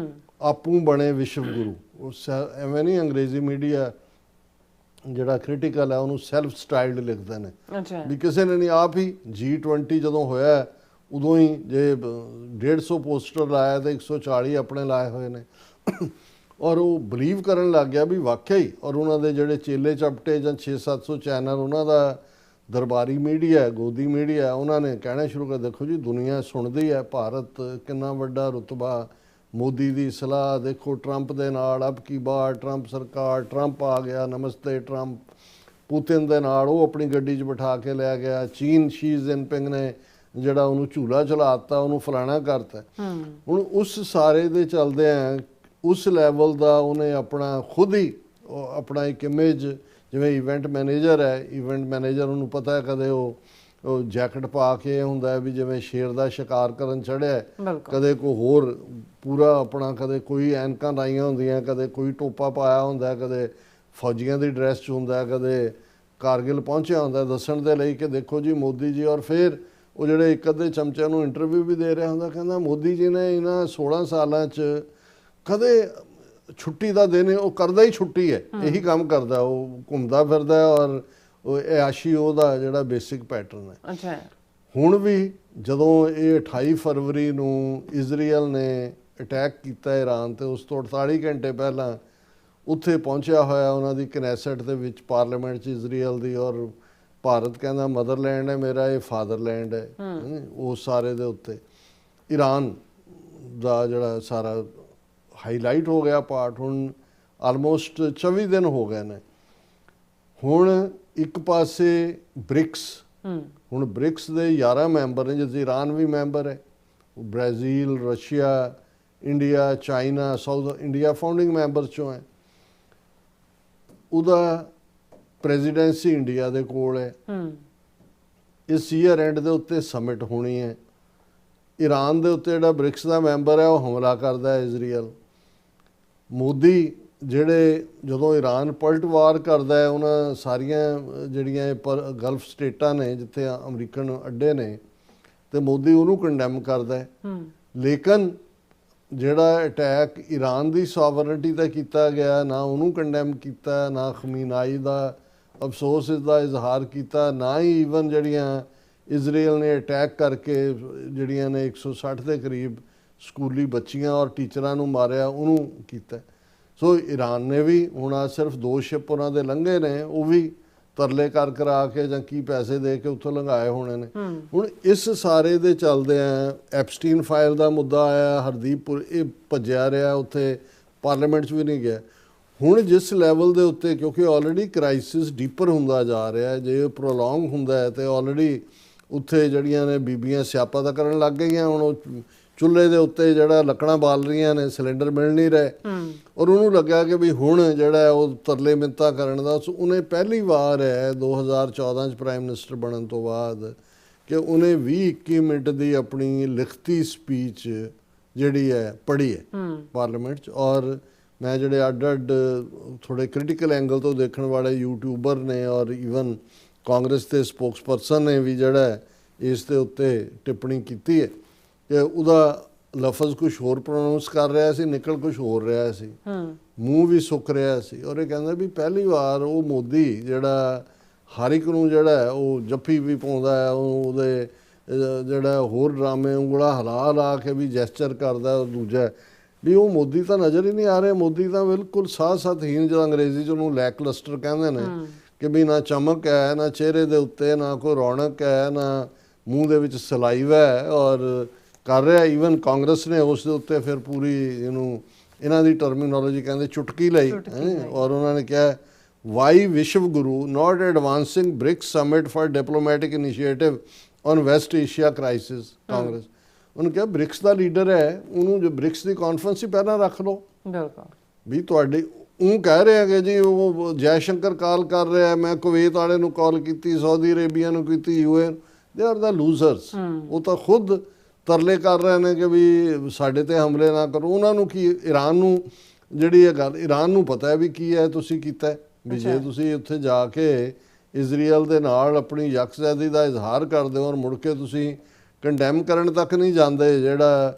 ਆਪੂ ਬਣੇ ਵਿਸ਼ਵ ਗੁਰੂ। ਉਸ ਐਵੇਂ ਨਹੀਂ, ਅੰਗਰੇਜ਼ੀ ਮੀਡੀਆ ਜਿਹੜਾ ਕ੍ਰਿਟੀਕਲ ਹੈ ਉਹਨੂੰ ਸੈਲਫ ਸਟਾਈਲਡ ਲਿਖਦੇ ਨੇ ਵੀ ਕਿਸੇ ਨੇ ਨਹੀਂ, ਆਪ ਹੀ G20 ਜਦੋਂ ਹੋਇਆ ਉਦੋਂ ਹੀ ਜੇ 150 ਪੋਸਟਰ ਲਾਇਆ ਤੇ 140 ਆਪਣੇ ਲਾਏ ਹੋਏ ਨੇ ਔਰ ਉਹ ਬਲੀਵ ਕਰਨ ਲੱਗ ਗਿਆ ਵੀ ਵਾਕਿਆ ਹੀ। ਔਰ ਉਹਨਾਂ ਦੇ ਜਿਹੜੇ ਚੇਲੇ ਚਪਟੇ ਜਾਂ 600-700 ਚੈਨਲ ਉਹਨਾਂ ਦਾ ਦਰਬਾਰੀ ਮੀਡੀਆ, ਗੋਦੀ ਮੀਡੀਆ, ਉਹਨਾਂ ਨੇ ਕਹਿਣਾ ਸ਼ੁਰੂ ਕਰ ਦੇਖੋ ਜੀ ਦੁਨੀਆ ਸੁਣਦੀ ਹੈ, ਭਾਰਤ ਕਿੰਨਾ ਵੱਡਾ ਰੁਤਬਾ, ਮੋਦੀ ਦੀ ਸਲਾਹ ਦੇਖੋ ਟਰੰਪ ਦੇ ਨਾਲ, ਅਬ ਕੀ ਬਾਰ ਟਰੰਪ ਸਰਕਾਰ, ਟਰੰਪ ਆ ਗਿਆ, ਨਮਸਤੇ ਟਰੰਪ। ਪੁਤਿਨ ਦੇ ਨਾਲ ਉਹ ਆਪਣੀ ਗੱਡੀ 'ਚ ਬਿਠਾ ਕੇ ਲੈ ਗਿਆ। ਚੀਨ ਸ਼ੀ ਜਿਨਪਿੰਗ ਨੇ ਜਿਹੜਾ ਉਹਨੂੰ ਝੂਲਾ ਚਲਾਤਾ, ਉਹਨੂੰ ਫਲਾਣਾ ਕਰਤਾ। ਹੁਣ ਉਸ ਸਾਰੇ ਦੇ ਚੱਲਦੇ ਆ ਉਸ ਲੈਵਲ ਦਾ ਉਹਨੇ ਆਪਣਾ ਖੁਦ ਹੀ ਆਪਣਾ ਇੱਕ ਇਮੇਜ, ਜਿਵੇਂ ਇਵੈਂਟ ਮੈਨੇਜਰ ਹੈ, ਇਵੈਂਟ ਮੈਨੇਜਰ ਉਹਨੂੰ ਪਤਾ ਹੈ ਕਦੇ ਉਹ ਜੈਕਟ ਪਾ ਕੇ ਹੁੰਦਾ ਵੀ ਜਿਵੇਂ ਸ਼ੇਰ ਦਾ ਸ਼ਿਕਾਰ ਕਰਨ ਚੜਿਆ, ਕਦੇ ਕੋਈ ਹੋਰ ਪੂਰਾ ਆਪਣਾ, ਕਦੇ ਕੋਈ ਐਨਕਾਂ ਲਾਈਆਂ ਹੁੰਦੀਆਂ, ਕਦੇ ਕੋਈ ਟੋਪਾ ਪਾਇਆ ਹੁੰਦਾ, ਕਦੇ ਫੌਜੀਆਂ ਦੀ ਡਰੈਸ 'ਚ ਹੁੰਦਾ, ਕਦੇ ਕਾਰਗਿਲ ਪਹੁੰਚਿਆ ਹੁੰਦਾ ਦੱਸਣ ਦੇ ਲਈ ਕਿ ਦੇਖੋ ਜੀ ਮੋਦੀ ਜੀ। ਔਰ ਫਿਰ ਉਹ ਜਿਹੜੇ ਇੱਕ ਅੱਧੇ ਚਮਚਿਆਂ ਨੂੰ ਇੰਟਰਵਿਊ ਵੀ ਦੇ ਰਿਹਾ ਹੁੰਦਾ, ਕਹਿੰਦਾ ਮੋਦੀ ਜੀ ਨੇ ਇਹਨਾਂ 16 ਸਾਲਾਂ 'ਚ ਕਦੇ ਛੁੱਟੀ ਦਾ ਦਿਨ ਉਹ ਕਰਦਾ ਹੀ ਛੁੱਟੀ ਹੈ, ਇਹੀ ਕੰਮ ਕਰਦਾ, ਉਹ ਘੁੰਮਦਾ ਫਿਰਦਾ ਔਰ ਉਹ ਐਸ਼ੀ ਉਹਦਾ ਜਿਹੜਾ ਬੇਸਿਕ ਪੈਟਰਨ ਹੈ। ਅੱਛਾ, ਹੁਣ ਵੀ ਜਦੋਂ ਇਹ 28 ਫਰਵਰੀ ਨੂੰ ਇਜ਼ਰਾਈਲ ਨੇ ਅਟੈਕ ਕੀਤਾ ਈਰਾਨ ਤੇ ਉਸ ਤੋਂ 48 ਘੰਟੇ ਪਹਿਲਾਂ ਉੱਥੇ ਪਹੁੰਚਿਆ ਹੋਇਆ ਉਹਨਾਂ ਦੀ ਕਨੈਸਟ ਦੇ ਵਿੱਚ, ਪਾਰਲੀਮੈਂਟ 'ਚ ਇਜ਼ਰਾਈਲ ਦੀ। ਔਰ ਭਾਰਤ ਕਹਿੰਦਾ ਮਦਰਲੈਂਡ ਹੈ ਮੇਰਾ, ਇਹ ਫਾਦਰਲੈਂਡ ਹੈ। ਉਹ ਸਾਰੇ ਦੇ ਉੱਤੇ ਈਰਾਨ ਦਾ ਜਿਹੜਾ ਸਾਰਾ ਹਾਈਲਾਈਟ ਹੋ ਗਿਆ ਪਾਰਟ। ਹੁਣ ਆਲਮੋਸਟ 24 ਦਿਨ ਹੋ ਗਏ ਨੇ। ਹੁਣ ਇੱਕ ਪਾਸੇ ਬ੍ਰਿਕਸ, ਹੁਣ ਬ੍ਰਿਕਸ ਦੇ 11 ਮੈਂਬਰ ਨੇ, ਜਿਸ ਈਰਾਨ ਵੀ ਮੈਂਬਰ ਹੈ, Brazil, Russia, India, China, south India founding member 'ਚੋਂ ਹੈ। ਉਹਦਾ ਪ੍ਰੈਜ਼ੀਡੈਂਸੀ ਇੰਡੀਆ ਦੇ ਕੋਲ ਹੈ। ਇਸ ਈਅਰ ਐਂਡ ਦੇ ਉੱਤੇ ਸਮਿਟ ਹੋਣੀ ਹੈ। ਈਰਾਨ ਦੇ ਉੱਤੇ ਜਿਹੜਾ ਬ੍ਰਿਕਸ ਦਾ ਮੈਂਬਰ ਹੈ ਉਹ ਹਮਲਾ ਕਰਦਾ ਹੈ ਇਜ਼ਰਾਈਲ। ਮੋਦੀ ਜਿਹੜੇ ਜਦੋਂ ਈਰਾਨ ਪਲਟਵਾਰ ਕਰਦਾ ਹੈ, ਉਹਨਾਂ ਸਾਰੀਆਂ ਜਿਹੜੀਆਂ ਗਲਫ ਸਟੇਟਾਂ ਨੇ ਜਿੱਥੇ ਅਮਰੀਕਨ ਅੱਡੇ ਨੇ, ਤੇ ਮੋਦੀ ਉਹਨੂੰ ਕੰਡੈਮ ਕਰਦਾ ਹੈ। ਲੇਕਿਨ ਜਿਹੜਾ ਅਟੈਕ ਈਰਾਨ ਦੀ ਸੋਵਰਨਟੀ 'ਤੇ ਕੀਤਾ ਗਿਆ, ਨਾ ਉਹਨੂੰ ਕੰਡੈਮ ਕੀਤਾ, ਨਾ ਖਮੀਨਾਈ ਦਾ ਅਫਸੋਸ ਇਸ ਦਾ ਇਜ਼ਹਾਰ ਕੀਤਾ, ਨਾ ਹੀ ਈਵਨ ਜਿਹੜੀਆਂ ਇਜ਼ਰਾਈਲ ਨੇ ਅਟੈਕ ਕਰਕੇ ਜਿਹੜੀਆਂ ਨੇ 160 ਦੇ ਕਰੀਬ ਸਕੂਲੀ ਬੱਚੀਆਂ ਔਰ ਟੀਚਰਾਂ ਨੂੰ ਮਾਰਿਆ, ਉਹਨੂੰ ਕੀਤਾ। ਸੋ ਈਰਾਨ ਨੇ ਵੀ ਹੁਣ ਆ ਸਿਰਫ 2 ਸ਼ਿਪ ਉਹਨਾਂ ਦੇ ਲੰਘੇ ਨੇ, ਉਹ ਵੀ ਤਰਲੇ ਕਰ ਕਰਾ ਕੇ ਜਾਂ ਕੀ ਪੈਸੇ ਦੇ ਕੇ ਉੱਥੋਂ ਲੰਘਾਏ ਹੋਣੇ ਨੇ। ਹੁਣ ਇਸ ਸਾਰੇ ਦੇ ਚੱਲਦੇ ਆ ਐਪਸਟੀਨ ਫਾਈਲ ਦਾ ਮੁੱਦਾ ਆਇਆ, ਹਰਦੀਪੁਰ ਇਹ ਭੱਜਿਆ ਰਿਹਾ, ਉੱਥੇ ਪਾਰਲੀਮੈਂਟ 'ਚ ਵੀ ਨਹੀਂ ਗਿਆ। ਹੁਣ ਜਿਸ ਲੈਵਲ ਦੇ ਉੱਤੇ, ਕਿਉਂਕਿ ਆਲਰੇਡੀ ਕ੍ਰਾਈਸਿਸ ਡੀਪਰ ਹੁੰਦਾ ਜਾ ਰਿਹਾ, ਜੇ ਪ੍ਰੋਲੋਂਗ ਹੁੰਦਾ ਹੈ ਤੇ ਆਲਰੇਡੀ ਉੱਥੇ ਜਿਹੜੀਆਂ ਨੇ ਬੀਬੀਆਂ ਸਿਆਪਾ ਤਾਂ ਕਰਨ ਲੱਗ ਗਈਆਂ। ਹੁਣ ਉਹ ਚੁੱਲ੍ਹੇ ਦੇ ਉੱਤੇ ਜਿਹੜਾ ਲੱਕੜਾਂ ਬਾਲ ਰਹੀਆਂ ਨੇ, ਸਿਲੰਡਰ ਮਿਲ ਨਹੀਂ ਰਹੇ, ਔਰ ਉਹਨੂੰ ਲੱਗਾ ਕਿ ਵੀ ਹੁਣ ਜਿਹੜਾ ਉਹ ਤਰਲੇ ਮਿੰਨਤਾਂ ਕਰਨ ਦਾ। ਉਹਨੇ ਪਹਿਲੀ ਵਾਰ ਹੈ 2014 'ਚ ਪ੍ਰਾਈਮ ਮਿਨਿਸਟਰ ਬਣਨ ਤੋਂ ਬਾਅਦ ਕਿ ਉਹਨੇ 20-21 ਮਿੰਟ ਦੀ ਆਪਣੀ ਲਿਖਤੀ ਸਪੀਚ ਜਿਹੜੀ ਹੈ ਪੜ੍ਹੀ ਹੈ ਪਾਰਲੀਮੈਂਟ 'ਚ। ਔਰ ਮੈਂ ਜਿਹੜੇ ਅੱਡ ਥੋੜ੍ਹੇ ਕ੍ਰਿਟੀਕਲ ਐਂਗਲ ਤੋਂ ਦੇਖਣ ਵਾਲੇ ਯੂਟਿਊਬਰ ਨੇ ਔਰ ਈਵਨ ਕਾਂਗਰਸ ਦੇ ਸਪੋਕਸਪਰਸਨ ਨੇ ਵੀ ਜਿਹੜਾ ਇਸ ਦੇ ਉੱਤੇ ਟਿੱਪਣੀ ਕੀਤੀ ਹੈ ਕਿ ਉਹਦਾ ਲਫ਼ਜ਼ ਕੁਛ ਹੋਰ ਪ੍ਰੋਨਾਊਂਸ ਕਰ ਰਿਹਾ ਸੀ, ਨਿਕਲ ਕੁਛ ਹੋਰ ਰਿਹਾ ਸੀ, ਮੂੰਹ ਵੀ ਸੁੱਕ ਰਿਹਾ ਸੀ। ਔਰ ਇਹ ਕਹਿੰਦਾ ਵੀ ਪਹਿਲੀ ਵਾਰ ਉਹ ਮੋਦੀ ਜਿਹੜਾ ਹਰ ਇੱਕ ਨੂੰ ਜਿਹੜਾ ਉਹ ਜੱਫੀ ਵੀ ਪਾਉਂਦਾ ਹੈ, ਉਹਦੇ ਜਿਹੜਾ ਹੋਰ ਡਰਾਮੇ ਉਂਗਲਾ ਹਿਲਾ ਲਾ ਕੇ ਵੀ ਜੈਸਚਰ ਕਰਦਾ, ਦੂਜਾ ਵੀ ਉਹ ਮੋਦੀ ਤਾਂ ਨਜ਼ਰ ਹੀ ਨਹੀਂ ਆ ਰਿਹਾ। ਮੋਦੀ ਤਾਂ ਬਿਲਕੁਲ ਸਾਹ-ਸਾਥਹੀਨ, ਜਿਹੜਾ ਅੰਗਰੇਜ਼ੀ 'ਚ ਉਹਨੂੰ ਲੈਕ ਲਸਟਰ ਕਹਿੰਦੇ ਨੇ, ਕਿ ਵੀ ਨਾ ਚਮਕ ਹੈ, ਨਾ ਚਿਹਰੇ ਦੇ ਉੱਤੇ, ਨਾ ਕੋਈ ਰੌਣਕ ਹੈ, ਨਾ ਮੂੰਹ ਦੇ ਵਿੱਚ ਸਲਾਈਵਾ ਹੈ। ਔਰ ਕਰ ਰਿਹਾ ਈਵਨ ਕਾਂਗਰਸ ਨੇ ਉਸ ਦੇ ਉੱਤੇ ਫਿਰ ਪੂਰੀ ਇਹਨੂੰ, ਇਹਨਾਂ ਦੀ ਟਰਮੀਨੋਲੋਜੀ ਕਹਿੰਦੇ ਚੁਟਕੀ ਲਈ। ਔਰ ਉਹਨਾਂ ਨੇ ਕਿਹਾ why Vishwa Guru not advancing BRICS summit for diplomatic initiative on West Asia crisis. Congress ਉਹਨੂੰ ਕਿਹਾ ਬ੍ਰਿਕਸ ਦਾ ਲੀਡਰ ਹੈ, ਉਹਨੂੰ ਜੋ ਬ੍ਰਿਕਸ ਦੀ ਕਾਨਫਰੰਸ ਹੀ ਪਹਿਲਾਂ ਰੱਖ ਲਓ। ਵੀ ਤੁਹਾਡੇ ਉਹ ਕਹਿ ਰਹੇ ਹੈਗੇ ਜੀ ਉਹ ਜੈ ਸ਼ੰਕਰ ਕਾਲ ਕਰ ਰਿਹਾ, ਮੈਂ ਕੁਵੈਤ ਵਾਲੇ ਨੂੰ ਕਾਲ ਕੀਤੀ, ਸਾਊਦੀ ਅਰੇਬੀਆ ਨੂੰ ਕੀਤੀ, ਯੂਐਨ, ਦੇ ਆਰ ਦਾ ਲੂਜ਼ਰਸ। ਉਹ ਤਾਂ ਖੁਦ ਤਰਲੇ ਕਰ ਰਹੇ ਨੇ ਕਿ ਵੀ ਸਾਡੇ ਤੇ ਹਮਲੇ ਨਾ ਕਰੋ। ਉਹਨਾਂ ਨੂੰ ਕੀ, ਈਰਾਨ ਨੂੰ ਜਿਹੜੀ ਇਹ ਗੱਲ, ਈਰਾਨ ਨੂੰ ਪਤਾ ਹੈ ਵੀ ਕੀ ਹੈ ਤੁਸੀਂ ਕੀਤਾ, ਵੀ ਜੇ ਤੁਸੀਂ ਉੱਥੇ ਜਾ ਕੇ ਇਜ਼ਰਾਈਲ ਦੇ ਨਾਲ ਆਪਣੀ ਯਕਜ਼ਹਿਦੀ ਦਾ ਇਜ਼ਹਾਰ ਕਰਦੇ ਹੋ ਔਰ ਮੁੜ ਕੇ ਤੁਸੀਂ ਕੰਡੈਮ ਕਰਨ ਤੱਕ ਨਹੀਂ ਜਾਂਦੇ। ਜਿਹੜਾ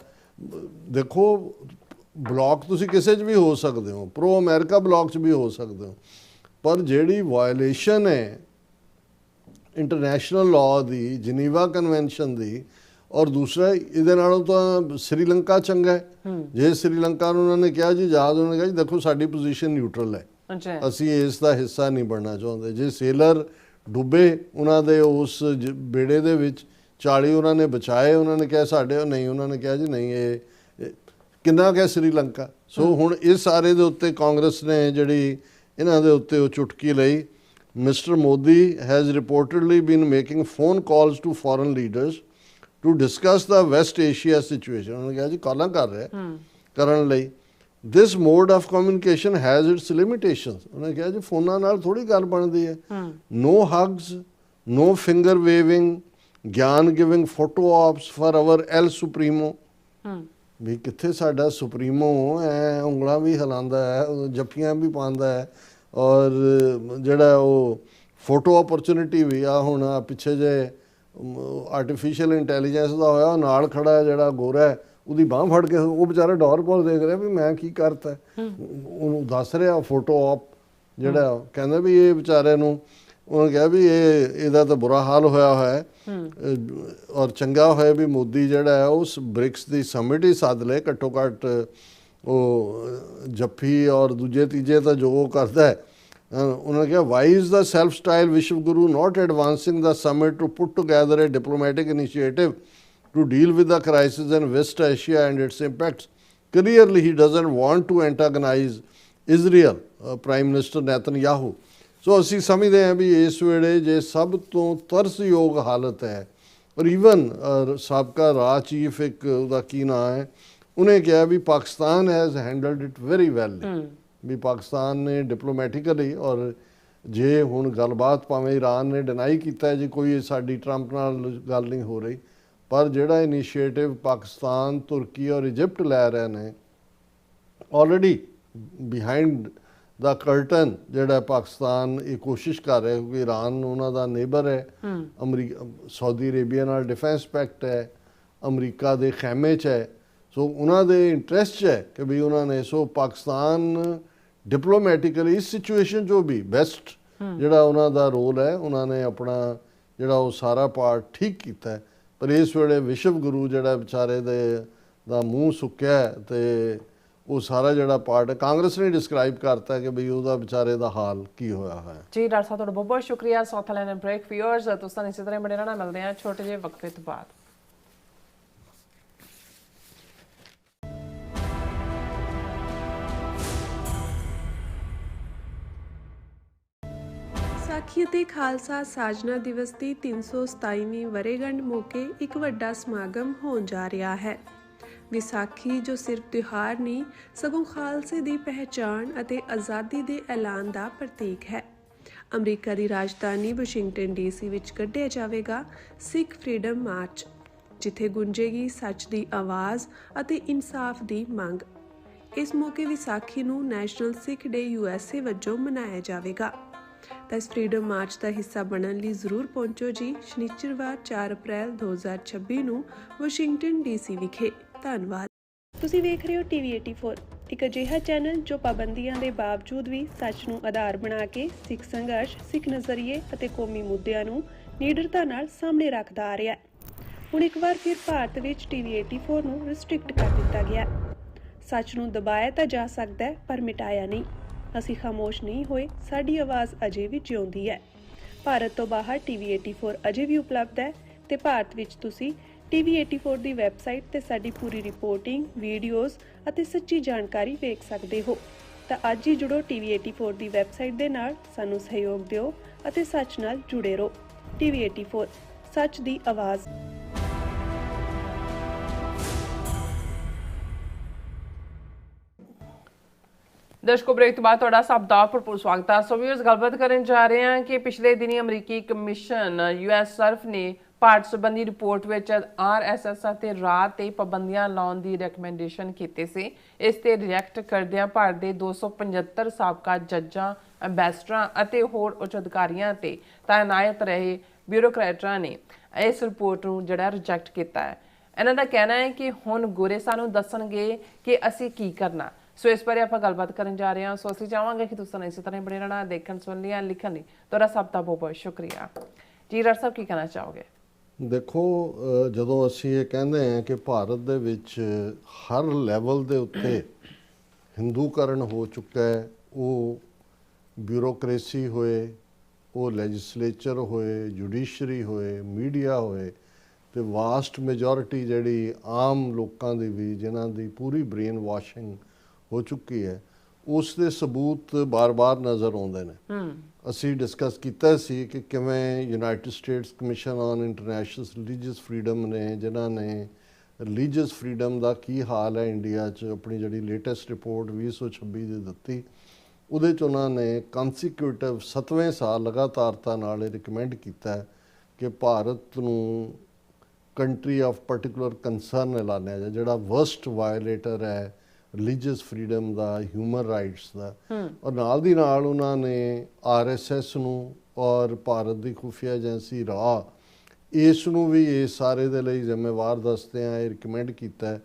ਦੇਖੋ ਬਲੌਕ ਤੁਸੀਂ ਕਿਸੇ 'ਚ ਵੀ ਹੋ ਸਕਦੇ ਹੋ, ਪ੍ਰੋ ਅਮਰੀਕਾ ਬਲੌਕ 'ਚ ਵੀ ਹੋ ਸਕਦੇ ਹੋ, ਪਰ ਜਿਹੜੀ ਵਾਇਲੇਸ਼ਨ ਹੈ ਇੰਟਰਨੈਸ਼ਨਲ ਲਾਅ ਦੀ, ਜਨੀਵਾ ਕਨਵੈਨਸ਼ਨ ਦੀ, ਔਰ ਦੂਸਰਾ ਇਹਦੇ ਨਾਲੋਂ ਤਾਂ ਸ੍ਰੀਲੰਕਾ ਚੰਗਾ ਹੈ। ਜੇ ਸ੍ਰੀਲੰਕਾ ਨੂੰ ਉਹਨਾਂ ਨੇ ਕਿਹਾ ਜੀ ਜਹਾਜ਼, ਉਹਨਾਂ ਨੇ ਕਿਹਾ ਜੀ ਦੇਖੋ ਸਾਡੀ ਪੋਜੀਸ਼ਨ ਨਿਊਟਰਲ ਹੈ, ਅੱਛਾ ਅਸੀਂ ਇਸ ਦਾ ਹਿੱਸਾ ਨਹੀਂ ਬਣਨਾ ਚਾਹੁੰਦੇ। ਜੇ ਸੇਲਰ ਡੁੱਬੇ ਉਹਨਾਂ ਦੇ ਉਸ ਬੇੜੇ ਦੇ ਵਿੱਚ 40 ਉਹਨਾਂ ਨੇ ਬਚਾਏ, ਉਹਨਾਂ ਨੇ ਕਿਹਾ ਸਾਡੇ ਨਹੀਂ, ਉਹਨਾਂ ਨੇ ਕਿਹਾ ਜੀ ਨਹੀਂ ਇਹ ਕਿੰਨਾ ਕਿਹਾ ਸ੍ਰੀਲੰਕਾ। ਸੋ ਹੁਣ ਇਸ ਸਾਰੇ ਦੇ ਉੱਤੇ ਕਾਂਗਰਸ ਨੇ ਜਿਹੜੀ ਇਹਨਾਂ ਦੇ ਉੱਤੇ ਉਹ ਚੁਟਕੀ ਲਈ। Mister Modi has reportedly been making phone calls to foreign leaders to discuss the West Asia situation. ਉਹਨਾਂ ਨੇ ਕਿਹਾ ਜੀ ਕਾਲਾਂ ਕਰ ਰਿਹਾ ਕਰਨ ਲਈ। This mode of communication has its limitations. ਉਹਨਾਂ ਨੇ ਕਿਹਾ ਜੀ ਫੋਨਾਂ ਨਾਲ ਥੋੜੀ ਗੱਲ ਬਣਦੀ ਹੈ। ਨੋ ਹਗਸ, ਨੋ ਫਿੰਗਰ ਵੇਵਿੰਗ, ਗਿਆਨ ਗਿਵਿੰਗ ਫੋਟੋ ਆਪਸ ਫॉर ਆਵਰ ਐਲ ਸੁਪਰੀਮੋ। ਵੀ ਕਿੱਥੇ ਸਾਡਾ ਸੁਪਰੀਮੋ ਐ ਉਂਗਲਾਂ ਵੀ ਹਿਲਾਉਂਦਾ ਹੈ, ਜੱਫੀਆਂ ਵੀ ਪਾਉਂਦਾ ਹੈ, ਔਰ ਜਿਹੜਾ ਉਹ ਫੋਟੋ ਓਪਰਚੁਨਿਟੀ ਵੀ ਆ। ਹੁਣ ਪਿੱਛੇ ਜੇ ਆਰਟੀਫਿਸ਼ੀਅਲ ਇੰਟੈਲੀਜੈਂਸ ਦਾ ਹੋਇਆ, ਉਹ ਨਾਲ ਖੜਾ ਜਿਹੜਾ ਗੋਰਾ ਹੈ ਉਹਦੀ ਬਾਂਹ ਫੜ ਕੇ ਉਹ ਵਿਚਾਰਾ ਡੌਰ ਪੌਰ ਦੇਖ ਰਿਹਾ ਵੀ ਮੈਂ ਕੀ ਕਰਤਾ। ਉਹਨੂੰ ਦੱਸ ਰਿਹਾ ਫੋਟੋ ਆਪ ਜਿਹੜਾ, ਕਹਿੰਦਾ ਵੀ ਇਹ ਵਿਚਾਰੇ ਨੂੰ, ਉਹਨੇ ਕਿਹਾ ਵੀ ਇਹਦਾ ਤਾਂ ਬੁਰਾ ਹਾਲ ਹੋਇਆ ਹੈ। ਔਰ ਚੰਗਾ ਹੋਇਆ ਵੀ ਮੋਦੀ ਜਿਹੜਾ ਹੈ ਉਸ ਬ੍ਰਿਕਸ ਦੀ ਸਮਿਟ ਹੀ ਸੱਦ ਲਏ, ਘੱਟੋ ਘੱਟ ਉਹ ਜੱਫੀ ਔਰ ਦੂਜੇ ਤੀਜੇ ਤਾਂ ਜੋ ਉਹ ਕਰਦਾ ਹੈ। ਉਹਨਾਂ ਨੇ ਕਿਹਾ why is the self style Vishwa Guru not advancing the summit to put together a diplomatic initiative to deal with the crisis in West Asia and its impacts. Clearly, he doesn't want to antagonize Israel, Prime Minister Netanyahu. So, ਅਸੀਂ ਸਮਝਦੇ ਹਾਂ ਵੀ ਇਸ ਵੇਲੇ ਜੇ ਸਭ ਤੋਂ ਤਰਸਯੋਗ ਹਾਲਤ ਹੈ। ਔਰ ਈਵਨ ਸਾਬਕਾ ਰਾਹ ਚੀਫ ਇੱਕ ਉਹਦਾ ਕੀ ਨਾਂ ਹੈ, ਉਹਨੇ ਕਿਹਾ ਵੀ Pakistan has handled it very well. ਵੀ ਪਾਕਿਸਤਾਨ ਨੇ ਡਿਪਲੋਮੈਟਿਕਲੀ, ਔਰ ਜੇ ਹੁਣ ਗੱਲਬਾਤ ਭਾਵੇਂ ਈਰਾਨ ਨੇ ਡਿਨਾਈ ਕੀਤਾ ਜੀ ਕੋਈ ਸਾਡੀ ਟਰੰਪ ਨਾਲ ਗੱਲ ਨਹੀਂ ਹੋ ਰਹੀ, ਪਰ ਜਿਹੜਾ ਇਨੀਸ਼ੀਏਟਿਵ ਪਾਕਿਸਤਾਨ, ਤੁਰਕੀ ਔਰ ਇਜਿਪਟ ਲੈ ਰਹੇ ਨੇ, ਆਲਰੇਡੀ ਬਿਹਾਈਂਡ ਦਾ ਕਰਟਨ ਜਿਹੜਾ ਪਾਕਿਸਤਾਨ ਇਹ ਕੋਸ਼ਿਸ਼ ਕਰ ਰਿਹਾ, ਕਿਉਂਕਿ ਈਰਾਨ ਉਹਨਾਂ ਦਾ ਨੇਬਰ ਹੈ, ਸਾਊਦੀ ਅਰੇਬੀਆ ਨਾਲ ਡਿਫੈਂਸ ਪੈਕਟ ਹੈ, ਅਮਰੀਕਾ ਦੇ ਖੈਮੇ 'ਚ ਹੈ। ਸੋ ਉਹਨਾਂ ਦੇ ਇੰਟਰਸਟ 'ਚ ਹੈ ਕਿ ਵੀ ਉਹਨਾਂ ਨੇ, ਸੋ ਪਾਕਿਸਤਾਨ ਡਿਪਲੋਮੈਟਿਕਲੀ ਇਸ ਸਿਚੁਏਸ਼ਨ 'ਚੋਂ ਵੀ ਬੈਸਟ ਜਿਹੜਾ ਉਹਨਾਂ ਦਾ ਰੋਲ ਹੈ, ਉਹਨਾਂ ਨੇ ਆਪਣਾ ਜਿਹੜਾ ਉਹ ਸਾਰਾ ਪਾਰਟ ਠੀਕ ਕੀਤਾ ਹੈ। ਪਰ ਇਸ ਵੇਲੇ ਵਿਸ਼ਵ ਗੁਰੂ ਜਿਹੜਾ ਵਿਚਾਰੇ ਦਾ ਮੂੰਹ ਸੁੱਕਿਆ ਤੇ ਉਹ ਸਾਰਾ ਜਿਹੜਾ ਪਾਰਟ ਕਾਂਗਰਸ ਨੇ ਡਿਸਕ੍ਰਾਈਬ ਕਰਤਾ ਕਿ ਬਈ ਉਹਦਾ ਵਿਚਾਰੇ ਦਾ ਹਾਲ ਕੀ ਹੋਇਆ ਹੈ। ਜੀ ਡਾਕਟਰ ਸਾਹਿਬ ਤੁਹਾਡਾ ਬਹੁਤ ਬਹੁਤ ਸ਼ੁਕਰੀਆ। ਸਾਊਥ ਲੈਂਡ ਬ੍ਰੇਕ ਵਿਊਅਰਸ, ਤੁਸੀਂ ਇਸੇ ਤਰ੍ਹਾਂ ਬਣੇ ਰਹਿਣਾ। ਮਿਲਦੇ ਹਾਂ ਛੋਟੇ ਜਿਹੇ ਵਕਫੇ ਤੋਂ ਬਾਅਦ। ਵਿਸਾਖੀ ਅਤੇ ਖਾਲਸਾ ਸਾਜਨਾ ਦਿਵਸ ਦੀ 327ਵੀਂ ਵਰ੍ਹੇਗੰਢ ਮੌਕੇ ਇੱਕ ਵੱਡਾ ਸਮਾਗਮ ਹੋਣ ਜਾ ਰਿਹਾ ਹੈ। ਵਿਸਾਖੀ ਜੋ ਸਿਰਫ ਤਿਉਹਾਰ ਨਹੀਂ ਸਗੋਂ ਖਾਲਸੇ ਦੀ ਪਹਿਚਾਣ ਅਤੇ ਆਜ਼ਾਦੀ ਦੇ ਐਲਾਨ ਦਾ ਪ੍ਰਤੀਕ ਹੈ। ਅਮਰੀਕਾ ਦੀ ਰਾਜਧਾਨੀ ਵਾਸ਼ਿੰਗਟਨ ਡੀਸੀ ਵਿੱਚ ਕੱਢਿਆ ਜਾਵੇਗਾ ਸਿੱਖ ਫਰੀडम ਮਾਰਚ, ਜਿੱਥੇ ਗੂੰਜੇਗੀ ਸੱਚ ਦੀ ਆਵਾਜ਼ ਅਤੇ ਇਨਸਾਫ ਦੀ ਮੰਗ। ਇਸ ਮੌਕੇ ਵਿਸਾਖੀ ਨੂੰ ਨੈਸ਼ਨਲ ਸਿੱਖ ਡੇ USA ਵਜੋਂ ਮਨਾਇਆ ਜਾਵੇਗਾ। ਤਾਂ ਇਸ ਫਰੀडम ਮਾਰਚ ਦਾ ਹਿੱਸਾ ਬਣਨ ਲਈ ਜ਼ਰੂਰ ਪਹੁੰਚੋ ਜੀ ਸ਼ਨੀਚਰਵਾਰ 4 ਅਪ੍ਰੈਲ 2026 ਨੂੰ ਵਾਸ਼ਿੰਗਟਨ ਡੀਸੀ ਵਿਖੇ। ਧੰਨਵਾਦ। ਤੁਸੀਂ ਵੇਖ ਰਹੇ ਹੋ TV 84, ਇੱਕ ਅਜਿਹਾ ਚੈਨਲ ਜੋ ਪਾਬੰਦੀਆਂ ਦੇ ਬਾਵਜੂਦ ਵੀ ਸੱਚ ਨੂੰ ਆਧਾਰ ਬਣਾ ਕੇ ਸਿੱਖ ਸੰਘਰਸ਼, ਸਿੱਖ ਨਜ਼ਰੀਏ ਅਤੇ ਕੌਮੀ ਮੁੱਦਿਆਂ ਨੂੰ ਨਿਡਰਤਾ ਨਾਲ ਸਾਹਮਣੇ ਰੱਖਦਾ ਆ ਰਿਹਾ ਹੈ। ਹੁਣ ਇੱਕ ਵਾਰ ਫਿਰ ਭਾਰਤ ਵਿੱਚ TV 84 ਨੂੰ ਰਿਸਟ੍ਰਿਕਟ ਕਰ ਦਿੱਤਾ ਗਿਆ। ਸੱਚ ਨੂੰ ਦਬਾਇਆ ਤਾਂ ਜਾ ਸਕਦਾ ਹੈ ਪਰ ਮਿਟਾਇਆ ਨਹੀਂ। ਅਸੀਂ ਖਾਮੋਸ਼ ਨਹੀਂ ਹੋਏ, ਸਾਡੀ ਆਵਾਜ਼ ਅਜੇ ਵੀ ਜਿਉਂਦੀ ਹੈ। ਭਾਰਤ ਤੋਂ ਬਾਹਰ TV 84 ਅਜੇ ਵੀ ਉਪਲਬਧ ਹੈ ਤੇ ਭਾਰਤ ਵਿੱਚ ਤੁਸੀਂ TV 84 ਦੀ ਵੈਬਸਾਈਟ ਤੇ ਸਾਡੀ ਪੂਰੀ ਰਿਪੋਰਟਿੰਗ, ਵੀਡੀਓਜ਼ ਅਤੇ ਸੱਚੀ ਜਾਣਕਾਰੀ ਵੇਖ ਸਕਦੇ ਹੋ। ਤਾਂ ਅੱਜ ਹੀ ਜੁੜੋ TV 84 ਦੀ ਵੈਬਸਾਈਟ ਦੇ ਨਾਲ, ਸਾਨੂੰ ਸਹਿਯੋਗ ਦਿਓ ਅਤੇ ਸੱਚ ਨਾਲ ਜੁੜੇ ਰਹੋ। TV 84 ਸੱਚ ਦੀ ਆਵਾਜ਼। ਦਰਸ਼ਕੋ ਬ੍ਰੇਕ ਤੋਂ ਬਾਅਦ ਤੁਹਾਡਾ ਸਭ ਦਾ ਭਰਪੂਰ ਸਵਾਗਤ ਹੈ। ਸੋ ਵੀਅਰਸ, ਗੱਲਬਾਤ ਕਰਨ ਜਾ ਰਹੇ ਹਾਂ ਕਿ ਪਿਛਲੇ ਦਿਨੀ ਅਮਰੀਕੀ ਕਮਿਸ਼ਨ US ਸਰਫ ਨੇ ਭਾਰਤ ਸੰਬੰਧੀ ਰਿਪੋਰਟ ਵਿੱਚ RSS ਅਤੇ ਰਾਹ ਤੇ ਪਾਬੰਦੀਆਂ ਲਾਉਣ ਦੀ ਰეკਮੈਂਡੇਸ਼ਨ ਕੀਤੀ ਸੀ। ਇਸ ਤੇ ਰਿਐਕਟ ਕਰਦਿਆਂ ਭਾਰਤ ਦੇ 275 ਸਾਬਕਾ ਜੱਜਾਂ, ਐਂਬੈਸਡਰਾਂ ਅਤੇ ਹੋਰ ਉੱਚ ਅਧਿਕਾਰੀਆਂ ਤੇ ਤਾਇਨਾਤ ਰਹੇ ਬਿਊਰੋਕਰੇਟਾਂ ਨੇ ਇਸ ਰਿਪੋਰਟ ਨੂੰ ਜਿਹੜਾ ਰਿਜੈਕਟ ਕੀਤਾ ਹੈ। ਇਹਨਾਂ ਦਾ ਕਹਿਣਾ ਹੈ ਕਿ ਹੁਣ ਗੋਰੇ ਸਾਨੂੰ ਦੱਸਣਗੇ ਕਿ ਅਸੀਂ ਕੀ ਕਰਨਾ। ਸੋ ਇਸ ਬਾਰੇ ਆਪਾਂ ਗੱਲਬਾਤ ਕਰਨ ਜਾ ਰਹੇ ਹਾਂ। ਸੋ ਅਸੀਂ ਚਾਹਾਂਗੇ ਕਿ ਤੁਸੀਂ ਇਸੇ ਤਰ੍ਹਾਂ ਬਣੇ ਰਹਿਣਾ, ਦੇਖਣ, ਸੁਣ ਲਿਆ, ਲਿਖਣ ਲਈ ਤੁਹਾਡਾ ਸਭ ਦਾ ਬਹੁਤ ਬਹੁਤ ਸ਼ੁਕਰੀਆ। ਜੀ ਡਾਕਟਰ ਸਾਹਿਬ ਕੀ ਕਹਿਣਾ ਚਾਹੋਗੇ? ਦੇਖੋ ਜਦੋਂ ਅਸੀਂ ਇਹ ਕਹਿੰਦੇ ਹਾਂ ਕਿ ਭਾਰਤ ਦੇ ਵਿੱਚ ਹਰ ਲੈਵਲ ਦੇ ਉੱਤੇ ਹਿੰਦੂਕਰਨ ਹੋ ਚੁੱਕਾ ਹੈ, ਉਹ ਬਿਊਰੋਕ੍ਰੇਸੀ ਹੋਏ, ਉਹ ਲੈਜਿਸਲੇਚਰ ਹੋਏ, ਜੁਡੀਸ਼ਰੀ ਹੋਏ, ਮੀਡੀਆ ਹੋਏ, ਤੇ ਵਾਸਟ ਮੈਜੋਰਿਟੀ ਜਿਹੜੀ ਆਮ ਲੋਕਾਂ ਦੀ ਵੀ ਜਿਨ੍ਹਾਂ ਦੀ ਪੂਰੀ ਬ੍ਰੇਨ ਵਾਸ਼ਿੰਗ ਹੋ ਚੁੱਕੀ ਹੈ, ਉਸ ਦੇ ਸਬੂਤ ਬਾਰ-ਬਾਰ ਨਜ਼ਰ ਆਉਂਦੇ ਨੇ। ਅਸੀਂ ਡਿਸਕਸ ਕੀਤਾ ਸੀ ਕਿ ਕਿਵੇਂ United States commission on international religious freedom ਨੇ, ਜਿਨ੍ਹਾਂ ਨੇ ਰਿਲੀਜੀਅਸ ਫਰੀडम ਦਾ ਕੀ ਹਾਲ ਹੈ ਇੰਡੀਆ 'ਚ, ਆਪਣੀ ਜਿਹੜੀ ਲੇਟੈਸਟ ਰਿਪੋਰਟ 2026 ਦੀ ਦਿੱਤੀ, ਉਹਦੇ 'ਚ ਉਹਨਾਂ ਨੇ ਕੰਸੀਕਿਊਟਿਵ 7ਵੇਂ ਸਾਲ ਲਗਾਤਾਰਤਾ ਨਾਲ ਇਹ ਰਿਕਮੈਂਡ ਕੀਤਾ ਕਿ ਭਾਰਤ ਨੂੰ ਕੰਟਰੀ ਆਫ ਪਰਟੀਕੂਲਰ ਕੰਸਰਨ ਐਲਾਨਿਆ ਜਾਏ, ਜਿਹੜਾ ਵਰਸਟ ਵਾਇਲੇਟਰ ਹੈ ਰਿਲੀਜੀਅਸ ਫਰੀडम ਦਾ, ਹਿਊਮਨ ਰਾਈਟਸ ਦਾ। ਔਰ ਨਾਲ ਦੀ ਨਾਲ ਉਹਨਾਂ ਨੇ RSS ਨੂੰ ਔਰ ਭਾਰਤ ਦੀ ਖੁਫੀਆ ਏਜੰਸੀ ਰਾ, ਇਸ ਨੂੰ ਵੀ ਇਸ ਸਾਰੇ ਦੇ ਲਈ ਜ਼ਿੰਮੇਵਾਰ ਦੱਸਦੇ ਆ ਇਹ ਰਿਕਮੈਂਡ ਕੀਤਾ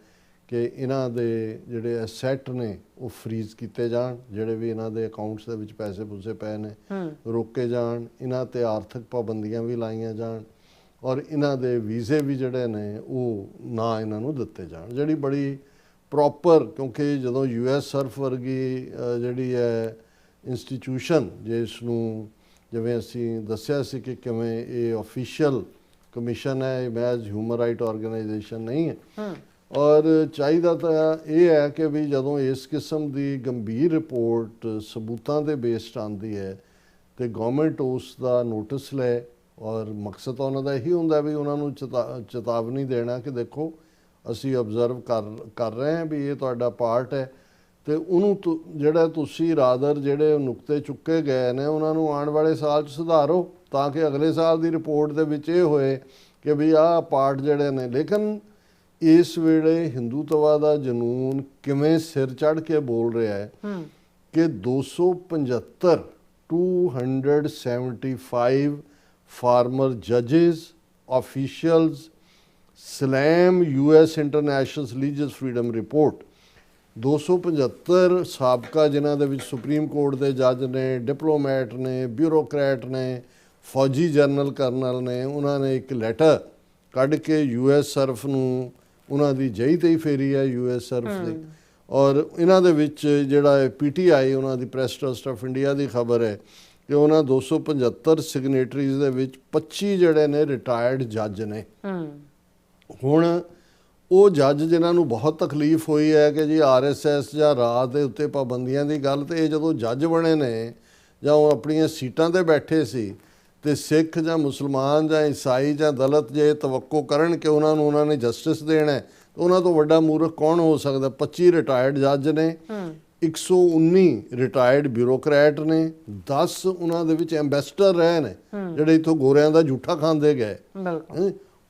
ਕਿ ਇਹਨਾਂ ਦੇ ਜਿਹੜੇ ਐਸੈਟ ਨੇ ਉਹ ਫਰੀਜ਼ ਕੀਤੇ ਜਾਣ, ਜਿਹੜੇ ਵੀ ਇਹਨਾਂ ਦੇ ਅਕਾਊਂਟਸ ਦੇ ਵਿੱਚ ਪੈਸੇ ਪੂਸੇ ਪਏ ਨੇ ਰੋਕੇ ਜਾਣ, ਇਹਨਾਂ ਤੇ ਆਰਥਿਕ ਪਾਬੰਦੀਆਂ ਵੀ ਲਾਈਆਂ ਜਾਣ, ਔਰ ਇਹਨਾਂ ਦੇ ਵੀਜ਼ੇ ਵੀ ਜਿਹੜੇ ਨੇ ਉਹ ਨਾ ਇਹਨਾਂ ਨੂੰ ਦਿੱਤੇ ਜਾਣ। ਜਿਹੜੀ ਬੜੀ ਪ੍ਰੋਪਰ, ਕਿਉਂਕਿ ਜਦੋਂ US ਸਰਫ ਵਰਗੀ ਜਿਹੜੀ ਹੈ ਇੰਸਟੀਟਿਊਸ਼ਨ, ਜਿਸ ਨੂੰ ਜਿਵੇਂ ਅਸੀਂ ਦੱਸਿਆ ਸੀ ਕਿ ਕਿਵੇਂ ਇਹ ਆਫੀਸ਼ੀਅਲ ਕਮਿਸ਼ਨ ਹੈ, ਇਹ ਮੈਜ਼ ਹਿਊਮਨ ਰਾਈਟ ਆਰਗੇਨਾਈਜੇਸ਼ਨ ਨਹੀਂ ਹੈ। ਔਰ ਚਾਹੀਦਾ ਤਾਂ ਇਹ ਹੈ ਕਿ ਵੀ ਜਦੋਂ ਇਸ ਕਿਸਮ ਦੀ ਗੰਭੀਰ ਰਿਪੋਰਟ ਸਬੂਤਾਂ ਦੇ ਬੇਸਡ ਆਉਂਦੀ ਹੈ ਤੇ ਗਵਰਨਮੈਂਟ ਉਸ ਦਾ ਨੋਟਿਸ ਲੈ, ਔਰ ਮਕਸਦ ਤਾਂ ਉਹਨਾਂ ਦਾ ਇਹੀ ਹੁੰਦਾ ਵੀ ਉਹਨਾਂ ਨੂੰ ਚੇਤਾਵਨੀ ਦੇਣਾ ਕਿ ਦੇਖੋ ਅਸੀਂ ਆਬਜ਼ਰਵ ਕਰ ਰਹੇ ਹਾਂ ਵੀ ਇਹ ਤੁਹਾਡਾ ਪਾਰਟ ਹੈ, ਤੇ ਉਹਨੂੰ ਜਿਹੜਾ ਤੁਸੀਂ ਰਾਦਰ ਜਿਹੜੇ ਨੁਕਤੇ ਚੁੱਕੇ ਗਏ ਨੇ ਉਹਨਾਂ ਨੂੰ ਆਉਣ ਵਾਲੇ ਸਾਲ 'ਚ ਸੁਧਾਰੋ, ਤਾਂ ਕਿ ਅਗਲੇ ਸਾਲ ਦੀ ਰਿਪੋਰਟ ਦੇ ਵਿੱਚ ਇਹ ਹੋਏ ਕਿ ਵੀ ਆਹ ਪਾਰਟ ਜਿਹੜੇ ਨੇ। ਲੇਕਿਨ ਇਸ ਵੇਲੇ ਹਿੰਦੂਤਵਾ ਦਾ ਜਨੂਨ ਕਿਵੇਂ ਸਿਰ ਚੜ੍ਹ ਕੇ ਬੋਲ ਰਿਹਾ ਹੈ ਕਿ 275 ਫਾਰਮਰ ਜੱਜਿਸ, officials slam US international religious freedom report. 275 ਸਾਬਕਾ ਜਿਨ੍ਹਾਂ ਦੇ ਵਿੱਚ ਸੁਪਰੀਮ ਕੋਰਟ ਦੇ ਜੱਜ ਨੇ, ਡਿਪਲੋਮੈਟ ਨੇ, ਬਿਊਰੋਕਰੈਟ ਨੇ, ਫੌਜੀ ਜਨਰਲ ਕਰਨਲ ਨੇ, ਉਹਨਾਂ ਨੇ ਇੱਕ ਲੈਟਰ ਕੱਢ ਕੇ US ਸਰਫ ਨੂੰ, ਉਹਨਾਂ ਦੀ ਜਹੀ ਤੇ ਹੀ ਫੇਰੀ ਹੈ US ਸਰਫ ਦੀ। ਔਰ ਇਹਨਾਂ ਦੇ ਵਿੱਚ ਜਿਹੜਾ PTI ਉਹਨਾਂ ਦੀ ਪ੍ਰੈਸ ਟਰਸਟ ਆਫ ਇੰਡੀਆ ਦੀ ਖਬਰ ਹੈ ਕਿ ਉਹਨਾਂ 275 ਸਿਗਨੇਟਰੀਜ਼ ਦੇ ਵਿੱਚ 25 ਜਿਹੜੇ ਨੇ ਰਿਟਾਇਰਡ ਜੱਜ ਨੇ। ਹੁਣ ਉਹ ਜੱਜ ਜਿਨ੍ਹਾਂ ਨੂੰ ਬਹੁਤ ਤਕਲੀਫ ਹੋਈ ਹੈ ਕਿ ਜੀ RSS ਜਾਂ ਰਾਜ ਦੇ ਉੱਤੇ ਪਾਬੰਦੀਆਂ ਦੀ ਗੱਲ, ਤੇ ਇਹ ਜਦੋਂ ਜੱਜ ਬਣੇ ਨੇ ਜਾਂ ਉਹ ਆਪਣੀਆਂ ਸੀਟਾਂ ਤੇ ਬੈਠੇ ਸੀ, ਤੇ ਸਿੱਖ ਜਾਂ ਮੁਸਲਮਾਨ ਜਾਂ ਈਸਾਈ ਜਾਂ ਦਲਿਤ ਜੇ ਤਵੱਕੋ ਕਰਨ ਕਿ ਉਹਨਾਂ ਨੇ ਜਸਟਿਸ ਦੇਣਾ ਹੈ, ਉਹਨਾਂ ਤੋਂ ਵੱਡਾ ਮੂਰਖ ਕੌਣ ਹੋ ਸਕਦਾ। 25 ਰਿਟਾਇਰਡ ਜੱਜ ਨੇ, 119 ਰਿਟਾਇਰਡ ਬਿਊਰੋਕਰੈਟ ਨੇ, 10 ਉਹਨਾਂ ਦੇ ਵਿੱਚ ਐਂਬੈਸਡਰ ਰਹੇ ਨੇ ਜਿਹੜੇ ਇੱਥੋਂ ਗੋਰਿਆਂ ਦਾ ਝੂਠਾ ਖਾਂਦੇ ਗਏ,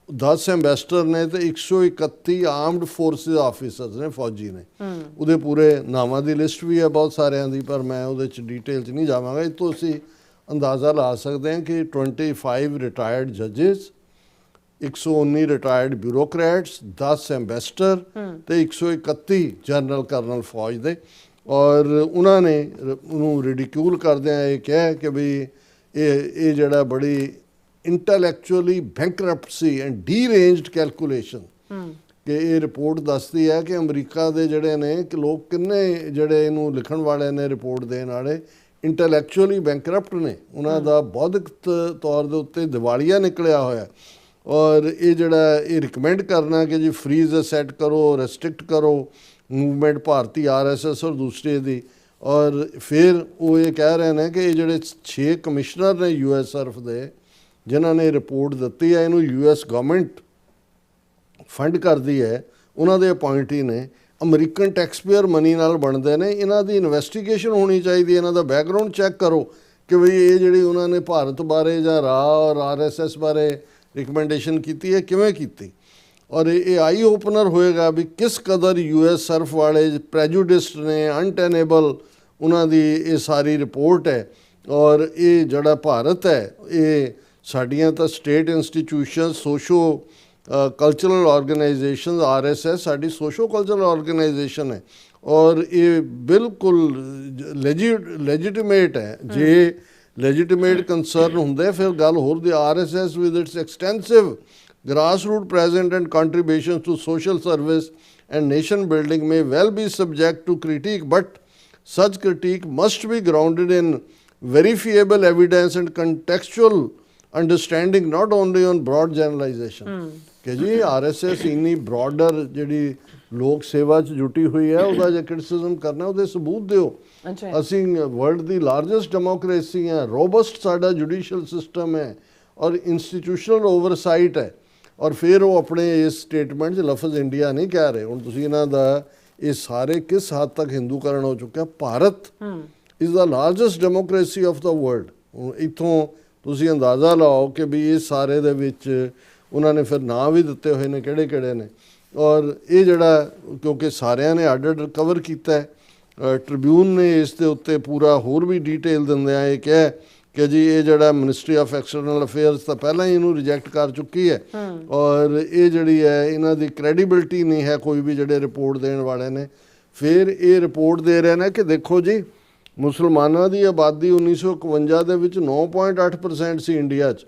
10 ਐਂਬੈਸਡਰ ਨੇ, ਤੇ 131 ਆਰਮਡ ਫੋਰਸਿਸ ਆਫੀਸਰਸ ਨੇ, ਫੌਜੀ ਨੇ। ਉਹਦੇ ਪੂਰੇ ਨਾਵਾਂ ਦੀ ਲਿਸਟ ਵੀ ਹੈ ਬਹੁਤ ਸਾਰਿਆਂ ਦੀ, ਪਰ ਮੈਂ ਉਹਦੇ 'ਚ ਡੀਟੇਲ 'ਚ ਨਹੀਂ ਜਾਵਾਂਗਾ। ਇਹ ਤੋਂ ਅਸੀਂ ਅੰਦਾਜ਼ਾ ਲਾ ਸਕਦੇ ਹਾਂ ਕਿ 25 ਰਿਟਾਇਰਡ ਜੱਜਿਸ, 119 ਰਿਟਾਇਰਡ ਬਿਊਰੋਕਰੈਟਸ, 10 ਐਂਬੈਸਡਰ ਤੇ 131 ਜਨਰਲ ਕਰਨਲ ਫੌਜ ਦੇ। ਔਰ ਉਹਨਾਂ ਨੇ ਉਹਨੂੰ ਰਿਡੀਕਿਊਲ ਕਰਦਿਆਂ ਇਹ ਕਿਹਾ ਕਿ ਵੀ ਇਹ ਜਿਹੜਾ ਬੜੀ ਇੰਟੈਲੈਕਚੁਅਲੀ ਬੈਂਕਰਪਟਸੀ ਐਂਡ ਡੀਰੇਂਜਡ ਕੈਲਕੂਲੇਸ਼ਨ, ਕਿ ਇਹ ਰਿਪੋਰਟ ਦੱਸਦੀ ਹੈ ਕਿ ਅਮਰੀਕਾ ਦੇ ਜਿਹੜੇ ਨੇ ਕਿ ਲੋਕ ਕਿੰਨੇ ਜਿਹੜੇ ਇਹਨੂੰ ਲਿਖਣ ਵਾਲੇ ਨੇ, ਰਿਪੋਰਟ ਦੇਣ ਵਾਲੇ, ਇੰਟੈਲੈਕਚੁਅਲੀ ਬੈਂਕਰਪਟ ਨੇ, ਉਹਨਾਂ ਦਾ ਬੌਧਿਕ ਤੌਰ ਦੇ ਉੱਤੇ ਦਿਵਾਲੀਆ ਨਿਕਲਿਆ ਹੋਇਆ। ਔਰ ਇਹ ਜਿਹੜਾ ਇਹ ਰਿਕਮੈਂਡ ਕਰਨਾ ਕਿ ਜੀ ਫਰੀਜ਼ ਸੈੱਟ ਕਰੋ, ਰੈਸਟ੍ਰਿਕਟ ਕਰੋ ਮੂਵਮੈਂਟ ਭਾਰਤੀ RSS ਔਰ ਦੂਸਰੇ ਦੀ। ਔਰ ਫਿਰ ਉਹ ਇਹ ਕਹਿ ਰਹੇ ਨੇ ਕਿ ਇਹ ਜਿਹੜੇ 6 ਕਮਿਸ਼ਨਰ ਨੇ US ਸਰਫ ਦੇ ਜਿਨ੍ਹਾਂ ਨੇ ਰਿਪੋਰਟ ਦਿੱਤੀ ਹੈ, ਇਹਨੂੰ US ਗਵਰਨਮੈਂਟ ਫੰਡ ਕਰਦੀ ਹੈ, ਉਹਨਾਂ ਦੇ ਅਪਾਇੰਟੀ ਨੇ, ਅਮਰੀਕਨ ਟੈਕਸਪੇਅਰ ਮਨੀ ਨਾਲ ਬਣਦੇ ਨੇ। ਇਹਨਾਂ ਦੀ ਇਨਵੈਸਟੀਗੇਸ਼ਨ ਹੋਣੀ ਚਾਹੀਦੀ, ਇਹਨਾਂ ਦਾ ਬੈਕਗਰਾਉਂਡ ਚੈੱਕ ਕਰੋ ਕਿ ਵੀ ਇਹ ਜਿਹੜੀ ਉਹਨਾਂ ਨੇ ਭਾਰਤ ਬਾਰੇ ਜਾਂ ਰਾ ਔਰ RSS ਬਾਰੇ ਰਿਕਮੈਂਡੇਸ਼ਨ ਕੀਤੀ ਹੈ ਕਿਵੇਂ ਕੀਤੀ। ਔਰ ਇਹ ਆਈ ਓਪਨਰ ਹੋਏਗਾ ਵੀ ਕਿਸ ਕਦਰ US ਸਰਫ ਵਾਲੇ ਪ੍ਰੈਜੂਡਿਸਡ ਨੇ, ਅਨਟੈਨੇਬਲ ਉਹਨਾਂ ਦੀ ਇਹ ਸਾਰੀ ਰਿਪੋਰਟ ਹੈ। ਔਰ ਇਹ ਜਿਹੜਾ ਭਾਰਤ ਹੈ, ਇਹ ਸਾਡੀਆਂ ਤਾਂ state institution, socio cultural organisation, RSS ਸਾਡੀ ਸੋਸ਼ੋ ਕਲਚਰਲ ਆਰਗੇਨਾਈਜੇਸ਼ਨ ਹੈ, ਔਰ ਇਹ ਬਿਲਕੁਲ ਲੈਜੀਟੀਮੇਟ ਹੈ। ਜੇ ਲੈਜੀਟੀਮੇਟ ਕੰਸਰਨ ਹੁੰਦੇ ਫਿਰ ਗੱਲ ਹੋਰ ਦੀ। RSS with it's extensive grassroots presence and contributions to social service and nation building may well be subject to critique, but such critique must be grounded in verifiable evidence and contextual understanding, not only on broad generalization. ਕਿ ਜੀ RSS ਇੰਨੀ broader ਜਿਹੜੀ ਲੋਕ ਸੇਵਾ 'ਚ ਜੁਟੀ ਹੋਈ ਹੈ, ਉਹਦਾ ਜੇ ਕ੍ਰਿਟਿਸਿਜ਼ਮ ਕਰਨਾ ਉਹਦੇ ਸਬੂਤ ਦਿਓ। ਅਸੀਂ ਵਰਲਡ ਦੀ ਲਾਰਜੈਸਟ ਡੈਮੋਕ੍ਰੇਸੀ ਹੈ, ਰੋਬਸਟ ਸਾਡਾ ਜੁਡੀਸ਼ੀਅਲ ਸਿਸਟਮ ਹੈ ਔਰ ਇੰਸਟੀਟਿਊਸ਼ਨਲ ਓਵਰਸਾਈਟ ਹੈ, ਔਰ ਫਿਰ ਉਹ ਆਪਣੇ ਇਸ ਸਟੇਟਮੈਂਟ 'ਚ ਲਫ਼ਜ਼ ਇੰਡੀਆ ਨਹੀਂ ਕਹਿ ਰਹੇ। ਹੁਣ ਤੁਸੀਂ ਇਹਨਾਂ ਦਾ ਇਹ ਸਾਰੇ ਕਿਸ ਹੱਦ ਤੱਕ ਹਿੰਦੂਕਰਨ ਹੋ ਚੁੱਕਿਆ। Bharat is the largest democracy of the world. ਹੁਣ ਇੱਥੋਂ ਤੁਸੀਂ ਅੰਦਾਜ਼ਾ ਲਾਓ ਕਿ ਵੀ ਇਹ ਸਾਰੇ ਦੇ ਵਿੱਚ ਉਹਨਾਂ ਨੇ ਫਿਰ ਨਾਂ ਵੀ ਦਿੱਤੇ ਹੋਏ ਨੇ ਕਿਹੜੇ ਕਿਹੜੇ ਨੇ। ਔਰ ਇਹ ਜਿਹੜਾ ਕਿਉਂਕਿ ਸਾਰਿਆਂ ਨੇ ਅੱਡ ਕਵਰ ਕੀਤਾ, ਟ੍ਰਿਬਿਊਨ ਨੇ ਇਸ ਦੇ ਉੱਤੇ ਪੂਰਾ ਹੋਰ ਵੀ ਡੀਟੇਲ ਦਿੰਦਿਆਂ ਇਹ ਕਿਹਾ ਕਿ ਜੀ ਇਹ ਜਿਹੜਾ ਮਿਨਿਸਟਰੀ ਆਫ ਐਕਸਟਰਨਲ ਅਫੇਅਰਸ ਤਾਂ ਪਹਿਲਾਂ ਹੀ ਇਹਨੂੰ ਰਿਜੈਕਟ ਕਰ ਚੁੱਕੀ ਹੈ, ਔਰ ਇਹ ਜਿਹੜੀ ਹੈ ਇਹਨਾਂ ਦੀ ਕ੍ਰੈਡੀਬਿਲਿਟੀ ਨਹੀਂ ਹੈ ਕੋਈ ਵੀ ਜਿਹੜੇ ਰਿਪੋਰਟ ਦੇਣ ਵਾਲੇ ਨੇ। ਫਿਰ ਇਹ ਰਿਪੋਰਟ ਦੇ ਰਹੇ ਨੇ ਕਿ ਦੇਖੋ ਜੀ ਮੁਸਲਮਾਨਾਂ ਦੀ ਆਬਾਦੀ 1951 ਦੇ ਵਿੱਚ 9.8% ਸੀ ਇੰਡੀਆ 'ਚ,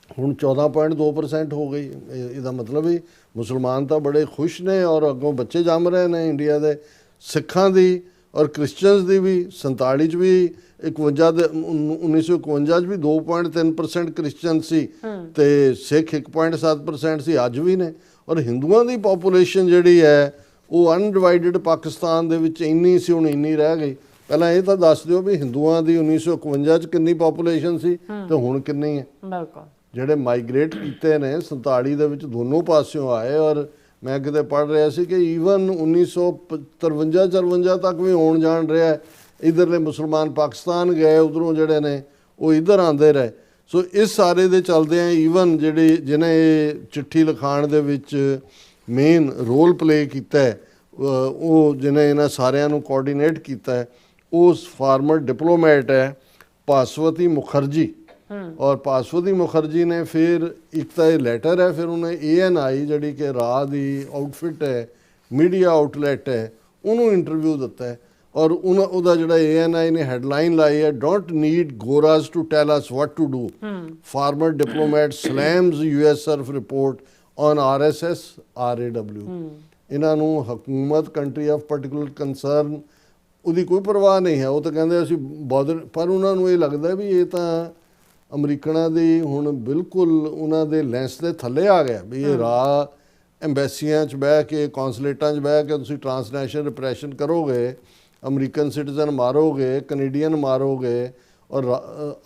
ਹੁਣ 14.2% ਹੋ ਗਈ। ਇਹਦਾ ਮਤਲਬ ਹੀ ਮੁਸਲਮਾਨ ਤਾਂ ਬੜੇ ਖੁਸ਼ ਨੇ ਔਰ ਅੱਗੋਂ ਬੱਚੇ ਜੰਮ ਰਹੇ ਨੇ ਇੰਡੀਆ ਦੇ। ਸਿੱਖਾਂ ਦੀ ਔਰ ਕ੍ਰਿਸਚਨਸ ਦੀ ਵੀ 47 'ਚ ਵੀ 1951 'ਚ ਵੀ 2.3% ਕ੍ਰਿਸਚਨ ਸੀ ਤੇ ਸਿੱਖ 1.7% ਸੀ, ਅੱਜ ਵੀ ਨੇ। ਔਰ ਹਿੰਦੂਆਂ ਦੀ ਪਾਪੂਲੇਸ਼ਨ ਜਿਹੜੀ ਹੈ ਉਹ ਅਨਡਿਵਾਈਡਡ ਪਾਕਿਸਤਾਨ ਦੇ ਵਿੱਚ ਇੰਨੀ ਸੀ, ਹੁਣ ਇੰਨੀ ਰਹਿ ਗਈ। ਪਹਿਲਾਂ ਇਹ ਤਾਂ ਦੱਸ ਦਿਓ ਵੀ ਹਿੰਦੂਆਂ ਦੀ 1951 'ਚ ਕਿੰਨੀ ਪਾਪੂਲੇਸ਼ਨ ਸੀ ਤੇ ਹੁਣ ਕਿੰਨੀ ਹੈ। ਬਿਲਕੁਲ ਜਿਹੜੇ ਮਾਈਗ੍ਰੇਟ ਕੀਤੇ ਨੇ 47 ਦੇ ਵਿੱਚ ਦੋਨੋਂ ਪਾਸਿਓਂ ਆਏ, ਔਰ ਮੈਂ ਕਿਤੇ ਪੜ੍ਹ ਰਿਹਾ ਸੀ ਕਿ ਈਵਨ 1953-54 ਤੱਕ ਵੀ ਆਉਣ ਜਾਣ ਰਿਹਾ। ਇੱਧਰਲੇ ਮੁਸਲਮਾਨ ਪਾਕਿਸਤਾਨ ਗਏ, ਉੱਧਰੋਂ ਜਿਹੜੇ ਨੇ ਉਹ ਇੱਧਰ ਆਉਂਦੇ ਰਹੇ। ਸੋ ਇਸ ਸਾਰੇ ਦੇ ਚਲਦਿਆਂ ਈਵਨ ਜਿਹੜੇ ਜਿਹਨੇ ਇਹ ਚਿੱਠੀ ਲਿਖਾਣ ਦੇ ਵਿੱਚ ਮੇਨ ਰੋਲ ਪਲੇ ਕੀਤਾ ਉਹ ਜਿਹਨੇ ਇਹਨਾਂ ਸਾਰਿਆਂ ਨੂੰ ਕੋਆਰਡੀਨੇਟ ਕੀਤਾ ਉਹ ਫਾਰਮਰ ਡਿਪਲੋਮੈਟ ਹੈ ਪਾਸਵਤੀ ਮੁਖਰਜੀ। ਔਰ ਪਾਸਵਤੀ ਮੁਖਰਜੀ ਨੇ ਫਿਰ ਇੱਕ ਤਾਂ ਇਹ ਲੈਟਰ ਹੈ, ਫਿਰ ਉਹਨੇ ANI ਜਿਹੜੀ ਕਿ ਰਾਹ ਦੀ ਆਊਟਫਿਟ ਹੈ, ਮੀਡੀਆ ਆਊਟਲੈਟ ਹੈ, ਉਹਨੂੰ ਇੰਟਰਵਿਊ ਦਿੱਤਾ ਹੈ। ਔਰ ਉਹਦਾ ਜਿਹੜਾ ANI ਨੇ ਹੈਡਲਾਈਨ ਲਾਈ ਹੈ, ਡੋਂਟ ਨੀਡ ਗੋਰਾਜ਼ to tell us what to do, former diplomat slams USRF report on RSS RAW। ਇਹਨਾਂ ਨੂੰ ਹਕੂਮਤ ਕੰਟਰੀ ਆਫ ਪਾਰਟੀਕੂਲਰ ਕੰਸਰਨ ਉਹਦੀ ਕੋਈ ਪਰਵਾਹ ਨਹੀਂ ਹੈ। ਉਹ ਤਾਂ ਕਹਿੰਦੇ ਅਸੀਂ ਬਾਦਰ, ਪਰ ਉਹਨਾਂ ਨੂੰ ਇਹ ਲੱਗਦਾ ਵੀ ਇਹ ਤਾਂ ਅਮਰੀਕਨਾਂ ਦੀ ਹੁਣ ਬਿਲਕੁਲ ਉਹਨਾਂ ਦੇ ਲੈਂਸ ਦੇ ਥੱਲੇ ਆ ਗਿਆ ਵੀ ਇਹ ਰਾਹ ਐਮਬੈਸੀਆਂ 'ਚ ਬਹਿ ਕੇ, ਕੌਂਸਲੇਟਾਂ 'ਚ ਬਹਿ ਕੇ ਤੁਸੀਂ ਟਰਾਂਸਨੈਸ਼ਨਲ ਰਿਪਰੈਸ਼ਨ ਕਰੋਗੇ, ਅਮਰੀਕਨ ਸਿਟੀਜ਼ਨ ਮਾਰੋਗੇ, ਕੈਨੇਡੀਅਨ ਮਾਰੋਗੇ, ਔਰ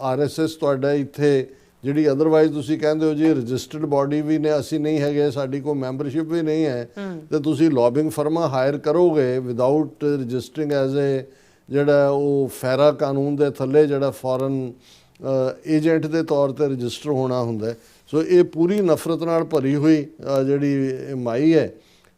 RSS ਤੁਹਾਡਾ ਇੱਥੇ ਜਿਹੜੀ ਅਦਰਵਾਈਜ਼ ਤੁਸੀਂ ਕਹਿੰਦੇ ਹੋ ਜੀ ਰਜਿਸਟਰਡ ਬਾਡੀ ਵੀ ਨੇ ਅਸੀਂ ਨਹੀਂ ਹੈਗੇ, ਸਾਡੀ ਕੋਈ ਮੈਂਬਰਸ਼ਿਪ ਵੀ ਨਹੀਂ ਹੈ, ਤੇ ਤੁਸੀਂ ਲੌਬਿੰਗ ਫਰਮਾਂ ਹਾਇਰ ਕਰੋਗੇ ਵਿਦਆਊਟ ਰਜਿਸਟਰਿੰਗ ਐਜ਼ ਏ ਜਿਹੜਾ ਉਹ ਫੈਰਾ ਕਾਨੂੰਨ ਦੇ ਥੱਲੇ ਜਿਹੜਾ ਫੋਰਨ ਏਜੰਟ ਦੇ ਤੌਰ ਤੇ ਰਜਿਸਟਰ ਹੋਣਾ ਹੁੰਦਾ। ਸੋ ਇਹ ਪੂਰੀ ਨਫ਼ਰਤ ਨਾਲ ਭਰੀ ਹੋਈ ਜਿਹੜੀ ਮਾਈ ਹੈ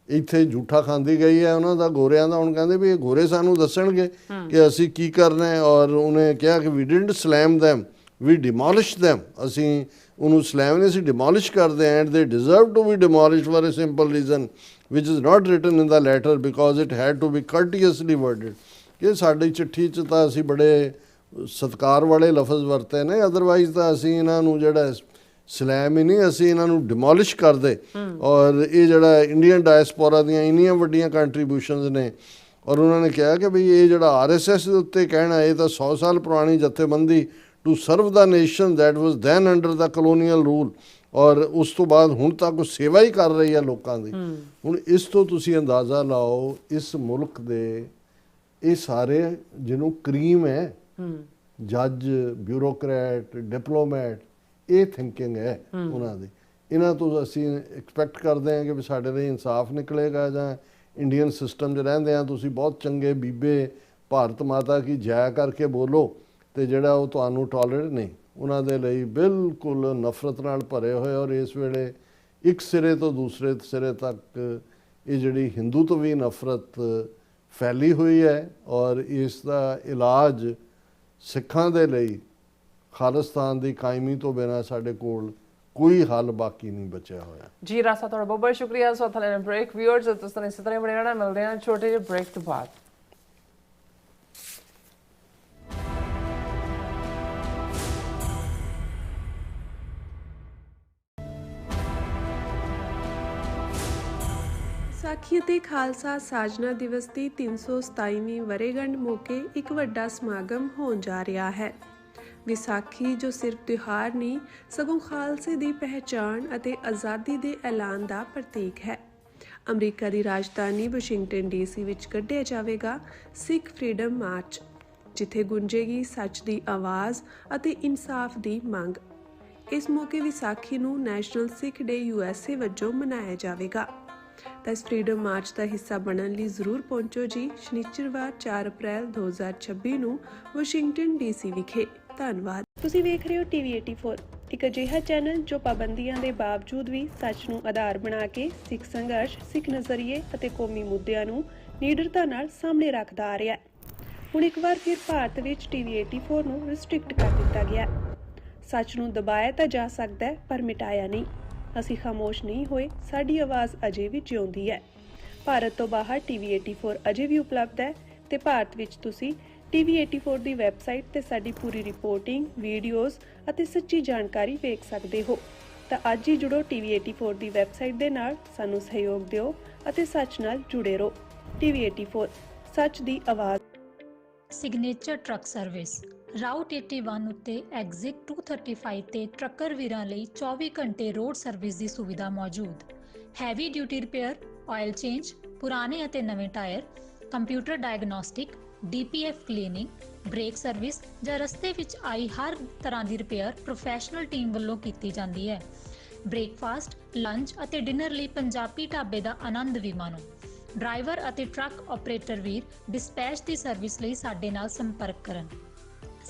ਇੱਥੇ ਝੂਠਾ ਖਾਂਦੀ ਗਈ ਹੈ ਉਹਨਾਂ ਦਾ, ਗੋਰਿਆਂ ਦਾ। ਹੁਣ ਕਹਿੰਦੇ ਵੀ ਇਹ ਗੋਰੇ ਸਾਨੂੰ ਦੱਸਣਗੇ ਕਿ ਅਸੀਂ ਕੀ ਕਰਨਾ ਹੈ। ਔਰ ਉਹਨੇ ਕਿਹਾ ਕਿ ਵੀ didn't slam them, we demolish them. ਅਸੀਂ ਉਹਨੂੰ ਸਲੈਮ ਨਹੀਂ, ਅਸੀਂ ਡਿਮੋਲਿਸ਼ ਕਰਦੇ and they deserve to be demolish for a simple reason which is not written in the letter because it had to be courteously worded. ਕਿ ਸਾਡੀ ਚਿੱਠੀ 'ਚ ਤਾਂ ਅਸੀਂ ਬੜੇ ਸਤਿਕਾਰ ਵਾਲੇ ਲਫ਼ਜ਼ ਵਰਤੇ ਨੇ, ਅਦਰਵਾਈਜ਼ ਤਾਂ ਅਸੀਂ ਇਹਨਾਂ ਨੂੰ ਜਿਹੜਾ ਸਲੈਮ ਹੀ ਨਹੀਂ, ਅਸੀਂ ਇਹਨਾਂ ਨੂੰ ਡਿਮੋਲਿਸ਼ ਕਰਦੇ। ਔਰ ਇਹ ਜਿਹੜਾ ਇੰਡੀਅਨ ਡਾਇਸਪੋਰਾ ਦੀਆਂ ਇੰਨੀਆਂ ਵੱਡੀਆਂ ਕੰਟਰੀਬਿਊਸ਼ਨਸ ਨੇ। ਔਰ ਉਹਨਾਂ ਨੇ ਕਿਹਾ ਕਿ ਵੀ ਇਹ ਜਿਹੜਾ RSS ਦੇ ਉੱਤੇ ਕਹਿਣਾ ਇਹ ਤਾਂ 100 ਸਾਲ ਪੁਰਾਣੀ ਜਥੇਬੰਦੀ to serve the nation that was then under the colonial rule, ਔਰ ਉਸ ਤੋਂ ਬਾਅਦ ਹੁਣ ਤੱਕ ਉਹ ਸੇਵਾ ਹੀ ਕਰ ਰਹੀ ਹੈ ਲੋਕਾਂ ਦੀ। ਹੁਣ ਇਸ ਤੋਂ ਤੁਸੀਂ ਅੰਦਾਜ਼ਾ ਲਾਓ ਇਸ ਮੁਲਕ ਦੇ ਇਹ ਸਾਰੇ ਜਿਹਨੂੰ ਕਰੀਮ ਹੈ, ਜੱਜ, ਬਿਊਰੋਕਰੈਟ, ਡਿਪਲੋਮੈਟ, ਇਹ ਥਿੰਕਿੰਗ ਹੈ ਉਹਨਾਂ ਦੀ। ਇਹਨਾਂ ਤੋਂ ਅਸੀਂ ਐਕਸਪੈਕਟ ਕਰਦੇ ਹਾਂ ਕਿ ਵੀ ਸਾਡੇ ਲਈ ਇਨਸਾਫ ਨਿਕਲੇਗਾ, ਜਾਂ ਇੰਡੀਅਨ ਸਿਸਟਮ 'ਚ ਰਹਿੰਦੇ ਹਾਂ ਤੁਸੀਂ ਬਹੁਤ ਚੰਗੇ ਬੀਬੇ ਭਾਰਤ ਮਾਤਾ ਕੀ ਜੈ ਕਰਕੇ ਬੋਲੋ, ਤੇ ਜਿਹੜਾ ਉਹ ਤੁਹਾਨੂੰ ਟੋਲਰੇਟ ਨਹੀਂ। ਉਹਨਾਂ ਦੇ ਲਈ ਬਿਲਕੁਲ ਨਫ਼ਰਤ ਨਾਲ ਭਰੇ ਹੋਏ। ਔਰ ਇਸ ਵੇਲੇ ਇੱਕ ਸਿਰੇ ਤੋਂ ਦੂਸਰੇ ਸਿਰੇ ਤੱਕ ਇਹ ਜਿਹੜੀ ਹਿੰਦੂਤਵੀ ਨਫ਼ਰਤ ਫੈਲੀ ਹੋਈ ਹੈ। ਔਰ ਇਸ ਦਾ ਇਲਾਜ ਸਿੱਖਾਂ ਦੇ ਲਈ ਖਾਲਿਸਤਾਨ ਦੀ ਕਾਇਮੀ ਤੋਂ ਬਿਨਾਂ ਸਾਡੇ ਕੋਲ ਕੋਈ ਹੱਲ ਬਾਕੀ ਨਹੀਂ ਬਚਿਆ ਹੋਇਆ। ਜੀ ਰਾਸਾ ਤੁਹਾਡਾ ਬਹੁਤ ਬਹੁਤ ਸ਼ੁਕਰੀਆ। ਸੋ ਥਲੇ ਬ੍ਰੇਕ ਵਿਊਅਰਸ ਤੁਸੀਂ ਇਸੇ ਤਰ੍ਹਾਂ ਬਣੇ ਰਹਿਣਾ, ਮਿਲਦੇ ਹਾਂ ਛੋਟੇ ਜਿਹੇ ਬ੍ਰੇਕ ਤੋਂ ਬਾਅਦ। ਵਿਸਾਖੀ ਅਤੇ ਖਾਲਸਾ ਸਾਜਨਾ ਦਿਵਸ ਦੀ 327ਵੀਂ ਵਰ੍ਹੇਗੰਢ ਮੌਕੇ ਇੱਕ ਵੱਡਾ ਸਮਾਗਮ ਹੋਣ ਜਾ ਰਿਹਾ ਹੈ। ਵਿਸਾਖੀ ਜੋ ਸਿਰਫ ਤਿਉਹਾਰ ਨਹੀਂ ਸਗੋਂ ਖਾਲਸੇ ਦੀ ਪਹਿਚਾਣ ਅਤੇ ਆਜ਼ਾਦੀ ਦੇ ਐਲਾਨ ਦਾ ਪ੍ਰਤੀਕ ਹੈ। ਅਮਰੀਕਾ ਦੀ ਰਾਜਧਾਨੀ ਵਾਸ਼ਿੰਗਟਨ ਡੀਸੀ ਵਿੱਚ ਕੱਢਿਆ ਜਾਵੇਗਾ ਸਿੱਖ ਫਰੀडम ਮਾਰਚ, ਜਿੱਥੇ ਗੂੰਜੇਗੀ ਸੱਚ ਦੀ ਆਵਾਜ਼ ਅਤੇ ਇਨਸਾਫ ਦੀ ਮੰਗ। ਇਸ ਮੌਕੇ ਵਿਸਾਖੀ ਨੂੰ ਨੈਸ਼ਨਲ ਸਿੱਖ ਡੇ USA ਵਜੋਂ ਮਨਾਇਆ ਜਾਵੇਗਾ। ਤਾਂ ਇਸ ਫਰੀडम ਮਾਰਚ ਦਾ ਹਿੱਸਾ ਬਣਨ ਲਈ ਜ਼ਰੂਰ ਪਹੁੰਚੋ ਜੀ ਸ਼ਨੀਚਰਵਾਰ 4 ਅਪ੍ਰੈਲ 2026 ਨੂੰ ਵਾਸ਼ਿੰਗਟਨ ਡੀਸੀ ਵਿਖੇ। ਧੰਨਵਾਦ। ਤੁਸੀਂ ਵੇਖ ਰਹੇ ਹੋ TV84, ਇੱਕ ਅਜਿਹਾ ਚੈਨਲ ਜੋ ਪਾਬੰਦੀਆਂ ਦੇ ਬਾਵਜੂਦ ਵੀ ਸੱਚ ਨੂੰ ਆਧਾਰ ਬਣਾ ਕੇ ਸਿੱਖ ਸੰਘਰਸ਼, ਸਿੱਖ ਨਜ਼ਰੀਏ ਅਤੇ ਕੌਮੀ ਮੁੱਦਿਆਂ ਨੂੰ ਨਿਡਰਤਾ ਨਾਲ ਸਾਹਮਣੇ ਰੱਖਦਾ ਆ ਰਿਹਾ ਹੈ। ਹੁਣ ਇੱਕ ਵਾਰ ਫਿਰ ਭਾਰਤ ਵਿੱਚ TV84 ਨੂੰ ਰਿਸਟ੍ਰਿਕਟ ਕਰ ਦਿੱਤਾ ਗਿਆ। ਸੱਚ ਨੂੰ ਦਬਾਇਆ ਤਾਂ ਜਾ ਸਕਦਾ ਹੈ ਪਰ ਮਿਟਾਇਆ ਨਹੀਂ। ਅਸੀਂ ਖਾਮੋਸ਼ ਨਹੀਂ ਹੋਏ, ਸਾਡੀ ਆਵਾਜ਼ ਅਜੇ ਵੀ ਜਿਉਂਦੀ ਹੈ। ਭਾਰਤ ਤੋਂ ਬਾਹਰ TV84 ਅਜੇ ਵੀ ਉਪਲਬਧ ਹੈ ਤੇ ਭਾਰਤ ਵਿੱਚ ਤੁਸੀਂ TV84 ਦੀ ਵੈਬਸਾਈਟ ਤੇ ਸਾਡੀ ਪੂਰੀ ਰਿਪੋਰਟਿੰਗ, ਵੀਡੀਓਜ਼ ਅਤੇ ਸੱਚੀ ਜਾਣਕਾਰੀ ਵੇਖ ਸਕਦੇ ਹੋ। ਤਾਂ ਅੱਜ ਹੀ ਜੁੜੋ TV84 ਦੀ ਵੈਬਸਾਈਟ ਦੇ ਨਾਲ, ਸਾਨੂੰ ਸਹਿਯੋਗ ਦਿਓ ਅਤੇ ਸੱਚ ਨਾਲ ਜੁੜੇ ਰਹੋ। TV84 ਸੱਚ ਦੀ ਆਵਾਜ਼। ਸਿਗਨੇਚਰ ਟਰੱਕ ਸਰਵਿਸ ਰਾਊਟ 81 ਉੱਤੇ ਐਗਜ਼ਿਟ 235 ਤੇ ਟਰੱਕਰ ਵੀਰਾਂ ਲਈ 24 ਘੰਟੇ ਰੋਡ ਸਰਵਿਸ ਦੀ ਸੁਵਿਧਾ ਮੌਜੂਦ। Heavy duty repair, oil change, ਪੁਰਾਣੇ ਅਤੇ ਨਵੇਂ tyres, computer diagnostic, DPF cleaning, brake service ਜਾਂ ਰਸਤੇ ਵਿੱਚ ਆਈ ਹਰ ਤਰ੍ਹਾਂ ਦੀ ਰਿਪੇਅਰ ਪ੍ਰੋਫੈਸ਼ਨਲ ਟੀਮ ਵੱਲੋਂ ਕੀਤੀ ਜਾਂਦੀ ਹੈ। ਬ੍ਰੇਕਫਾਸਟ, ਲੰਚ ਅਤੇ ਡਿਨਰ ਲਈ ਪੰਜਾਬੀ ਢਾਬੇ ਦਾ ਆਨੰਦ ਵੀ ਮਾਣੋ। ਡਰਾਈਵਰ ਅਤੇ ਟਰੱਕ ਆਪਰੇਟਰ ਵੀਰ ਡਿਸਪੈਚ ਦੀ ਸਰਵਿਸ ਲਈ ਸਾਡੇ ਨਾਲ ਸੰਪਰਕ ਕਰਨ।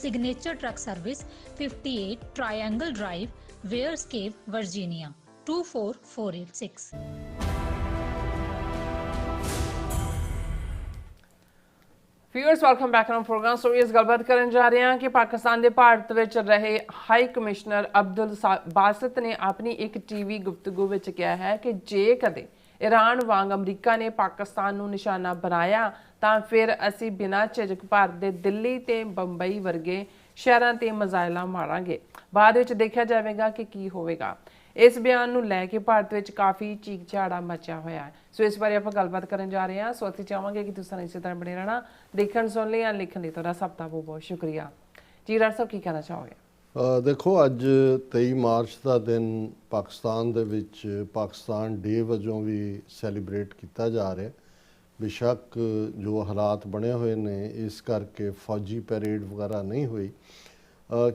Signature truck service 58 triangle drive, Weyers Cave, Virginia 24486। Viewers welcome back on program. So ਇਸ ਗੱਲਬਾਤ ਕਰਨ ਜਾ ਰਹੇ ਹਾਂ ਕਿ ਪਾਕਿਸਤਾਨ ਦੇ ਭਾਰਤ ਵਿੱਚ ਰਹੇ ਹਾਈ ਕਮਿਸ਼ਨਰ ਅਬਦੁਲ ਬਾਸਿਤ ਨੇ ਆਪਣੀ ਇੱਕ ਟੀਵੀ ਗੁਫ਼ਤਗੂ ਵਿੱਚ ਕਿਹਾ ਹੈ ਕਿ ਜੇ ਕਦੇ ਈਰਾਨ ਵਾਂਗ ਅਮਰੀਕਾ ਨੇ ਪਾਕਿਸਤਾਨ ਨੂੰ ਨਿਸ਼ਾਨਾ ਬਣਾਇਆ ਤਾਂ ਫਿਰ ਅਸੀਂ ਬਿਨਾਂ ਝਿਜਕ ਭਾਰਤ ਦੇ ਦਿੱਲੀ ਤੇ ਬੰਬਈ ਵਰਗੇ ਸ਼ਹਿਰਾਂ ਤੇ ਮਿਜ਼ਾਈਲਾਂ ਮਾਰਾਂਗੇ। ਬਾਅਦ ਵਿੱਚ ਦੇਖਿਆ ਜਾਵੇਗਾ ਕਿ ਕੀ ਹੋਵੇਗਾ। ਇਸ ਬਿਆਨ ਨੂੰ ਲੈ ਕੇ ਭਾਰਤ ਵਿੱਚ ਕਾਫੀ ਚੀਕ ਝਾੜਾ ਮਚਿਆ ਹੋਇਆ ਹੈ। ਸੋ ਇਸ ਬਾਰੇ ਆਪਾਂ ਗੱਲਬਾਤ ਕਰਨ ਜਾ ਰਹੇ ਹਾਂ। ਸੋ ਅਸੀਂ ਚਾਹਾਂਗੇ ਕਿ ਤੁਸੀਂ ਇਸੇ ਤਰ੍ਹਾਂ ਬਣੇ ਰਹਿਣਾ। ਦੇਖਣ ਸੁਣ ਲਈ ਜਾਂ ਲਿਖਣ ਲਈ ਤੁਹਾਡਾ ਸਭ ਦਾ ਬਹੁਤ ਬਹੁਤ ਸ਼ੁਕਰੀਆ ਜੀ। ਡਾਕਟਰ ਸਾਹਿਬ ਕੀ ਕਹਿਣਾ ਚਾਹੋਗੇ? ਦੇਖੋ, ਅੱਜ 23 ਮਾਰਚ ਦਾ ਦਿਨ ਪਾਕਿਸਤਾਨ ਦੇ ਵਿੱਚ ਪਾਕਿਸਤਾਨ ਡੇ ਵਜੋਂ ਵੀ ਸੈਲੀਬ੍ਰੇਟ ਕੀਤਾ ਜਾ ਰਿਹਾ। ਬੇਸ਼ੱਕ ਜੋ ਹਾਲਾਤ ਬਣੇ ਹੋਏ ਨੇ ਇਸ ਕਰਕੇ ਫੌਜੀ ਪੈਰੇਡ ਵਗੈਰਾ ਨਹੀਂ ਹੋਈ,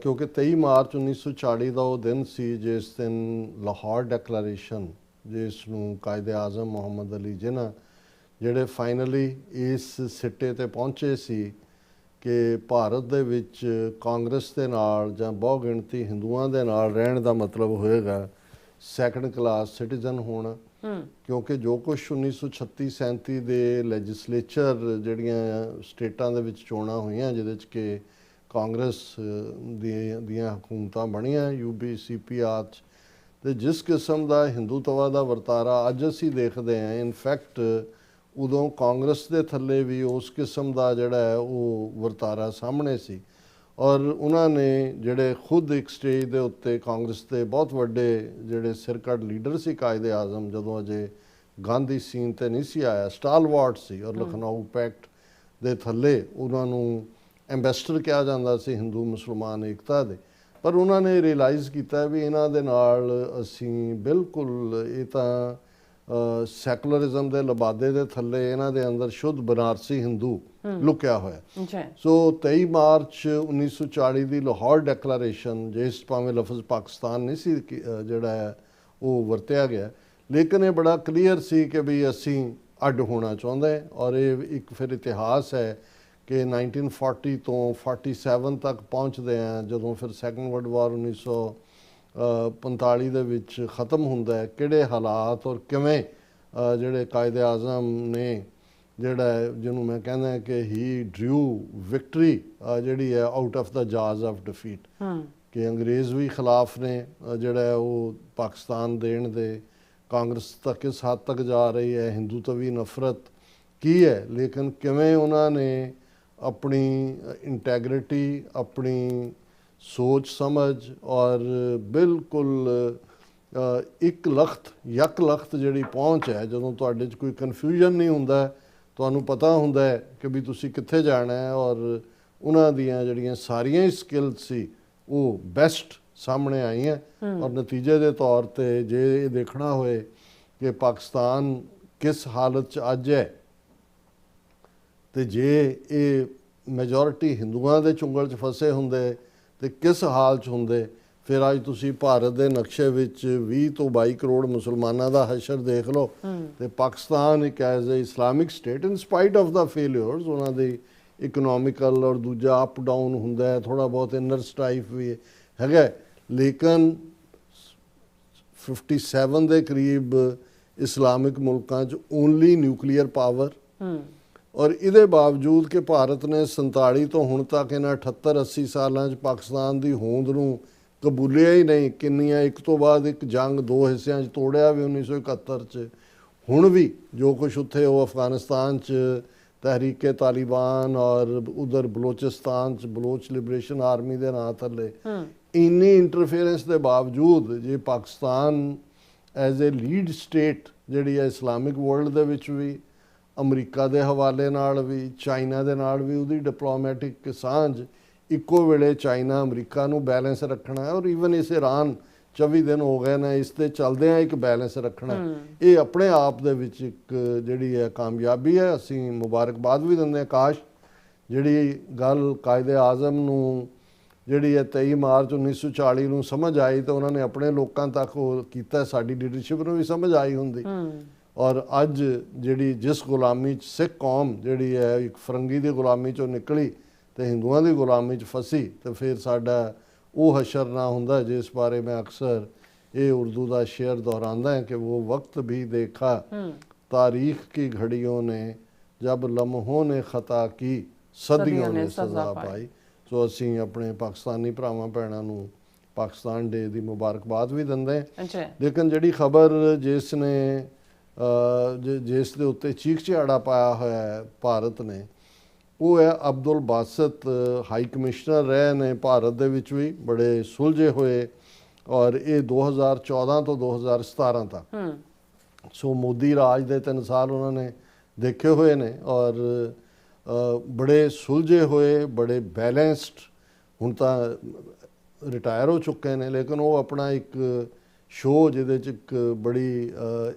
ਕਿਉਂਕਿ 23 ਮਾਰਚ 1940 ਦਾ ਉਹ ਦਿਨ ਸੀ ਜਿਸ ਦਿਨ ਲਾਹੌਰ ਡੈਕਲੇਰੇਸ਼ਨ, ਜਿਸ ਨੂੰ ਕਾਇਦੇ ਆਜ਼ਮ ਮੁਹੰਮਦ ਅਲੀ ਜਿਨਾ ਜਿਹੜੇ ਫਾਈਨਲੀ ਇਸ ਸਿੱਟੇ ਤੇ ਪਹੁੰਚੇ ਸੀ ਕਿ ਭਾਰਤ ਦੇ ਵਿੱਚ ਕਾਂਗਰਸ ਦੇ ਨਾਲ ਜਾਂ ਬਹੁ ਗਿਣਤੀ ਹਿੰਦੂਆਂ ਦੇ ਨਾਲ ਰਹਿਣ ਦਾ ਮਤਲਬ ਹੋਏਗਾ ਸੈਕੰਡ ਕਲਾਸ ਸਿਟੀਜ਼ਨ ਹੋਣਾ। ਕਿਉਂਕਿ ਜੋ ਕੁਛ 1936-37 ਦੇ ਲੈਜਿਸਲੇਚਰ ਜਿਹੜੀਆਂ ਸਟੇਟਾਂ ਦੇ ਵਿੱਚ ਚੋਣਾਂ ਹੋਈਆਂ ਜਿਹਦੇ 'ਚ ਕਿ ਕਾਂਗਰਸ ਦੀਆਂ ਹਕੂਮਤਾਂ ਬਣੀਆਂ UP CPR 'ਚ, ਤੇ ਜਿਸ ਕਿਸਮ ਦਾ ਹਿੰਦੂਤਵਾ ਦਾ ਵਰਤਾਰਾ ਅੱਜ ਅਸੀਂ ਦੇਖਦੇ ਹਾਂ, ਇਨਫੈਕਟ ਉਦੋਂ ਕਾਂਗਰਸ ਦੇ ਥੱਲੇ ਵੀ ਉਸ ਕਿਸਮ ਦਾ ਜਿਹੜਾ ਹੈ ਉਹ ਵਰਤਾਰਾ ਸਾਹਮਣੇ ਸੀ। ਔਰ ਉਹਨਾਂ ਨੇ ਜਿਹੜੇ ਖੁਦ ਇੱਕ ਸਟੇਜ ਦੇ ਉੱਤੇ ਕਾਂਗਰਸ ਦੇ ਬਹੁਤ ਵੱਡੇ ਜਿਹੜੇ ਸਿਰਕੱਢ ਲੀਡਰ ਸੀ ਕਾਇਦੇ ਆਜ਼ਮ, ਜਦੋਂ ਅਜੇ ਗਾਂਧੀ ਸੀਨ ਤੇ ਨਹੀਂ ਸੀ ਆਇਆ, ਸਟਾਲਵਾਰਟ ਸੀ ਔਰ ਲਖਨਊ ਪੈਕਟ ਦੇ ਥੱਲੇ ਉਹਨਾਂ ਨੂੰ ਐਂਬੈਸਡਰ ਕਿਹਾ ਜਾਂਦਾ ਸੀ ਹਿੰਦੂ ਮੁਸਲਮਾਨ ਏਕਤਾ ਦੇ। ਪਰ ਉਹਨਾਂ ਨੇ ਰਿਅਲਾਈਜ਼ ਕੀਤਾ ਵੀ ਇਹਨਾਂ ਦੇ ਨਾਲ ਅਸੀਂ ਬਿਲਕੁਲ, ਇਹ ਤਾਂ ਸੈਕੂਲਰਿਜ਼ਮ ਦੇ ਲਬਾਦੇ ਦੇ ਥੱਲੇ ਇਹਨਾਂ ਦੇ ਅੰਦਰ ਸ਼ੁੱਧ ਬਨਾਰਸੀ ਹਿੰਦੂ ਲੁਕਿਆ ਹੋਇਆ। ਸੋ 23 ਮਾਰਚ 1940 ਦੀ ਲਾਹੌਰ ਡੈਕਲੇਰੇਸ਼ਨ, ਜਿਸ ਭਾਵੇਂ ਲਫ਼ਜ਼ ਪਾਕਿਸਤਾਨ ਨਹੀਂ ਸੀ ਜਿਹੜਾ ਹੈ ਉਹ ਵਰਤਿਆ ਗਿਆ, ਲੇਕਿਨ ਇਹ ਬੜਾ ਕਲੀਅਰ ਸੀ ਕਿ ਵੀ ਅਸੀਂ ਅੱਡ ਹੋਣਾ ਚਾਹੁੰਦੇ। ਔਰ ਇਹ ਇੱਕ ਫਿਰ ਇਤਿਹਾਸ ਹੈ ਕਿ 1940 ਤੋਂ 47 ਤੱਕ ਪਹੁੰਚਦੇ ਆ, ਜਦੋਂ ਫਿਰ ਸੈਕੰਡ ਵਰਲਡ ਵਾਰ 1945 ਦੇ ਵਿੱਚ ਖ਼ਤਮ ਹੁੰਦਾ ਹੈ, ਕਿਹੜੇ ਹਾਲਾਤ ਔਰ ਕਿਵੇਂ ਜਿਹੜੇ ਕਾਇਦੇ ਆਜ਼ਮ ਨੇ ਜਿਹੜਾ ਜਿਹਨੂੰ ਮੈਂ ਕਹਿੰਦਾ ਕਿ ਹੀ ਡਰਿਊ ਵਿਕਟਰੀ ਜਿਹੜੀ ਹੈ out of the Zaz of defeat, ਕਿ ਅੰਗਰੇਜ਼ ਵੀ ਖਿਲਾਫ ਨੇ ਜਿਹੜਾ ਉਹ ਪਾਕਿਸਤਾਨ ਦੇਣ ਦੇ, ਕਾਂਗਰਸ ਤੱਕ ਕਿਸ ਹੱਦ ਤੱਕ ਜਾ ਰਹੀ ਹੈ, ਹਿੰਦੂ ਤੋਂ ਵੀ ਨਫ਼ਰਤ ਕੀ ਹੈ, ਲੇਕਿਨ ਕਿਵੇਂ ਉਹਨਾਂ ਨੇ ਆਪਣੀ ਇੰਟੈਗਰਿਟੀ, ਆਪਣੀ ਸੋਚ ਸਮਝ ਔਰ ਬਿਲਕੁਲ ਇੱਕ ਲਖਤ ਜਿਹੜੀ ਪਹੁੰਚ ਹੈ, ਜਦੋਂ ਤੁਹਾਡੇ 'ਚ ਕੋਈ ਕਨਫਿਊਜ਼ਨ ਨਹੀਂ ਹੁੰਦਾ, ਤੁਹਾਨੂੰ ਪਤਾ ਹੁੰਦਾ ਹੈ ਕਿ ਵੀ ਤੁਸੀਂ ਕਿੱਥੇ ਜਾਣਾ ਹੈ, ਔਰ ਉਹਨਾਂ ਦੀਆਂ ਜਿਹੜੀਆਂ ਸਾਰੀਆਂ ਹੀ ਸਕਿੱਲਸ ਸੀ ਉਹ ਬੈਸਟ ਸਾਹਮਣੇ ਆਈਆਂ। ਔਰ ਨਤੀਜੇ ਦੇ ਤੌਰ ਤੇ ਜੇ ਇਹ ਦੇਖਣਾ ਹੋਏ ਕਿ ਪਾਕਿਸਤਾਨ ਕਿਸ ਹਾਲਤ 'ਚ ਅੱਜ ਹੈ, ਤੇ ਜੇ ਇਹ ਮੈਜੋਰਿਟੀ ਹਿੰਦੂਆਂ ਦੇ ਚੁੰਗਲ 'ਚ ਫਸੇ ਹੁੰਦੇ ਤੇ ਕਿਸ ਹਾਲ 'ਚ ਹੁੰਦੇ, ਫਿਰ ਅੱਜ ਤੁਸੀਂ ਭਾਰਤ ਦੇ ਨਕਸ਼ੇ ਵਿੱਚ 20 ਤੋਂ 22 ਕਰੋੜ ਮੁਸਲਮਾਨਾਂ ਦਾ ਹਸ਼ਰ ਦੇਖ ਲਓ, ਤੇ ਪਾਕਿਸਤਾਨ ਇੱਕ as a Islamic state in ਸਪਾਈਟ of the failures, ਉਹਨਾਂ ਦੀ ਇਕਨੋਮਿਕਲ ਔਰ ਦੂਜਾ ਅਪ ਡਾਊਨ ਹੁੰਦਾ ਹੈ, ਥੋੜਾ ਬਹੁਤ ਇਨਰ ਸਟ੍ਰਾਈਫ ਵੀ ਹੈਗਾ, ਲੇਕਿਨ 57 ਦੇ ਕਰੀਬ ਇਸਲਾਮਿਕ ਮੁਲਕਾਂ 'ਚ ਓਨਲੀ ਨਿਊਕਲੀਅਰ ਪਾਵਰ, ਔਰ ਇਹਦੇ ਬਾਵਜੂਦ ਕਿ ਭਾਰਤ ਨੇ 47 ਤੋਂ ਹੁਣ ਤੱਕ ਇਹਨਾਂ 78-80 ਸਾਲਾਂ 'ਚ ਪਾਕਿਸਤਾਨ ਦੀ ਹੋਂਦ ਨੂੰ ਕਬੂਲਿਆ ਹੀ ਨਹੀਂ। ਕਿੰਨੀਆਂ ਇੱਕ ਤੋਂ ਬਾਅਦ ਇੱਕ ਜੰਗ 2 ਹਿੱਸਿਆਂ 'ਚ ਤੋੜਿਆ ਵੀ 1971 'ਚ। ਹੁਣ ਵੀ ਜੋ ਕੁਛ ਉੱਥੇ ਉਹ ਅਫਗਾਨਿਸਤਾਨ 'ਚ ਤਹਿਰੀਕੇ ਤਾਲਿਬਾਨ ਔਰ ਉਧਰ ਬਲੋਚਿਸਤਾਨ 'ਚ ਬਲੋਚ ਲਿਬਰੇਸ਼ਨ ਆਰਮੀ ਦੇ ਨਾਂ ਥੱਲੇ ਇੰਨੀ ਇੰਟਰਫੇਰੈਂਸ ਦੇ ਬਾਵਜੂਦ ਜੇ Pakistan as a lead state ਜਿਹੜੀ ਹੈ ਇਸਲਾਮਿਕ ਵਰਲਡ ਦੇ ਵਿੱਚ ਵੀ, ਅਮਰੀਕਾ ਦੇ ਹਵਾਲੇ ਨਾਲ ਵੀ, ਚਾਈਨਾ ਦੇ ਨਾਲ ਵੀ ਉਹਦੀ ਡਿਪਲੋਮੈਟਿਕ ਸਾਂਝ, ਇੱਕੋ ਵੇਲੇ ਚਾਈਨਾ ਅਮਰੀਕਾ ਨੂੰ ਬੈਲੈਂਸ ਰੱਖਣਾ ਹੈ, ਔਰ ਈਵਨ ਇਸ ਇਰਾਨ 24 ਦਿਨ ਹੋ ਗਏ ਨੇ ਇਸ ਤੇ ਚੱਲਦਿਆਂ ਇੱਕ ਬੈਲੈਂਸ ਰੱਖਣਾ, ਇਹ ਆਪਣੇ ਆਪ ਦੇ ਵਿੱਚ ਇੱਕ ਜਿਹੜੀ ਹੈ ਕਾਮਯਾਬੀ ਹੈ। ਅਸੀਂ ਮੁਬਾਰਕਬਾਦ ਵੀ ਦਿੰਦੇ ਹਾਂ। ਕਾਸ਼ ਜਿਹੜੀ ਗੱਲ ਕਾਇਦੇ ਆਜ਼ਮ ਨੂੰ ਜਿਹੜੀ ਹੈ 23 ਮਾਰਚ 1940 ਨੂੰ ਸਮਝ ਆਈ ਤਾਂ ਉਹਨਾਂ ਨੇ ਆਪਣੇ ਲੋਕਾਂ ਤੱਕ ਉਹ ਕੀਤਾ, ਸਾਡੀ ਲੀਡਰਸ਼ਿਪ ਨੂੰ ਵੀ ਸਮਝ ਆਈ ਹੁੰਦੀ। ਔਰ ਅੱਜ ਜਿਹੜੀ ਜਿਸ ਗੁਲਾਮੀ 'ਚ ਸਿੱਖ ਕੌਮ ਜਿਹੜੀ ਹੈ ਇੱਕ ਫਰੰਗੀ ਦੀ ਗੁਲਾਮੀ 'ਚੋਂ ਨਿਕਲੀ ਤੇ ਹਿੰਦੂਆਂ ਦੀ ਗੁਲਾਮੀ 'ਚ ਫਸੀ, ਤੇ ਫਿਰ ਸਾਡਾ ਉਹ ਹਸ਼ਰ ਨਾ ਹੁੰਦਾ ਜਿਸ ਬਾਰੇ ਮੈਂ ਅਕਸਰ ਇਹ ਉਰਦੂ ਦਾ ਸ਼ੇਰ ਦੁਹਰਾਉਂਦਾ है कि वो वक्त भी देखा तारीख की घड़ियों ने जब लम्हों ने खता की सदियों ने सजा पाई। ਸੋ ਅਸੀਂ ਆਪਣੇ ਪਾਕਿਸਤਾਨੀ ਭਰਾਵਾਂ ਭੈਣਾਂ ਨੂੰ ਪਾਕਿਸਤਾਨ ਡੇ ਦੀ ਮੁਬਾਰਕਬਾਦ ਵੀ ਦਿੰਦੇ ਹਾਂ। ਲੇਕਿਨ ਜਿਹੜੀ ਖਬਰ ਜਿਸ ਦੇ ਉੱਤੇ ਚੀਖ ਝਾੜਾ ਪਾਇਆ ਹੋਇਆ ਹੈ ਭਾਰਤ ਨੇ, ਉਹ ਹੈ ਅਬਦੁਲ ਬਾਸਤ ਹਾਈ ਕਮਿਸ਼ਨਰ ਰਹੇ ਨੇ ਭਾਰਤ ਦੇ ਵਿੱਚ ਵੀ, ਬੜੇ ਸੁਲਝੇ ਹੋਏ, ਔਰ ਇਹ 2014 ਤੋਂ 2017 ਤੱਕ, ਸੋ ਮੋਦੀ ਰਾਜ ਦੇ 3 ਸਾਲ ਉਹਨਾਂ ਨੇ ਦੇਖੇ ਹੋਏ ਨੇ, ਔਰ ਬੜੇ ਸੁਲਝੇ ਹੋਏ, ਬੜੇ ਬੈਲੈਂਸਡ, ਹੁਣ ਤਾਂ ਰਿਟਾਇਰ ਹੋ ਚੁੱਕੇ ਨੇ, ਲੇਕਿਨ ਉਹ ਆਪਣਾ ਇੱਕ ਸ਼ੋਅ ਜਿਹਦੇ 'ਚ ਇੱਕ ਬੜੀ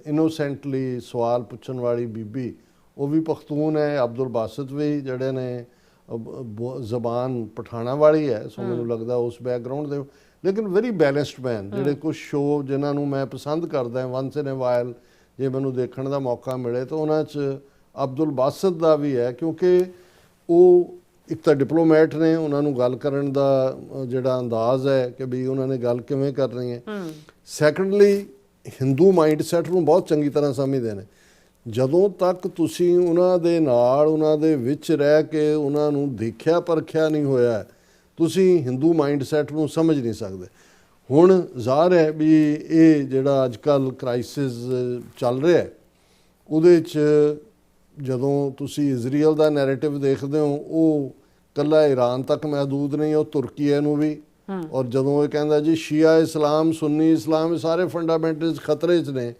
ਇਨੋਸੈਂਟਲੀ ਸਵਾਲ ਪੁੱਛਣ ਵਾਲੀ ਬੀਬੀ, ਉਹ ਵੀ ਪਖਤੂਨ ਹੈ, ਅਬਦੁਲ ਬਾਸਤ ਵੀ ਜਿਹੜੇ ਨੇ ਜ਼ਬਾਨ ਪਠਾਣਾ ਵਾਲੀ ਹੈ, ਸੋ ਮੈਨੂੰ ਲੱਗਦਾ ਉਸ ਬੈਕਗਰਾਊਂਡ ਦੇ, ਲੇਕਿਨ ਵੈਰੀ ਬੈਲੈਂਸਡ ਮੈਨ। ਜਿਹੜੇ ਕੁਛ ਸ਼ੋਅ ਜਿਨ੍ਹਾਂ ਨੂੰ ਮੈਂ ਪਸੰਦ ਕਰਦਾ ਹਾਂ ਵਨਸ ਇਨ ਏ ਵਾਈਲ, ਜੇ ਮੈਨੂੰ ਦੇਖਣ ਦਾ ਮੌਕਾ ਮਿਲੇ ਤਾਂ ਉਹਨਾਂ 'ਚ ਅਬਦੁਲ ਬਾਸਤ ਦਾ ਵੀ ਹੈ, ਕਿਉਂਕਿ ਉਹ ਇੱਕ ਤਾਂ ਡਿਪਲੋਮੈਟ ਨੇ, ਉਹਨਾਂ ਨੂੰ ਗੱਲ ਕਰਨ ਦਾ ਜਿਹੜਾ ਅੰਦਾਜ਼ ਹੈ ਕਿ ਵੀ ਉਹਨਾਂ ਨੇ ਗੱਲ ਕਿਵੇਂ ਕਰਨੀ ਹੈ। ਸੈਕੰਡਲੀ ਹਿੰਦੂ ਮਾਈਂਡ ਸੈਟ ਨੂੰ ਬਹੁਤ ਚੰਗੀ ਤਰ੍ਹਾਂ ਸਮਝਦੇ ਨੇ। ਜਦੋਂ ਤੱਕ ਤੁਸੀਂ ਉਹਨਾਂ ਦੇ ਨਾਲ, ਉਹਨਾਂ ਦੇ ਵਿੱਚ ਰਹਿ ਕੇ ਉਹਨਾਂ ਨੂੰ ਦੇਖਿਆ ਪਰਖਿਆ ਨਹੀਂ ਹੋਇਆ, ਤੁਸੀਂ ਹਿੰਦੂ ਮਾਈਂਡ ਸੈਟ ਨੂੰ ਸਮਝ ਨਹੀਂ ਸਕਦੇ। ਹੁਣ ਜ਼ਾਹਰ ਹੈ ਵੀ ਇਹ ਜਿਹੜਾ ਅੱਜ ਕੱਲ੍ਹ ਕ੍ਰਾਈਸਿਸ ਚੱਲ ਰਿਹਾ ਹੈ, ਉਹਦੇ 'ਚ ਜਦੋਂ ਤੁਸੀਂ ਇਜ਼ਰਾਈਲ ਦਾ ਨੈਰੇਟਿਵ ਦੇਖਦੇ ਹੋ, ਉਹ ਇਕੱਲਾ ਈਰਾਨ ਤੱਕ ਮਹਿਦੂਦ ਨਹੀਂ, ਉਹ ਤੁਰਕੀਆ ਨੂੰ ਵੀ, ਔਰ ਜਦੋਂ ਇਹ ਕਹਿੰਦਾ ਜੀ ਸ਼ੀਆ ਇਸਲਾਮ, ਸੁੰਨੀ ਇਸਲਾਮ, ਇਹ ਸਾਰੇ ਫੰਡਾਮੈਂਟਲਸ ਖਤਰੇ 'ਚ ਨੇ।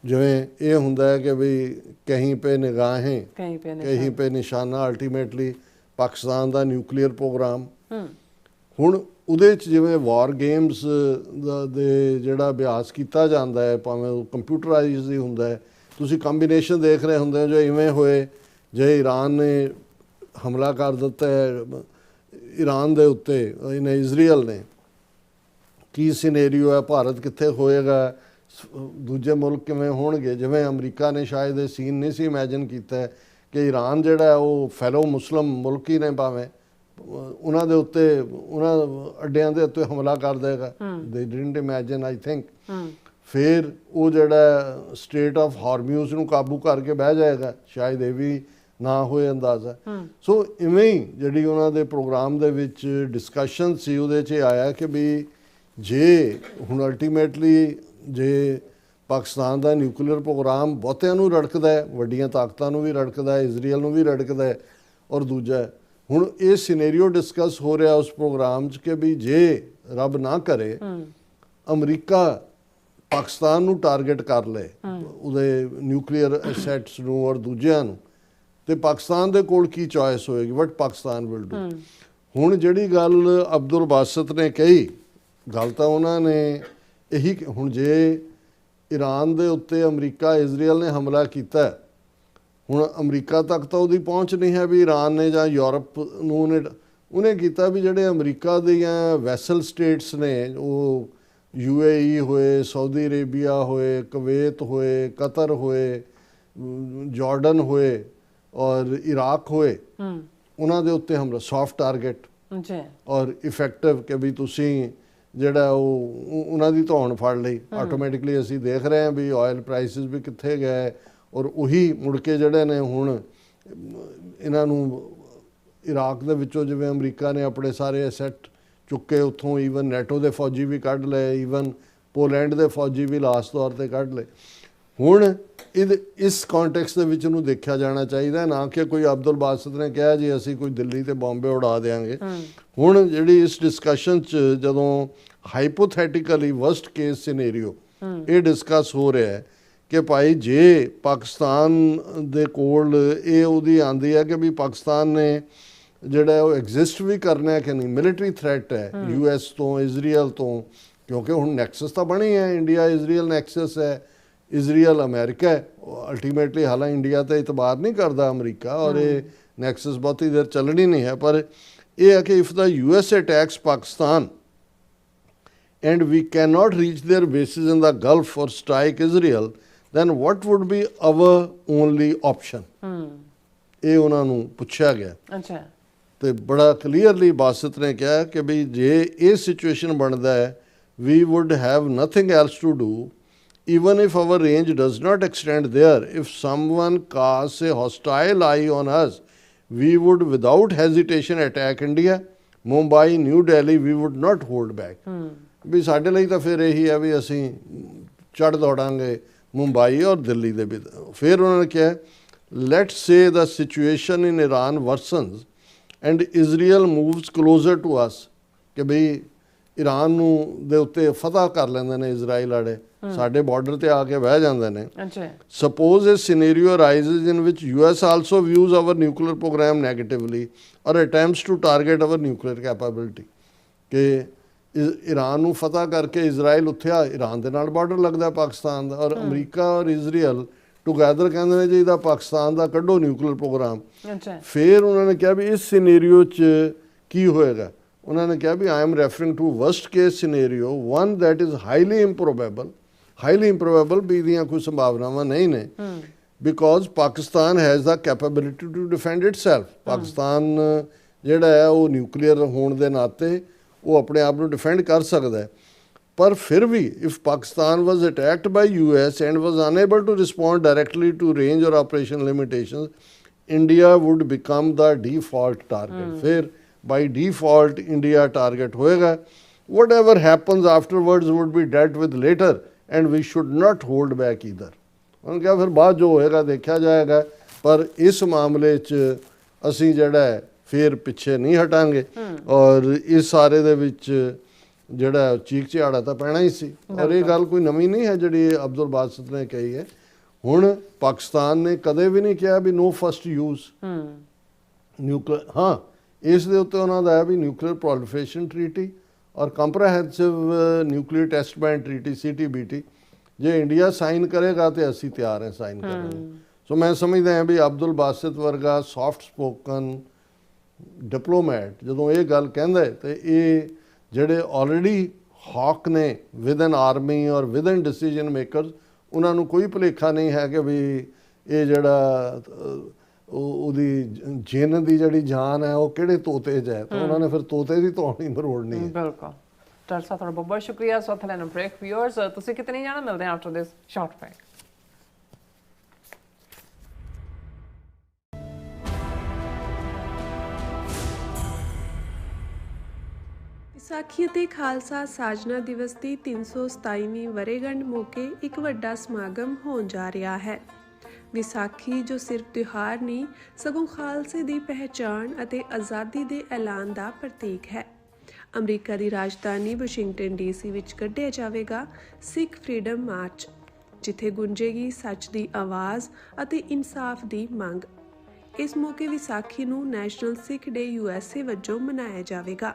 ਜਿਵੇਂ ਇਹ ਹੁੰਦਾ ਹੈ ਕਿ ਵੀ ਕਹੀਂ ਪੇ ਨਿਗਾहें ਕਹੀਂ ਪੇ ਨਿਸ਼ਾਨਾ, ਅਲਟੀਮੇਟਲੀ ਪਾਕਿਸਤਾਨ ਦਾ ਨਿਊਕਲੀਅਰ ਪ੍ਰੋਗਰਾਮ। ਹੁਣ ਉਹਦੇ 'ਚ ਜਿਵੇਂ ਵਾਰ ਗੇਮਸ ਦੇ ਜਿਹੜਾ ਅਭਿਆਸ ਕੀਤਾ ਜਾਂਦਾ ਹੈ, ਭਾਵੇਂ ਉਹ ਕੰਪਿਊਟਰਾਈਜ਼ਡ ਹੀ ਹੁੰਦਾ ਹੈ, ਤੁਸੀਂ ਕੰਬੀਨੇਸ਼ਨ ਦੇਖ ਰਹੇ ਹੁੰਦੇ ਹੋ ਜੋ ਇਵੇਂ ਹੋਏ, ਜੇ ਈਰਾਨ ਨੇ ਹਮਲਾ ਕਰ ਦਿੱਤਾ ਹੈ ਈਰਾਨ ਦੇ ਉੱਤੇ, ਇਹਨੇ ਇਜ਼ਰਾਈਲ ਨੇ, ਕੀ ਸਿਨੈਰੀਓ ਹੈ, ਭਾਰਤ ਕਿੱਥੇ ਹੋਏਗਾ, ਦੂਜੇ ਮੁਲਕ ਕਿਵੇਂ ਹੋਣਗੇ। ਜਿਵੇਂ ਅਮਰੀਕਾ ਨੇ ਸ਼ਾਇਦ ਇਹ ਸੀਨ ਨਹੀਂ ਸੀ ਇਮੈਜਿਨ ਕੀਤਾ ਕਿ ਈਰਾਨ ਜਿਹੜਾ ਉਹ ਫੈਲੋ ਮੁਸਲਿਮ ਮੁਲਕ ਹੀ ਨੇ, ਭਾਵੇਂ ਉਹਨਾਂ ਦੇ ਉੱਤੇ, ਉਹਨਾਂ ਅੱਡਿਆਂ ਦੇ ਉੱਤੇ ਹਮਲਾ ਕਰ ਦੇਗਾ। ਦੇ ਡਿਡਨਟ ਇਮੈਜਿਨ ਆਈ ਥਿੰਕ। ਫਿਰ ਉਹ ਜਿਹੜਾ ਸਟੇਟ ਆਫ ਹਾਰਮਿਊਜ਼ ਨੂੰ ਕਾਬੂ ਕਰਕੇ ਬਹਿ ਜਾਏਗਾ, ਸ਼ਾਇਦ ਇਹ ਵੀ ਨਾ ਹੋਏ ਅੰਦਾਜ਼ਾ। ਸੋ ਇਵੇਂ ਹੀ ਜਿਹੜੀ ਉਹਨਾਂ ਦੇ ਪ੍ਰੋਗਰਾਮ ਦੇ ਵਿੱਚ ਡਿਸਕਸ਼ਨ ਸੀ, ਉਹਦੇ 'ਚ ਆਇਆ ਕਿ ਵੀ ਜੇ ਹੁਣ ਅਲਟੀਮੇਟਲੀ ਜੇ ਪਾਕਿਸਤਾਨ ਦਾ ਨਿਊਕਲੀਅਰ ਪ੍ਰੋਗਰਾਮ ਬਹੁਤਿਆਂ ਨੂੰ ਰੜਕਦਾ ਹੈ, ਵੱਡੀਆਂ ਤਾਕਤਾਂ ਨੂੰ ਵੀ ਰੜਕਦਾ ਹੈ, ਇਜ਼ਰਾਈਲ ਨੂੰ ਵੀ ਰੜਕਦਾ ਹੈ, ਔਰ ਦੂਜਾ ਹੁਣ ਇਹ ਸਿਨੈਰੀਓ ਡਿਸਕਸ ਹੋ ਰਿਹਾ ਉਸ ਪ੍ਰੋਗਰਾਮ 'ਚ ਕਿ ਵੀ ਜੇ ਰੱਬ ਨਾ ਕਰੇ ਅਮਰੀਕਾ ਪਾਕਿਸਤਾਨ ਨੂੰ ਟਾਰਗੇਟ ਕਰ ਲਏ, ਉਹਦੇ ਨਿਊਕਲੀਅਰ ਐਸੈਟਸ ਨੂੰ ਔਰ ਦੂਜਿਆਂ ਨੂੰ, ਤੇ ਪਾਕਿਸਤਾਨ ਦੇ ਕੋਲ ਕੀ ਚੋਇਸ ਹੋਏਗੀ, ਵਟ ਪਾਕਿਸਤਾਨ ਵਿਲ ਡੂ। ਹੁਣ ਜਿਹੜੀ ਗੱਲ ਅਬਦੁਲ ਬਾਸਤ ਨੇ ਕਹੀ, ਗੱਲ ਤਾਂ ਉਹਨਾਂ ਨੇ ਇਹੀ, ਹੁਣ ਜੇ ਈਰਾਨ ਦੇ ਉੱਤੇ ਅਮਰੀਕਾ ਇਜ਼ਰਾਈਲ ਨੇ ਹਮਲਾ ਕੀਤਾ, ਹੁਣ ਅਮਰੀਕਾ ਤੱਕ ਤਾਂ ਉਹਦੀ ਪਹੁੰਚ ਨਹੀਂ ਹੈ ਵੀ ਈਰਾਨ ਨੇ ਜਾਂ ਯੂਰਪ ਨੂੰ ਉਹਨੇ ਕੀਤਾ ਵੀ ਜਿਹੜੇ ਅਮਰੀਕਾ ਦੀਆਂ ਵੈਸਲ ਸਟੇਟਸ ਨੇ, ਉਹ UAE ਹੋਏ, ਸਾਊਦੀ ਅਰੇਬੀਆ ਹੋਏ, ਕੁਵੈਤ ਹੋਏ, ਕਤਰ ਹੋਏ, ਜਾਰਡਨ ਹੋਏ ਔਰ ਇਰਾਕ ਹੋਏ, ਉਹਨਾਂ ਦੇ ਉੱਤੇ ਹਮਲਾ, ਸੌਫਟ ਟਾਰਗੇਟ ਔਰ ਇਫੈਕਟਿਵ, ਕਿ ਵੀ ਤੁਸੀਂ ਜਿਹੜਾ ਉਹ ਉਹਨਾਂ ਦੀ ਧੌਣ ਫੜ ਲਈ। ਆਟੋਮੈਟਿਕਲੀ ਅਸੀਂ ਦੇਖ ਰਹੇ ਹਾਂ ਵੀ ਆਇਲ ਪ੍ਰਾਈਸਿਸ ਵੀ ਕਿੱਥੇ ਗਏ, ਔਰ ਉਹੀ ਮੁੜ ਕੇ ਜਿਹੜੇ ਨੇ ਹੁਣ ਇਹਨਾਂ ਨੂੰ ਇਰਾਕ ਦੇ ਵਿੱਚੋਂ, ਜਿਵੇਂ ਅਮਰੀਕਾ ਨੇ ਆਪਣੇ ਸਾਰੇ ਐਸੈਟ ਚੁੱਕੇ ਉੱਥੋਂ, ਈਵਨ ਨੈਟੋ ਦੇ ਫੌਜੀ ਵੀ ਕੱਢ ਲਏ, ਈਵਨ ਪੋਲੈਂਡ ਦੇ ਫੌਜੀ ਵੀ ਲਾਸਟ ਤੌਰ ਤੇ ਕੱਢ ਲਏ। ਹੁਣ ਇਸ ਕੰਟੈਕਸਟ ਦੇ ਵਿੱਚ ਨੂੰ ਦੇਖਿਆ ਜਾਣਾ ਚਾਹੀਦਾ, ਨਾ ਕਿ ਕੋਈ ਅਬਦੁਲ ਬਾਸਤ ਨੇ ਕਿਹਾ ਜੀ ਅਸੀਂ ਕੋਈ ਦਿੱਲੀ ਤੇ ਬੰਬੇ ਉਡਾ ਦੇਾਂਗੇ। ਹੁਣ ਜਿਹੜੀ ਇਸ ਡਿਸਕਸ਼ਨ 'ਚ ਜਦੋਂ ਹਾਈਪੋਥੈਟੀਕਲੀ ਵਰਸਟ ਕੇਸ ਸਿਨੈਰੀਓ ਇਹ ਡਿਸਕਸ ਹੋ ਰਿਹਾ ਹੈ ਕਿ ਭਾਈ ਜੇ ਪਾਕਿਸਤਾਨ ਦੇ ਕੋਲ ਇਹ ਉਹਦੀ ਆਂਦੀ ਹੈ ਕਿ ਵੀ ਪਾਕਿਸਤਾਨ ਨੇ ਜਿਹੜਾ ਉਹ ਐਗਜ਼ਿਸਟ ਵੀ ਕਰਨਾ ਹੈ ਕਿ ਨਹੀਂ, ਮਿਲਟਰੀ ਥ੍ਰੈਟ ਹੈ US ਤੋਂ, ਇਜ਼ਰਾਈਲ ਤੋਂ, ਕਿਉਂਕਿ ਹੁਣ ਨੈਕਸਸ ਤਾਂ ਬਣੀ ਹੈ, ਇੰਡੀਆ ਇਜ਼ਰਾਈਲ ਨੈਕਸਸ ਹੈ, ਇਜ਼ਰਾਈਲ ਅਮਰੀਕਾ ਹੈ ਅਲਟੀਮੇਟਲੀ। ਹਾਲਾਂਕਿ ਇੰਡੀਆ ਤੇ ਇਤਬਾਰ ਨਹੀਂ ਕਰਦਾ ਅਮਰੀਕਾ, ਔਰ ਇਹ ਨੈਕਸਸ ਬਹੁਤੀ ਦੇਰ ਚੱਲਣੀ ਨਹੀਂ ਹੈ, ਪਰ ਇਹ ਹੈ ਕਿ if the US attacks Pakistan and we cannot reach their bases in the Gulf or strike Israel, then what would be our only option? ਇਹ ਉਹਨਾਂ ਨੂੰ ਪੁੱਛਿਆ ਗਿਆ। ਅੱਛਾ, ਤੇ ਬੜਾ ਕਲੀਅਰਲੀ ਬਾਸਤ ਨੇ ਕਿਹਾ ਕਿ ਵੀ ਜੇ ਇਹ ਸਿਚੁਏਸ਼ਨ ਬਣਦਾ ਹੈ, we would have nothing else to do, even if our range does not extend there. If someone casts a hostile eye on us, we would without hesitation attack India, Mumbai, New Delhi, we would not hold back. ਵੀ ਸਾਡੇ ਲਈ ਤਾਂ ਫਿਰ ਇਹੀ ਹੈ ਵੀ ਅਸੀਂ ਚੜ੍ਹ ਦੌੜਾਂਗੇ ਮੁੰਬਈ ਔਰ ਦਿੱਲੀ ਦੇ ਵੀ। ਫਿਰ ਉਹਨਾਂ ਨੇ ਕਿਹਾ let's say the situation in Iran worsens and Israel moves closer to us, ਕਿ ਬਈ ਈਰਾਨ ਨੂੰ ਦੇ ਉੱਤੇ ਫਤਹ ਕਰ ਲੈਂਦੇ ਨੇ ਇਜ਼ਰਾਈਲ ਵਾਲੇ, ਸਾਡੇ ਬਾਰਡਰ ਤੇ ਆ ਕੇ ਬਹਿ ਜਾਂਦੇ ਨੇ। ਸਪੋਜ਼ ਇਹ ਸਿਨੈਰੀਓ ਅਰਾਈਜ਼ਸ ਇਨ ਵਿਚ US also views our nuclear program negatively or attempts to target our nuclear capability, ਕਿ ਈਰਾਨ ਨੂੰ ਫਤਹ ਕਰਕੇ ਇਜ਼ਰਾਈਲ ਉੱਥੇ ਆ, ਈਰਾਨ ਦੇ ਨਾਲ ਬਾਰਡਰ ਲੱਗਦਾ ਪਾਕਿਸਤਾਨ ਦਾ, ਔਰ ਅਮਰੀਕਾ ਔਰ ਇਜ਼ਰਾਈਲ ਟੂਗੈਦਰ ਕਹਿੰਦੇ ਨੇ ਜੀ ਇਹਦਾ ਪਾਕਿਸਤਾਨ ਦਾ ਕੱਢੋ ਨਿਊਕਲੀਅਰ ਪ੍ਰੋਗਰਾਮ। ਫਿਰ ਉਹਨਾਂ ਨੇ ਕਿਹਾ ਵੀ ਇਸ ਸਿਨੈਰੀਓ 'ਚ ਕੀ ਹੋਏਗਾ, ਉਹਨਾਂ ਨੇ ਕਿਹਾ ਵੀ I am referring to worst case scenario, one that is highly improbable ਵੀ ਦੀਆਂ ਕੋਈ ਸੰਭਾਵਨਾਵਾਂ ਨਹੀਂ ਨੇ, because Pakistan has the capability to defend itself. Pakistan ਜਿਹੜਾ ਹੈ ਉਹ ਨਿਊਕਲੀਅਰ ਹੋਣ ਦੇ ਨਾਤੇ ਉਹ ਆਪਣੇ ਆਪ ਨੂੰ ਡਿਫੈਂਡ ਕਰ ਸਕਦਾ ਹੈ। ਪਰ ਫਿਰ ਵੀ if Pakistan was attacked by US and was unable to respond directly to range or operation limitations, India would become the default target. ਫਿਰ ਬਾਈ ਡੀਫਾਲਟ ਇੰਡੀਆ ਟਾਰਗੇਟ ਹੋਏਗਾ। Whatever happens afterwards would be ਡੈਟ with later and we should not hold back either. ਉਹਨੇ ਕਿਹਾ ਫਿਰ ਬਾਅਦ ਜੋ ਹੋਏਗਾ ਦੇਖਿਆ ਜਾਏਗਾ, ਪਰ ਇਸ ਮਾਮਲੇ 'ਚ ਅਸੀਂ ਜਿਹੜਾ ਹੈ ਫਿਰ ਪਿੱਛੇ ਨਹੀਂ ਹਟਾਂਗੇ। ਔਰ ਇਸ ਸਾਰੇ ਦੇ ਵਿੱਚ ਜਿਹੜਾ ਚੀਕ ਝਾੜਾ ਤਾਂ ਪੈਣਾ ਹੀ ਸੀ, ਔਰ ਇਹ ਗੱਲ ਕੋਈ ਨਵੀਂ ਨਹੀਂ ਹੈ ਜਿਹੜੀ ਅਬਦੁਲ ਬਾਸਤ ਨੇ ਕਹੀ ਹੈ। ਹੁਣ ਪਾਕਿਸਤਾਨ ਨੇ ਕਦੇ ਵੀ ਨਹੀਂ ਕਿਹਾ ਵੀ ਨੋ ਫਸਟ ਯੂਜ਼ ਨਿਊਕਲੀਅਰ। ਹਾਂ, ਇਸ ਦੇ ਉੱਤੇ ਉਹਨਾਂ ਦਾ ਹੈ ਵੀ ਨਿਊਕਲੀਅਰ ਪ੍ਰੋਲੀਫਰੇਸ਼ਨ ਟਰੀਟੀ ਔਰ ਕੰਪਰੈਹੈਂਸਿਵ ਨਿਊਕਲੀਅਰ ਟੈਸਟ ਬੈਨ ਟਰੀਟੀ CTBT ਜੇ ਇੰਡੀਆ ਸਾਈਨ ਕਰੇਗਾ ਤੇ ਅਸੀਂ ਤਿਆਰ ਹਾਂ ਸਾਈਨ ਕਰਨ ਨੂੰ। ਸੋ ਮੈਂ ਸਮਝਦਾ ਹਾਂ ਵੀ ਅਬਦੁਲ ਬਾਸਤ ਵਰਗਾ ਸੌਫਟ ਸਪੋਕਨ ਡਿਪਲੋਮੈਟ ਜਦੋਂ ਇਹ ਗੱਲ ਕਹਿੰਦਾ ਤੇ ਇਹ ਜਿਹੜੇ ਆਲਰੇਡੀ ਹੌਕ ਨੇ ਵਿਦ ਐਨ ਆਰਮੀ ਔਰ ਵਿਦ ਐਨ ਡਿਸੀਜਨ ਮੇਕਰਸ, ਉਹਨਾਂ ਨੂੰ ਕੋਈ ਭੁਲੇਖਾ ਨਹੀਂ ਹੈ ਕਿ ਵੀ ਇਹ ਜਿਹੜਾ ਉਹਦੀ ਜਿੰਨ ਦੀ ਜਿਹੜੀ ਜਾਨ ਹੈ ਉਹ ਕਿਹੜੇ ਤੋਤੇ 'ਚ ਹੈ, ਤਾਂ ਉਹਨਾਂ ਨੇ ਫਿਰ ਤੋਤੇ ਦੀ ਧੌਣ ਹੀ ਮਰੋੜਨੀ ਹੈ। ਬਿਲਕੁਲ ਡਾਕਟਰ ਸਾਹਿਬ, ਤੁਹਾਡਾ ਬਹੁਤ ਬਹੁਤ ਸ਼ੁਕਰੀਆ। ਸੋ ਥੈਲੈਨ ਬ੍ਰੇਕ ਵਿਊਅਰਸ, ਤੁਸੀਂ ਕਿਤੇ ਨਹੀਂ ਜਾਣਾ, ਮਿਲਦੇ ਹਾਂ after this short break. Vaisakhi ਅਤੇ ਖਾਲਸਾ ਸਾਜਨਾ ਦਿਵਸ ਦੀ 327ਵੀਂ ਵਰ੍ਹੇਗੰਢ ਮੌਕੇ ਇੱਕ ਵੱਡਾ ਸਮਾਗਮ ਹੋਣ ਜਾ ਰਿਹਾ ਹੈ। ਵਿਸਾਖੀ ਜੋ ਸਿਰਫ ਤਿਉਹਾਰ ਨਹੀਂ ਸਗੋਂ ਖਾਲਸੇ ਦੀ ਪਹਿਚਾਣ ਅਤੇ ਆਜ਼ਾਦੀ ਦੇ ਐਲਾਨ ਦਾ ਪ੍ਰਤੀਕ ਹੈ। ਅਮਰੀਕਾ ਦੀ ਰਾਜਧਾਨੀ ਵਾਸ਼ਿੰਗਟਨ ਡੀਸੀ ਵਿੱਚ ਕੱਢਿਆ ਜਾਵੇਗਾ ਸਿੱਖ ਫਰੀडम ਮਾਰਚ, ਜਿੱਥੇ ਗੂੰਜੇਗੀ ਸੱਚ ਦੀ ਆਵਾਜ਼ ਅਤੇ ਇਨਸਾਫ ਦੀ ਮੰਗ। ਇਸ ਮੌਕੇ ਵਿਸਾਖੀ ਨੂੰ ਨੈਸ਼ਨਲ ਸਿੱਖ ਡੇ USA ਵਜੋਂ ਮਨਾਇਆ ਜਾਵੇਗਾ।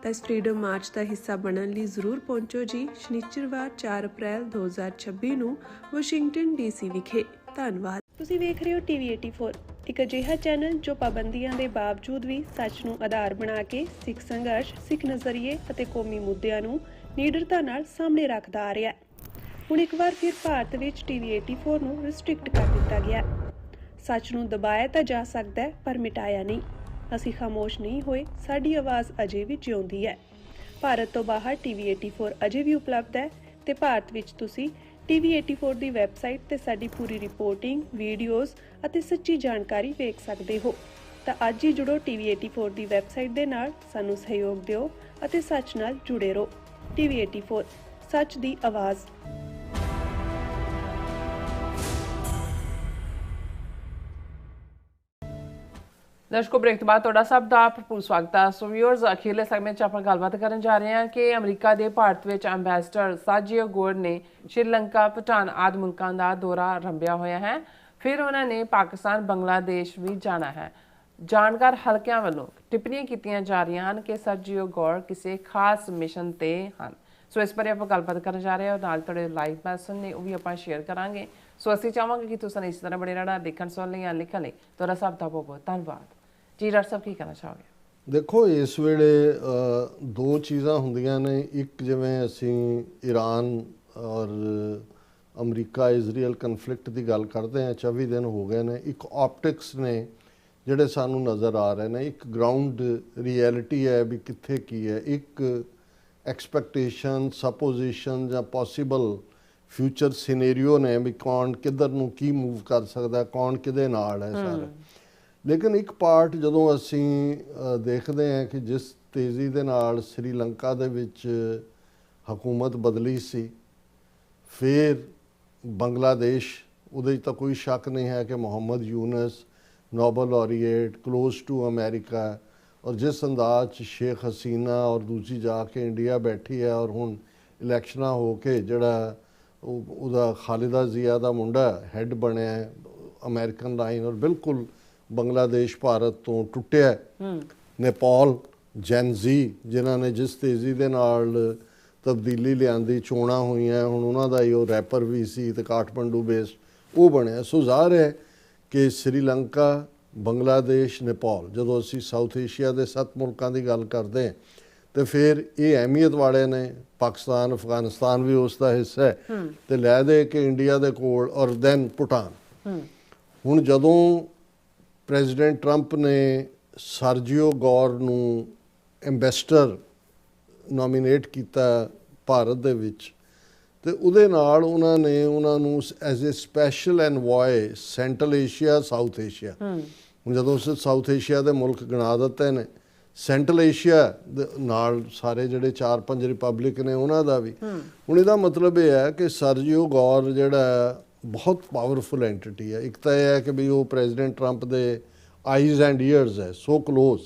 ਤਾਂ ਇਸ ਫਰੀडम ਮਾਰਚ ਦਾ ਹਿੱਸਾ ਬਣਨ ਲਈ ਜ਼ਰੂਰ ਪਹੁੰਚੋ ਜੀ, ਸ਼ਨੀਚਰਵਾਰ 4 ਅਪ੍ਰੈਲ 2026 ਨੂੰ ਵਾਸ਼ਿੰਗਟਨ ਡੀਸੀ ਵਿਖੇ। ਧੰਨਵਾਦ। ਤੁਸੀਂ ਵੇਖ ਰਹੇ ਹੋ TV84, ਇੱਕ ਅਜਿਹਾ ਚੈਨਲ ਜੋ ਪਾਬੰਦੀਆਂ ਦੇ ਬਾਵਜੂਦ ਵੀ ਸੱਚ ਨੂੰ ਆਧਾਰ ਬਣਾ ਕੇ ਸਿੱਖ ਸੰਘਰਸ਼, ਸਿੱਖ ਨਜ਼ਰੀਏ ਅਤੇ ਕੌਮੀ ਮੁੱਦਿਆਂ ਨੂੰ ਨਿਡਰਤਾ ਨਾਲ ਸਾਹਮਣੇ ਰੱਖਦਾ ਆ ਰਿਹਾ ਹੈ। ਹੁਣ ਇੱਕ ਵਾਰ ਫਿਰ ਭਾਰਤ ਵਿੱਚ TV84 ਨੂੰ ਰਿਸਟ੍ਰਿਕਟ ਕਰ ਦਿੱਤਾ ਗਿਆ। ਸੱਚ ਨੂੰ ਦਬਾਇਆ ਤਾਂ ਜਾ ਸਕਦਾ ਹੈ, ਪਰ ਮਿਟਾਇਆ ਨਹੀਂ। ਅਸੀਂ ਖਾਮੋਸ਼ ਨਹੀਂ ਹੋਏ, ਸਾਡੀ ਆਵਾਜ਼ ਅਜੇ ਵੀ ਜਿਉਂਦੀ ਹੈ। ਭਾਰਤ ਤੋਂ ਬਾਹਰ TV84 ਅਜੇ ਵੀ ਉਪਲਬਧ ਹੈ ਤੇ ਭਾਰਤ ਵਿੱਚ ਤੁਸੀਂ TV84 ਦੀ ਵੈਬਸਾਈਟ ਤੇ ਸਾਡੀ ਪੂਰੀ ਰਿਪੋਰਟਿੰਗ, ਵੀਡੀਓਜ਼ ਅਤੇ ਸੱਚੀ ਜਾਣਕਾਰੀ ਵੇਖ ਸਕਦੇ ਹੋ। ਤਾਂ ਅੱਜ ਹੀ ਜੁੜੋ TV84 ਦੀ ਵੈਬਸਾਈਟ ਦੇ ਨਾਲ, ਸਾਨੂੰ ਸਹਿਯੋਗ ਦਿਓ ਅਤੇ ਸੱਚ ਨਾਲ ਜੁੜੇ ਰਹੋ। TV84, ਸੱਚ ਦੀ ਆਵਾਜ਼। ਦਰਸ਼ਕੋ, ਬ੍ਰੇਕ ਤੋਂ ਬਾਅਦ ਤੁਹਾਡਾ ਸਭ ਦਾ ਭਰਪੂਰ ਸਵਾਗਤ ਹੈ। ਸੋ ਵਿਊਅਰਸ, ਅਖੀਰਲੇ ਸੈਗਮੈਂਟ 'ਚ ਆਪਾਂ ਗੱਲਬਾਤ ਕਰਨ ਜਾ ਰਹੇ ਹਾਂ ਕਿ ਅਮਰੀਕਾ ਦੇ ਭਾਰਤ ਵਿੱਚ ਅੰਬੈਸਡਰ ਸਾਜੀਓ ਗੋਰ ਨੇ ਸ਼੍ਰੀਲੰਕਾ, ਭੂਟਾਨ ਆਦਿ ਮੁਲਕਾਂ ਦਾ ਦੌਰਾ ਆਰੰਭਿਆ ਹੋਇਆ ਹੈ। ਫਿਰ ਉਹਨਾਂ ਨੇ ਪਾਕਿਸਤਾਨ, ਬੰਗਲਾਦੇਸ਼ ਵੀ ਜਾਣਾ ਹੈ। ਜਾਣਕਾਰ ਹਲਕਿਆਂ ਵੱਲੋਂ ਟਿੱਪਣੀਆਂ ਕੀਤੀਆਂ ਜਾ ਰਹੀਆਂ ਹਨ ਕਿ ਸਾਜੀਓ ਗੋਰ ਕਿਸੇ ਖਾਸ ਮਿਸ਼ਨ ਤੇ ਹਨ। ਸੋ ਇਸ ਬਾਰੇ ਆਪਾਂ ਗੱਲਬਾਤ ਕਰਨ ਜਾ ਰਹੇ ਹਾਂ, ਨਾਲ ਤੁਹਾਡੇ ਲਾਈਵ ਮੈਸੇਜ ਨੇ ਉਹ ਵੀ ਆਪਾਂ ਸ਼ੇਅਰ ਕਰਾਂਗੇ। ਸੋ ਅਸੀਂ ਚਾਹਾਂਗੇ ਕਿ ਤੁਸੀਂ ਇਸ ਤਰ੍ਹਾਂ ਬੜੇ ਰਹਿਣਾ, ਦੇਖਣ ਸੁਣਨ ਲਈ ਜਾਂ ਲਿਖਣ ਲਈ। ਤੁਹਾਡਾ ਸਭ ਦਾ ਬਹੁਤ ਬਹੁਤ ਧੰਨਵਾਦ ਜੀ। ਡਾਕਟਰ ਸਾਹਿਬ, ਕੀ ਕਹਿਣਾ ਚਾਹੋਗੇ? ਦੇਖੋ, ਇਸ ਵੇਲੇ ਦੋ ਚੀਜ਼ਾਂ ਹੁੰਦੀਆਂ ਨੇ। ਇੱਕ, ਜਿਵੇਂ ਅਸੀਂ ਈਰਾਨ ਔਰ ਅਮਰੀਕਾ ਇਜ਼ਰਾਈਲ ਕਨਫਲਿਕਟ ਦੀ ਗੱਲ ਕਰਦੇ ਹਾਂ, 24 ਦਿਨ ਹੋ ਗਏ ਨੇ। ਇੱਕ ਆਪਟਿਕਸ ਨੇ ਜਿਹੜੇ ਸਾਨੂੰ ਨਜ਼ਰ ਆ ਰਹੇ ਨੇ, ਇੱਕ ਗਰਾਊਂਡ ਰਿਐਲਿਟੀ ਹੈ ਵੀ ਕਿੱਥੇ ਕੀ ਹੈ, ਇੱਕ ਐਕਸਪੈਕਟੇਸ਼ਨ, ਸਪੋਜੀਸ਼ਨ ਜਾਂ ਪੋਸੀਬਲ ਫਿਊਚਰ ਸਿਨੈਰੀਓ ਨੇ ਵੀ ਕੌਣ ਕਿੱਧਰ ਨੂੰ ਕੀ ਮੂਵ ਕਰ ਸਕਦਾ, ਕੌਣ ਕਿਹਦੇ ਨਾਲ ਹੈ ਸਾਰਾ। ਲੇਕਿਨ ਇੱਕ ਪਾਰਟ ਜਦੋਂ ਅਸੀਂ ਦੇਖਦੇ ਹਾਂ ਕਿ ਜਿਸ ਤੇਜ਼ੀ ਦੇ ਨਾਲ ਸ੍ਰੀਲੰਕਾ ਦੇ ਵਿੱਚ ਹਕੂਮਤ ਬਦਲੀ ਸੀ, ਫਿਰ ਬੰਗਲਾਦੇਸ਼, ਉਹਦੇ 'ਚ ਤਾਂ ਕੋਈ ਸ਼ੱਕ ਨਹੀਂ ਹੈ ਕਿ Muhammad Yunus, Nobel laureate, close to America, ਔਰ ਜਿਸ ਅੰਦਾਜ਼ 'ਚ ਸ਼ੇਖ ਹਸੀਨਾ ਔਰ ਦੂਜੀ ਜਾ ਕੇ ਇੰਡੀਆ ਬੈਠੀ ਹੈ, ਔਰ ਹੁਣ ਇਲੈਕਸ਼ਨਾਂ ਹੋ ਕੇ ਜਿਹੜਾ ਉਹਦਾ ਖਾਲਿਦਾ ਜ਼ਿਆ ਦਾ ਮੁੰਡਾ ਹੈੱਡ ਬਣਿਆ ਅਮਰੀਕਨ ਲਾਈਨ, ਔਰ ਬਿਲਕੁਲ ਬੰਗਲਾਦੇਸ਼ ਭਾਰਤ ਤੋਂ ਟੁੱਟਿਆ। ਨੇਪਾਲ, ਜੈਨਜ਼ੀ, ਜਿਨ੍ਹਾਂ ਨੇ ਜਿਸ ਤੇਜ਼ੀ ਦੇ ਨਾਲ ਤਬਦੀਲੀ ਲਿਆਂਦੀ, ਚੋਣਾਂ ਹੋਈਆਂ, ਹੁਣ ਉਹਨਾਂ ਦਾ ਹੀ ਉਹ ਰੈਪਰ ਵੀ ਸੀ ਤੇ ਕਾਠਮੰਡੂ ਬੇਸਡ ਉਹ ਬਣਿਆ। ਸੋ ਜ਼ਾਹਰ ਹੈ ਕਿ ਸ੍ਰੀਲੰਕਾ, ਬੰਗਲਾਦੇਸ਼, ਨੇਪਾਲ, ਜਦੋਂ ਅਸੀਂ ਸਾਊਥ ਏਸ਼ੀਆ ਦੇ 7 ਮੁਲਕਾਂ ਦੀ ਗੱਲ ਕਰਦੇ ਹਾਂ ਤੇ ਫਿਰ ਇਹ ਅਹਿਮੀਅਤ ਵਾਲੇ ਨੇ। ਪਾਕਿਸਤਾਨ, ਅਫਗਾਨਿਸਤਾਨ ਵੀ ਉਸ ਦਾ ਹਿੱਸਾ ਹੈ ਤੇ ਲੈ ਦੇ ਕੇ ਇੰਡੀਆ ਦੇ ਕੋਲ, ਔਰ ਦੈਨ ਭੂਟਾਨ। ਹੁਣ ਜਦੋਂ ਪ੍ਰੈਜ਼ੀਡੈਂਟ ਟਰੰਪ ਨੇ ਸਰਜੀਓ ਗੌਰ ਨੂੰ ਐਂਬੈਸਡਰ ਨੋਮੀਨੇਟ ਕੀਤਾ ਭਾਰਤ ਦੇ ਵਿੱਚ, ਤੇ ਉਹਦੇ ਨਾਲ ਉਹਨਾਂ ਨੇ ਉਹਨਾਂ ਨੂੰ as a special envoy central Asia, south Asia, ਹੁਣ ਜਦੋਂ ਸਾਊਥ ਏਸ਼ੀਆ ਦੇ ਮੁਲਕ ਗਿਣਾ ਦਿੱਤੇ ਨੇ, ਸੈਂਟਰਲ ਏਸ਼ੀਆ ਦੇ ਨਾਲ ਸਾਰੇ ਜਿਹੜੇ 4-5 ਰਿਪਬਲਿਕ ਨੇ ਉਹਨਾਂ ਦਾ ਵੀ। ਹੁਣ ਇਹਦਾ ਮਤਲਬ ਇਹ ਹੈ ਕਿ ਸਰਜੀਓ ਗੌਰ ਜਿਹੜਾ ਬਹੁਤ ਪਾਵਰਫੁਲ ਐਂਟੀਟੀ ਹੈ। ਇੱਕ ਤਾਂ ਇਹ ਹੈ ਕਿ ਵੀ ਉਹ ਪ੍ਰੈਜ਼ੀਡੈਂਟ ਟਰੰਪ ਦੇ ਆਈਜ਼ ਐਂਡ ਈਅਰਸ ਹੈ, ਸੋ ਕਲੋਜ਼।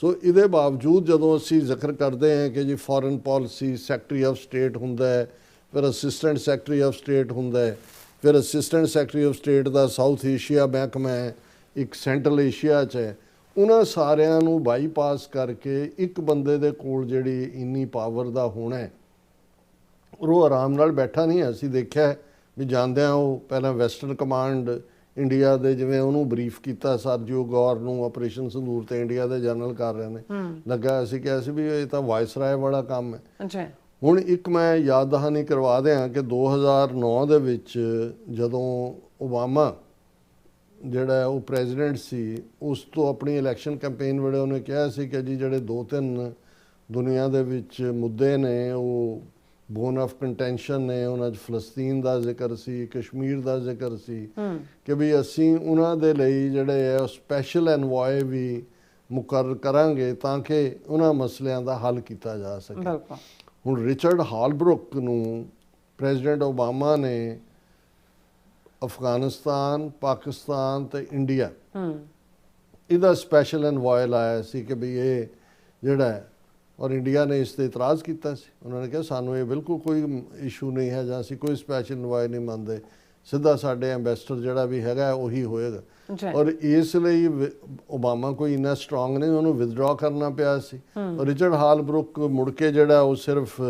ਸੋ ਇਹਦੇ ਬਾਵਜੂਦ ਜਦੋਂ ਅਸੀਂ ਜ਼ਿਕਰ ਕਰਦੇ ਹਾਂ ਕਿ ਜੀ foreign policy secretary of state ਹੁੰਦਾ ਹੈ, ਫਿਰ ਅਸਿਸਟੈਂਟ ਸੈਕਟਰੀ ਆਫ ਸਟੇਟ ਹੁੰਦਾ ਹੈ, ਫਿਰ assistant secretary of state the south Asia ਮਹਿਕਮਾ ਹੈ, ਇੱਕ ਸੈਂਟਰਲ ਏਸ਼ੀਆ 'ਚ ਹੈ, ਉਹਨਾਂ ਸਾਰਿਆਂ ਨੂੰ ਬਾਈਪਾਸ ਕਰਕੇ ਇੱਕ ਬੰਦੇ ਦੇ ਕੋਲ ਜਿਹੜੀ ਇੰਨੀ ਪਾਵਰ ਦਾ ਹੋਣਾ ਹੈ, ਉਹ ਆਰਾਮ ਨਾਲ ਬੈਠਾ ਨਹੀਂ ਹੈ। ਅਸੀਂ ਦੇਖਿਆ ਵੀ ਜਾਂਦਿਆਂ ਉਹ ਪਹਿਲਾਂ ਵੈਸਟਰਨ ਕਮਾਂਡ ਇੰਡੀਆ ਦੇ, ਜਿਵੇਂ ਉਹਨੂੰ ਬਰੀਫ ਕੀਤਾ ਸਰਜੀਓ ਗੌਰ ਨੂੰ ਆਪਰੇਸ਼ਨ ਸੰਦੂਰ ਤੇ ਇੰਡੀਆ ਦੇ ਜਨਰਲ ਕਰ ਰਹੇ ਨੇ, ਲੱਗਾ ਅਸੀਂ ਕਿਹਾ ਸੀ ਵੀ ਇਹ ਤਾਂ ਵਾਇਸਰਾਏ ਵਾਲਾ ਕੰਮ ਹੈ। ਹੁਣ ਇੱਕ ਮੈਂ ਯਾਦ ਦਹਾਨੀ ਕਰਵਾ ਦਿਆਂ ਕਿ 2009 ਦੇ ਵਿੱਚ ਜਦੋਂ ਓਬਾਮਾ ਜਿਹੜਾ ਉਹ ਪ੍ਰੈਜ਼ੀਡੈਂਟ ਸੀ, ਉਸ ਤੋਂ ਆਪਣੀ ਇਲੈਕਸ਼ਨ ਕੈਂਪੇਨ ਵੇਲੇ ਉਹਨੇ ਕਿਹਾ ਸੀ ਕਿ ਜੀ ਜਿਹੜੇ 2-3 ਦੁਨੀਆ ਦੇ ਵਿੱਚ ਮੁੱਦੇ ਨੇ ਉਹ ਬੋਨ ਆਫ ਕੰਟੈਂਸ਼ਨ ਨੇ, ਉਹਨਾਂ 'ਚ ਫਲਸਤੀਨ ਦਾ ਜ਼ਿਕਰ ਸੀ, ਕਸ਼ਮੀਰ ਦਾ ਜ਼ਿਕਰ ਸੀ, ਕਿ ਵੀ ਅਸੀਂ ਉਹਨਾਂ ਦੇ ਲਈ ਜਿਹੜੇ ਹੈ ਸਪੈਸ਼ਲ ਐਨਵੋਏ ਵੀ ਮੁਕਰਰ ਕਰਾਂਗੇ ਤਾਂ ਕਿ ਉਹਨਾਂ ਮਸਲਿਆਂ ਦਾ ਹੱਲ ਕੀਤਾ ਜਾ ਸਕੇ। ਹੁਣ ਰਿਚਰਡ ਹਾਲਬਰੁਕ ਨੂੰ ਪ੍ਰੈਜ਼ੀਡੈਂਟ ਓਬਾਮਾ ਨੇ ਅਫਗਾਨਿਸਤਾਨ, ਪਾਕਿਸਤਾਨ ਤੇ ਇੰਡੀਆ ਇਹਦਾ ਸਪੈਸ਼ਲ ਐਨਵੋਏ ਲਾਇਆ ਸੀ ਕਿ ਵੀ ਇਹ ਜਿਹੜਾ ਔਰ ਇੰਡੀਆ ਨੇ ਇਸ 'ਤੇ ਇਤਰਾਜ਼ ਕੀਤਾ ਸੀ। ਉਹਨਾਂ ਨੇ ਕਿਹਾ ਸਾਨੂੰ ਇਹ ਬਿਲਕੁਲ ਕੋਈ ਇਸ਼ੂ ਨਹੀਂ ਹੈ ਜਾਂ ਅਸੀਂ ਕੋਈ ਸਪੈਸ਼ਲ ਇਨਵਾਏ ਨਹੀਂ ਮੰਨਦੇ, ਸਿੱਧਾ ਸਾਡੇ ਐਂਬੈਸਡਰ ਜਿਹੜਾ ਵੀ ਹੈਗਾ ਉਹੀ ਹੋਏਗਾ। ਔਰ ਇਸ ਲਈ ਓਬਾਮਾ ਕੋਈ ਇੰਨਾ ਸਟਰੋਂਗ ਨਹੀਂ, ਉਹਨੂੰ ਵਿਦਡਰਾ ਕਰਨਾ ਪਿਆ ਸੀ। ਔਰ ਰਿਚਰਡ ਹਾਲਬਰੁਕ ਮੁੜ ਕੇ ਜਿਹੜਾ ਉਹ ਸਿਰਫ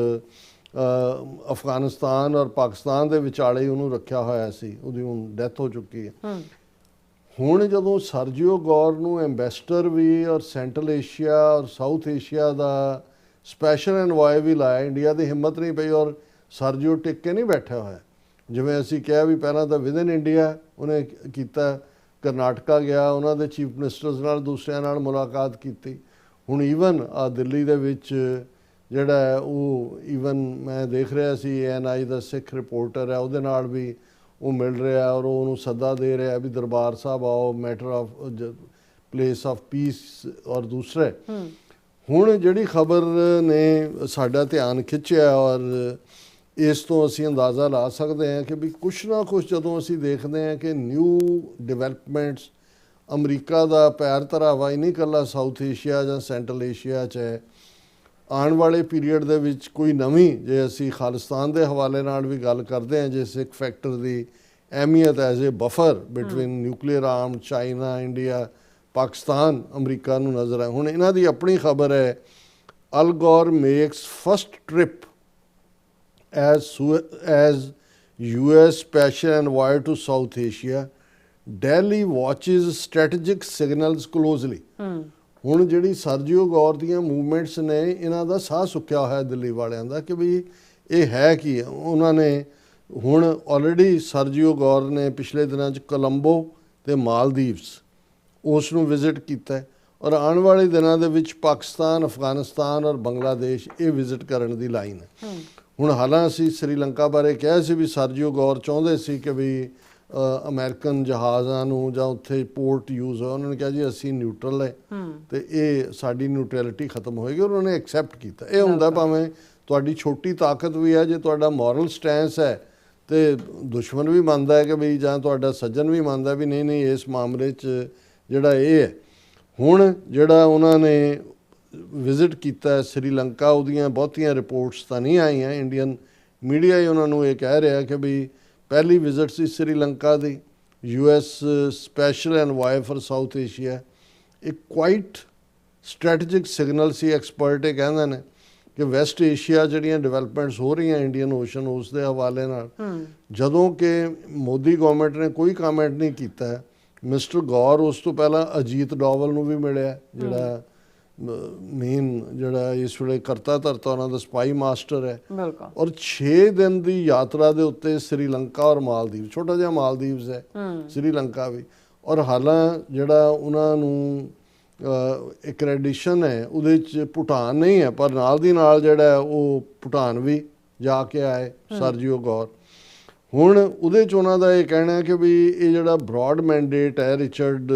ਅਫਗਾਨਿਸਤਾਨ ਔਰ ਪਾਕਿਸਤਾਨ ਦੇ ਵਿਚਾਲੇ ਉਹਨੂੰ ਰੱਖਿਆ ਹੋਇਆ ਸੀ, ਉਹਦੀ ਹੁਣ ਡੈਥ ਹੋ ਚੁੱਕੀ ਹੈ। ਹੁਣ ਜਦੋਂ ਸਰਜੀਓ ਗੌਰ ਨੂੰ ਐਂਬੈਸਡਰ ਵੀ ਔਰ ਸੈਂਟਰਲ ਏਸ਼ੀਆ ਔਰ ਸਾਊਥ ਏਸ਼ੀਆ ਦਾ ਸਪੈਸ਼ਲ ਐਨਵਾਏ ਵੀ ਲਾਇਆ, ਇੰਡੀਆ ਦੀ ਹਿੰਮਤ ਨਹੀਂ ਪਈ ਔਰ ਸਰਜੀਓ ਟਿਕ ਕੇ ਨਹੀਂ ਬੈਠਿਆ ਹੋਇਆ। ਜਿਵੇਂ ਅਸੀਂ ਕਿਹਾ ਵੀ ਪਹਿਲਾਂ ਤਾਂ ਵਿਦਨ ਇੰਡੀਆ ਉਹਨੇ ਕੀਤਾ, ਕਰਨਾਟਕਾ ਗਿਆ, ਉਹਨਾਂ ਦੇ ਚੀਫ ਮਿਨਿਸਟਰਸ ਨਾਲ ਦੂਸਰਿਆਂ ਨਾਲ ਮੁਲਾਕਾਤ ਕੀਤੀ। ਹੁਣ ਈਵਨ ਦਿੱਲੀ ਦੇ ਵਿੱਚ ਜਿਹੜਾ ਹੈ ਉਹ ਈਵਨ ਮੈਂ ਦੇਖ ਰਿਹਾ ਸੀ ANI ਦਾ ਸਿੱਖ ਰਿਪੋਰਟਰ ਹੈ, ਉਹਦੇ ਨਾਲ ਵੀ ਉਹ ਮਿਲ ਰਿਹਾ ਔਰ ਉਹਨੂੰ ਸੱਦਾ ਦੇ ਰਿਹਾ ਵੀ ਦਰਬਾਰ ਸਾਹਿਬ ਆਓ, matter of place of piece ਔਰ ਦੂਸਰੇ। ਹੁਣ ਜਿਹੜੀ ਖਬਰ ਨੇ ਸਾਡਾ ਧਿਆਨ ਖਿੱਚਿਆ ਔਰ ਇਸ ਤੋਂ ਅਸੀਂ ਅੰਦਾਜ਼ਾ ਲਾ ਸਕਦੇ ਹਾਂ ਕਿ ਵੀ ਕੁਛ ਨਾ ਕੁਛ ਜਦੋਂ ਅਸੀਂ ਦੇਖਦੇ ਹਾਂ ਕਿ ਨਿਊ ਡਿਵੈਲਪਮੈਂਟਸ, ਅਮਰੀਕਾ ਦਾ ਪੈਰ ਧਰਾਵਾ ਹੀ ਨਹੀਂ ਇਕੱਲਾ ਸਾਊਥ ਏਸ਼ੀਆ ਜਾਂ ਸੈਂਟਰਲ ਏਸ਼ੀਆ 'ਚ ਹੈ, ਆਉਣ ਵਾਲੇ ਪੀਰੀਅਡ ਦੇ ਵਿੱਚ ਕੋਈ ਨਵੀਂ, ਜੇ ਅਸੀਂ ਖਾਲਿਸਤਾਨ ਦੇ ਹਵਾਲੇ ਨਾਲ ਵੀ ਗੱਲ ਕਰਦੇ ਹਾਂ, ਜੇ ਸਿੱਖ ਫੈਕਟਰ ਦੀ ਅਹਿਮੀਅਤ as a buffer between nuclear arm China, India, Pakistan, America ਨੂੰ ਨਜ਼ਰ ਹੈ। ਹੁਣ ਇਹਨਾਂ ਦੀ ਆਪਣੀ ਖਬਰ ਹੈ, ਅਲ ਗੌਰ makes first trip as US special envoy to South Asia, Delhi watches strategic signals closely। ਹੁਣ ਜਿਹੜੀ ਸਰਜੀਓ ਗੌਰ ਦੀਆਂ ਮੂਵਮੈਂਟਸ ਨੇ, ਇਹਨਾਂ ਦਾ ਸਾਹ ਸੁੱਕਿਆ ਹੋਇਆ ਦਿੱਲੀ ਵਾਲਿਆਂ ਦਾ ਕਿ ਵੀ ਇਹ ਹੈ ਕੀ। ਉਹਨਾਂ ਨੇ ਹੁਣ ਆਲਰੇਡੀ ਸਰਜੀਓ ਗੌਰ ਨੇ ਪਿਛਲੇ ਦਿਨਾਂ 'ਚ ਕੋਲੰਬੋ ਤੇ ਮਾਲਦੀਵਸ ਉਸ ਨੂੰ ਵਿਜ਼ਿਟ ਕੀਤਾ ਔਰ ਆਉਣ ਵਾਲੇ ਦਿਨਾਂ ਦੇ ਵਿੱਚ ਪਾਕਿਸਤਾਨ, ਅਫਗਾਨਿਸਤਾਨ ਔਰ ਬੰਗਲਾਦੇਸ਼ ਇਹ ਵਿਜ਼ਿਟ ਕਰਨ ਦੀ ਲਾਈਨ ਹੈ। ਹੁਣ ਹਾਲਾਂ ਅਸੀਂ ਸ੍ਰੀਲੰਕਾ ਬਾਰੇ ਕਿਹਾ ਸੀ ਵੀ ਸਰਜੀਓ ਗੌਰ ਚਾਹੁੰਦੇ ਸੀ ਕਿ ਵੀ ਅਮਰੀਕਨ ਜਹਾਜ਼ਾਂ ਨੂੰ ਜਾਂ ਉੱਥੇ ਪੋਰਟ ਯੂਜ਼ ਹੋਇਆ, ਉਹਨਾਂ ਨੇ ਕਿਹਾ ਜੀ ਅਸੀਂ ਨਿਊਟਰਲ ਹੈ ਤੇ ਇਹ ਸਾਡੀ ਨਿਊਟਰੈਲਿਟੀ ਖਤਮ ਹੋਏਗੀ, ਉਹਨਾਂ ਨੇ ਐਕਸੈਪਟ ਕੀਤਾ। ਇਹ ਹੁੰਦਾ ਭਾਵੇਂ ਤੁਹਾਡੀ ਛੋਟੀ ਤਾਕਤ ਵੀ ਹੈ, ਜੇ ਤੁਹਾਡਾ ਮੋਰਲ ਸਟੈਂਸ ਹੈ ਤੇ ਦੁਸ਼ਮਣ ਵੀ ਮੰਨਦਾ ਹੈ ਕਿ ਵੀ ਜਾਂ ਤੁਹਾਡਾ ਸੱਜਣ ਵੀ ਮੰਨਦਾ ਵੀ ਨਹੀਂ ਨਹੀਂ ਇਸ ਮਾਮਲੇ 'ਚ ਜਿਹੜਾ ਇਹ ਹੈ। ਹੁਣ ਜਿਹੜਾ ਉਹਨਾਂ ਨੇ ਵਿਜ਼ਿਟ ਕੀਤਾ ਸ੍ਰੀਲੰਕਾ, ਉਹਦੀਆਂ ਬਹੁਤੀਆਂ ਰਿਪੋਰਟਸ ਤਾਂ ਨਹੀਂ ਆਈਆਂ, ਇੰਡੀਅਨ ਮੀਡੀਆ ਹੀ ਉਹਨਾਂ ਨੂੰ ਇਹ ਕਹਿ ਰਿਹਾ ਕਿ ਵੀ ਪਹਿਲੀ ਵਿਜ਼ਿਟ ਸੀ ਸ੍ਰੀਲੰਕਾ ਦੀ US special envoy for South Asia. ਇੱਕ ਕੁਆਇਟ ਸਟ੍ਰੈਟੇਜਿਕ ਸਿਗਨਲ ਸੀ, ਐਕਸਪਰਟ ਇਹ ਕਹਿੰਦੇ ਨੇ ਕਿ ਵੈਸਟ ਏਸ਼ੀਆ ਜਿਹੜੀਆਂ ਡਿਵੈਲਪਮੈਂਟਸ ਹੋ ਰਹੀਆਂ ਇੰਡੀਅਨ ਓਸ਼ਨ ਉਸ ਦੇ ਹਵਾਲੇ ਨਾਲ, ਜਦੋਂ ਕਿ ਮੋਦੀ ਗਵਰਨਮੈਂਟ ਨੇ ਕੋਈ ਕਮੈਂਟ ਨਹੀਂ ਕੀਤਾ। ਮਿਸਟਰ ਗੌਰ ਉਸ ਤੋਂ ਪਹਿਲਾਂ ਅਜੀਤ ਡੋਵਲ ਨੂੰ ਵੀ ਮਿਲਿਆ, ਜਿਹੜਾ ਮੇਨ ਜਿਹੜਾ ਇਸ ਵੇਲੇ ਕਰਤਾ ਧਰਤਾ ਉਹਨਾਂ ਦਾ ਸਪਾਈ ਮਾਸਟਰ ਹੈ, ਔਰ 6 ਦਿਨ ਦੀ ਯਾਤਰਾ ਦੇ ਉੱਤੇ ਸ੍ਰੀਲੰਕਾ ਔਰ ਮਾਲਦੀਵ, ਛੋਟਾ ਜਿਹਾ ਮਾਲਦੀਵਸ ਹੈ ਸ੍ਰੀਲੰਕਾ ਵੀ। ਔਰ ਹਾਲਾਂ ਜਿਹੜਾ ਉਹਨਾਂ ਨੂੰ ਇੱਕ ਐਡੀਸ਼ਨ ਹੈ ਉਹਦੇ 'ਚ ਭੂਟਾਨ ਨਹੀਂ ਹੈ, ਪਰ ਨਾਲ ਦੀ ਨਾਲ ਜਿਹੜਾ ਉਹ ਭੂਟਾਨ ਵੀ ਜਾ ਕੇ ਆਏ ਸਰਜੀਓ ਗੌਰ। ਹੁਣ ਉਹਦੇ 'ਚ ਉਹਨਾਂ ਦਾ ਇਹ ਕਹਿਣਾ ਹੈ ਕਿ ਵੀ ਇਹ ਜਿਹੜਾ ਬ੍ਰੌਡ ਮੈਂਡੇਟ ਹੈ ਰਿਚਰਡ,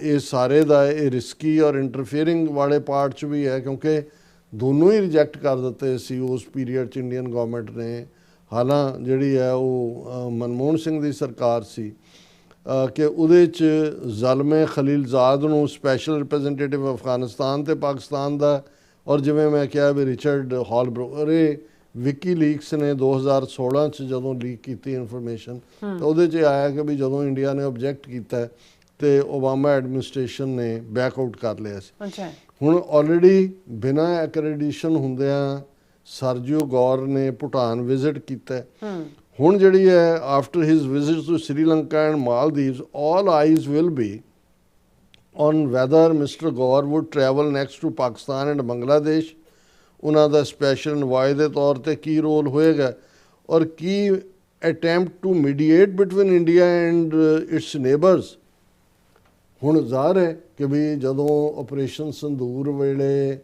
ਇਹ ਸਾਰੇ ਦਾ ਇਹ ਰਿਸਕੀ ਔਰ ਇੰਟਰਫੇਅਰਿੰਗ ਵਾਲੇ ਪਾਰਟ 'ਚ ਵੀ ਹੈ, ਕਿਉਂਕਿ ਦੋਨੋਂ ਹੀ ਰਿਜੈਕਟ ਕਰ ਦਿੱਤੇ ਸੀ ਉਸ ਪੀਰੀਅਡ 'ਚ ਇੰਡੀਅਨ ਗਵਰਨਮੈਂਟ ਨੇ। ਹਾਲਾਂ ਜਿਹੜੀ ਹੈ ਉਹ ਮਨਮੋਹਨ ਸਿੰਘ ਦੀ ਸਰਕਾਰ ਸੀ ਕਿ ਉਹਦੇ 'ਚ ਜ਼ਾਲਮੇ ਖਲੀਲਜ਼ਾਦ ਨੂੰ ਸਪੈਸ਼ਲ ਰਿਪਰੈਜ਼ੈਂਟੇਟਿਵ ਅਫਗਾਨਿਸਤਾਨ ਤੇ ਪਾਕਿਸਤਾਨ ਦਾ, ਔਰ ਜਿਵੇਂ ਮੈਂ ਕਿਹਾ ਵੀ ਰਿਚਰਡ ਹਾਲਬਰੁਕ, ਇਹ ਵਿਕੀਲੀਕਸ ਨੇ 2016 'ਚ ਜਦੋਂ ਲੀਕ ਕੀਤੀ ਇਨਫੋਰਮੇਸ਼ਨ ਤਾਂ ਉਹਦੇ 'ਚ ਆਇਆ ਕਿ ਵੀ ਜਦੋਂ ਇੰਡੀਆ ਨੇ ਆਬਜੈਕਟ ਕੀਤਾ ਤੇ ਓਬਾਮਾ ਐਡਮਿਨਿਸਟ੍ਰੇਸ਼ਨ ਨੇ ਬੈਕ ਆਊਟ ਕਰ ਲਿਆ ਸੀ। ਹੁਣ ਆਲਰੇਡੀ ਬਿਨਾਂ ਐਕ੍ਰੈਡੀਸ਼ਨ ਹੁੰਦਿਆਂ ਸਰਜੀਓ ਗੌਰ ਨੇ ਭੂਟਾਨ ਵਿਜ਼ਿਟ ਕੀਤਾ। ਹੁਣ ਜਿਹੜੀ ਹੈ after his visit to Sri Lanka and Maldives, all eyes will be on whether mister Gor would travel next to Pakistan and Bangladesh. ਉਹਨਾਂ ਦਾ ਸਪੈਸ਼ਲ ਇਨਵਾਏ ਦੇ ਤੌਰ ਤੇ ਕੀ ਰੋਲ ਹੋਏਗਾ ਔਰ ਕੀ attempt to mediate between India and its neighbours. ਹੁਣ ਜ਼ਾਹਰ ਹੈ ਕਿ ਵੀ ਜਦੋਂ ਆਪਰੇਸ਼ਨ ਸੰਦੂਰ ਵੇਲੇ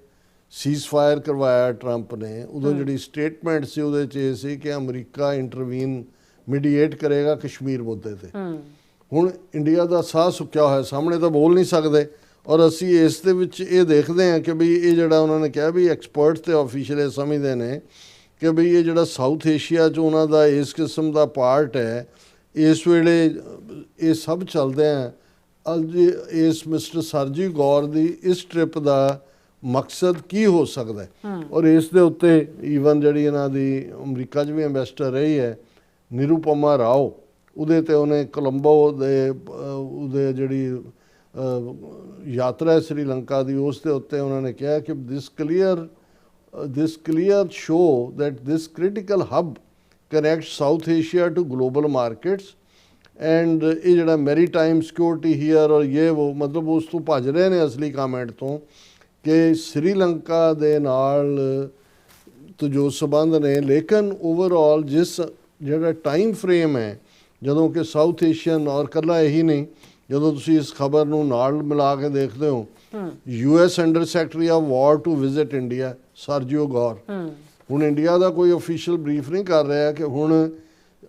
ਸੀਜ਼ਫਾਇਰ ਕਰਵਾਇਆ ਟਰੰਪ ਨੇ, ਉਦੋਂ ਜਿਹੜੀ ਸਟੇਟਮੈਂਟ ਸੀ ਉਹਦੇ 'ਚ ਇਹ ਸੀ ਕਿ ਅਮਰੀਕਾ ਇੰਟਰਵੀਨ ਮੀਡੀਏਟ ਕਰੇਗਾ ਕਸ਼ਮੀਰ ਮੁੱਦੇ ਤੇ। ਹੁਣ ਇੰਡੀਆ ਦਾ ਸਾਹ ਸੁੱਕਿਆ ਹੋਇਆ, ਸਾਹਮਣੇ ਤਾਂ ਬੋਲ ਨਹੀਂ ਸਕਦੇ। ਔਰ ਅਸੀਂ ਇਸ ਦੇ ਵਿੱਚ ਇਹ ਦੇਖਦੇ ਹਾਂ ਕਿ ਵੀ ਇਹ ਜਿਹੜਾ ਉਹਨਾਂ ਨੇ ਕਿਹਾ ਵੀ ਐਕਸਪਰਟਸ ਤੇ ਆਫੀਸ਼ੀਅਲ ਇਹ ਸਮਝਦੇ ਨੇ ਕਿ ਵੀ ਇਹ ਜਿਹੜਾ ਸਾਊਥ ਏਸ਼ੀਆ 'ਚ ਉਹਨਾਂ ਦਾ ਇਸ ਕਿਸਮ ਦਾ ਪਾਰਟ ਹੈ, ਇਸ ਵੇਲੇ ਇਹ ਸਭ ਚੱਲਦੇ ਆ। ਇਸ ਮਿਸਟਰ ਸਰਜੀ ਗੌਰ ਦੀ ਇਸ ਟ੍ਰਿਪ ਦਾ ਮਕਸਦ ਕੀ ਹੋ ਸਕਦਾ ਹੈ। ਔਰ ਇਸ ਦੇ ਉੱਤੇ ਈਵਨ ਜਿਹੜੀ ਇਹਨਾਂ ਦੀ ਅਮਰੀਕਾ 'ਚ ਵੀ ਐਂਬੈਸਡਰ ਰਹੀ ਹੈ ਨਿਰੂਪਮਾ ਰਾਓ, ਉਹਦੇ ਤੇ ਉਹਨੇ ਕੋਲੰਬੋ ਦੇ ਉਹਦੇ ਜਿਹੜੀ ਯਾਤਰਾ ਹੈ ਸ੍ਰੀਲੰਕਾ ਦੀ, ਉਸ ਦੇ ਉੱਤੇ ਉਹਨਾਂ ਨੇ ਕਿਹਾ ਕਿ this clear show that this critical hub connects South Asia to global markets and ਇਹ ਜਿਹੜਾ ਮੈਰੀਟਾਈਮ ਸਿਕਿਉਰਿਟੀ ਹੀਅਰ ਔਰ ਇਹ ਉਹ ਮਤਲਬ ਉਸ ਤੋਂ ਭੱਜ ਰਹੇ ਨੇ ਅਸਲੀ ਕਾਮੈਂਟ ਤੋਂ ਕਿ ਸ੍ਰੀਲੰਕਾ ਦੇ ਨਾਲ ਤੋਂ ਜੋ ਸਬੰਧ ਨੇ, ਲੇਕਿਨ ਓਵਰਆਲ ਜਿਸ ਜਿਹੜਾ ਟਾਈਮ ਫਰੇਮ ਹੈ ਜਦੋਂ ਕਿ ਸਾਊਥ ਏਸ਼ੀਅਨ ਔਰ ਇਕੱਲਾ ਇਹੀ ਨਹੀਂ, ਜਦੋਂ ਤੁਸੀਂ ਇਸ ਖਬਰ ਨੂੰ ਨਾਲ ਮਿਲਾ ਕੇ ਦੇਖਦੇ ਹੋ US under secretary of war to visit India Sergio Gor, ਹੁਣ ਇੰਡੀਆ ਦਾ ਕੋਈ ਅਫੀਸ਼ੀਅਲ ਬਰੀਫ ਨਹੀਂ ਕਰ ਰਿਹਾ ਕਿ ਹੁਣ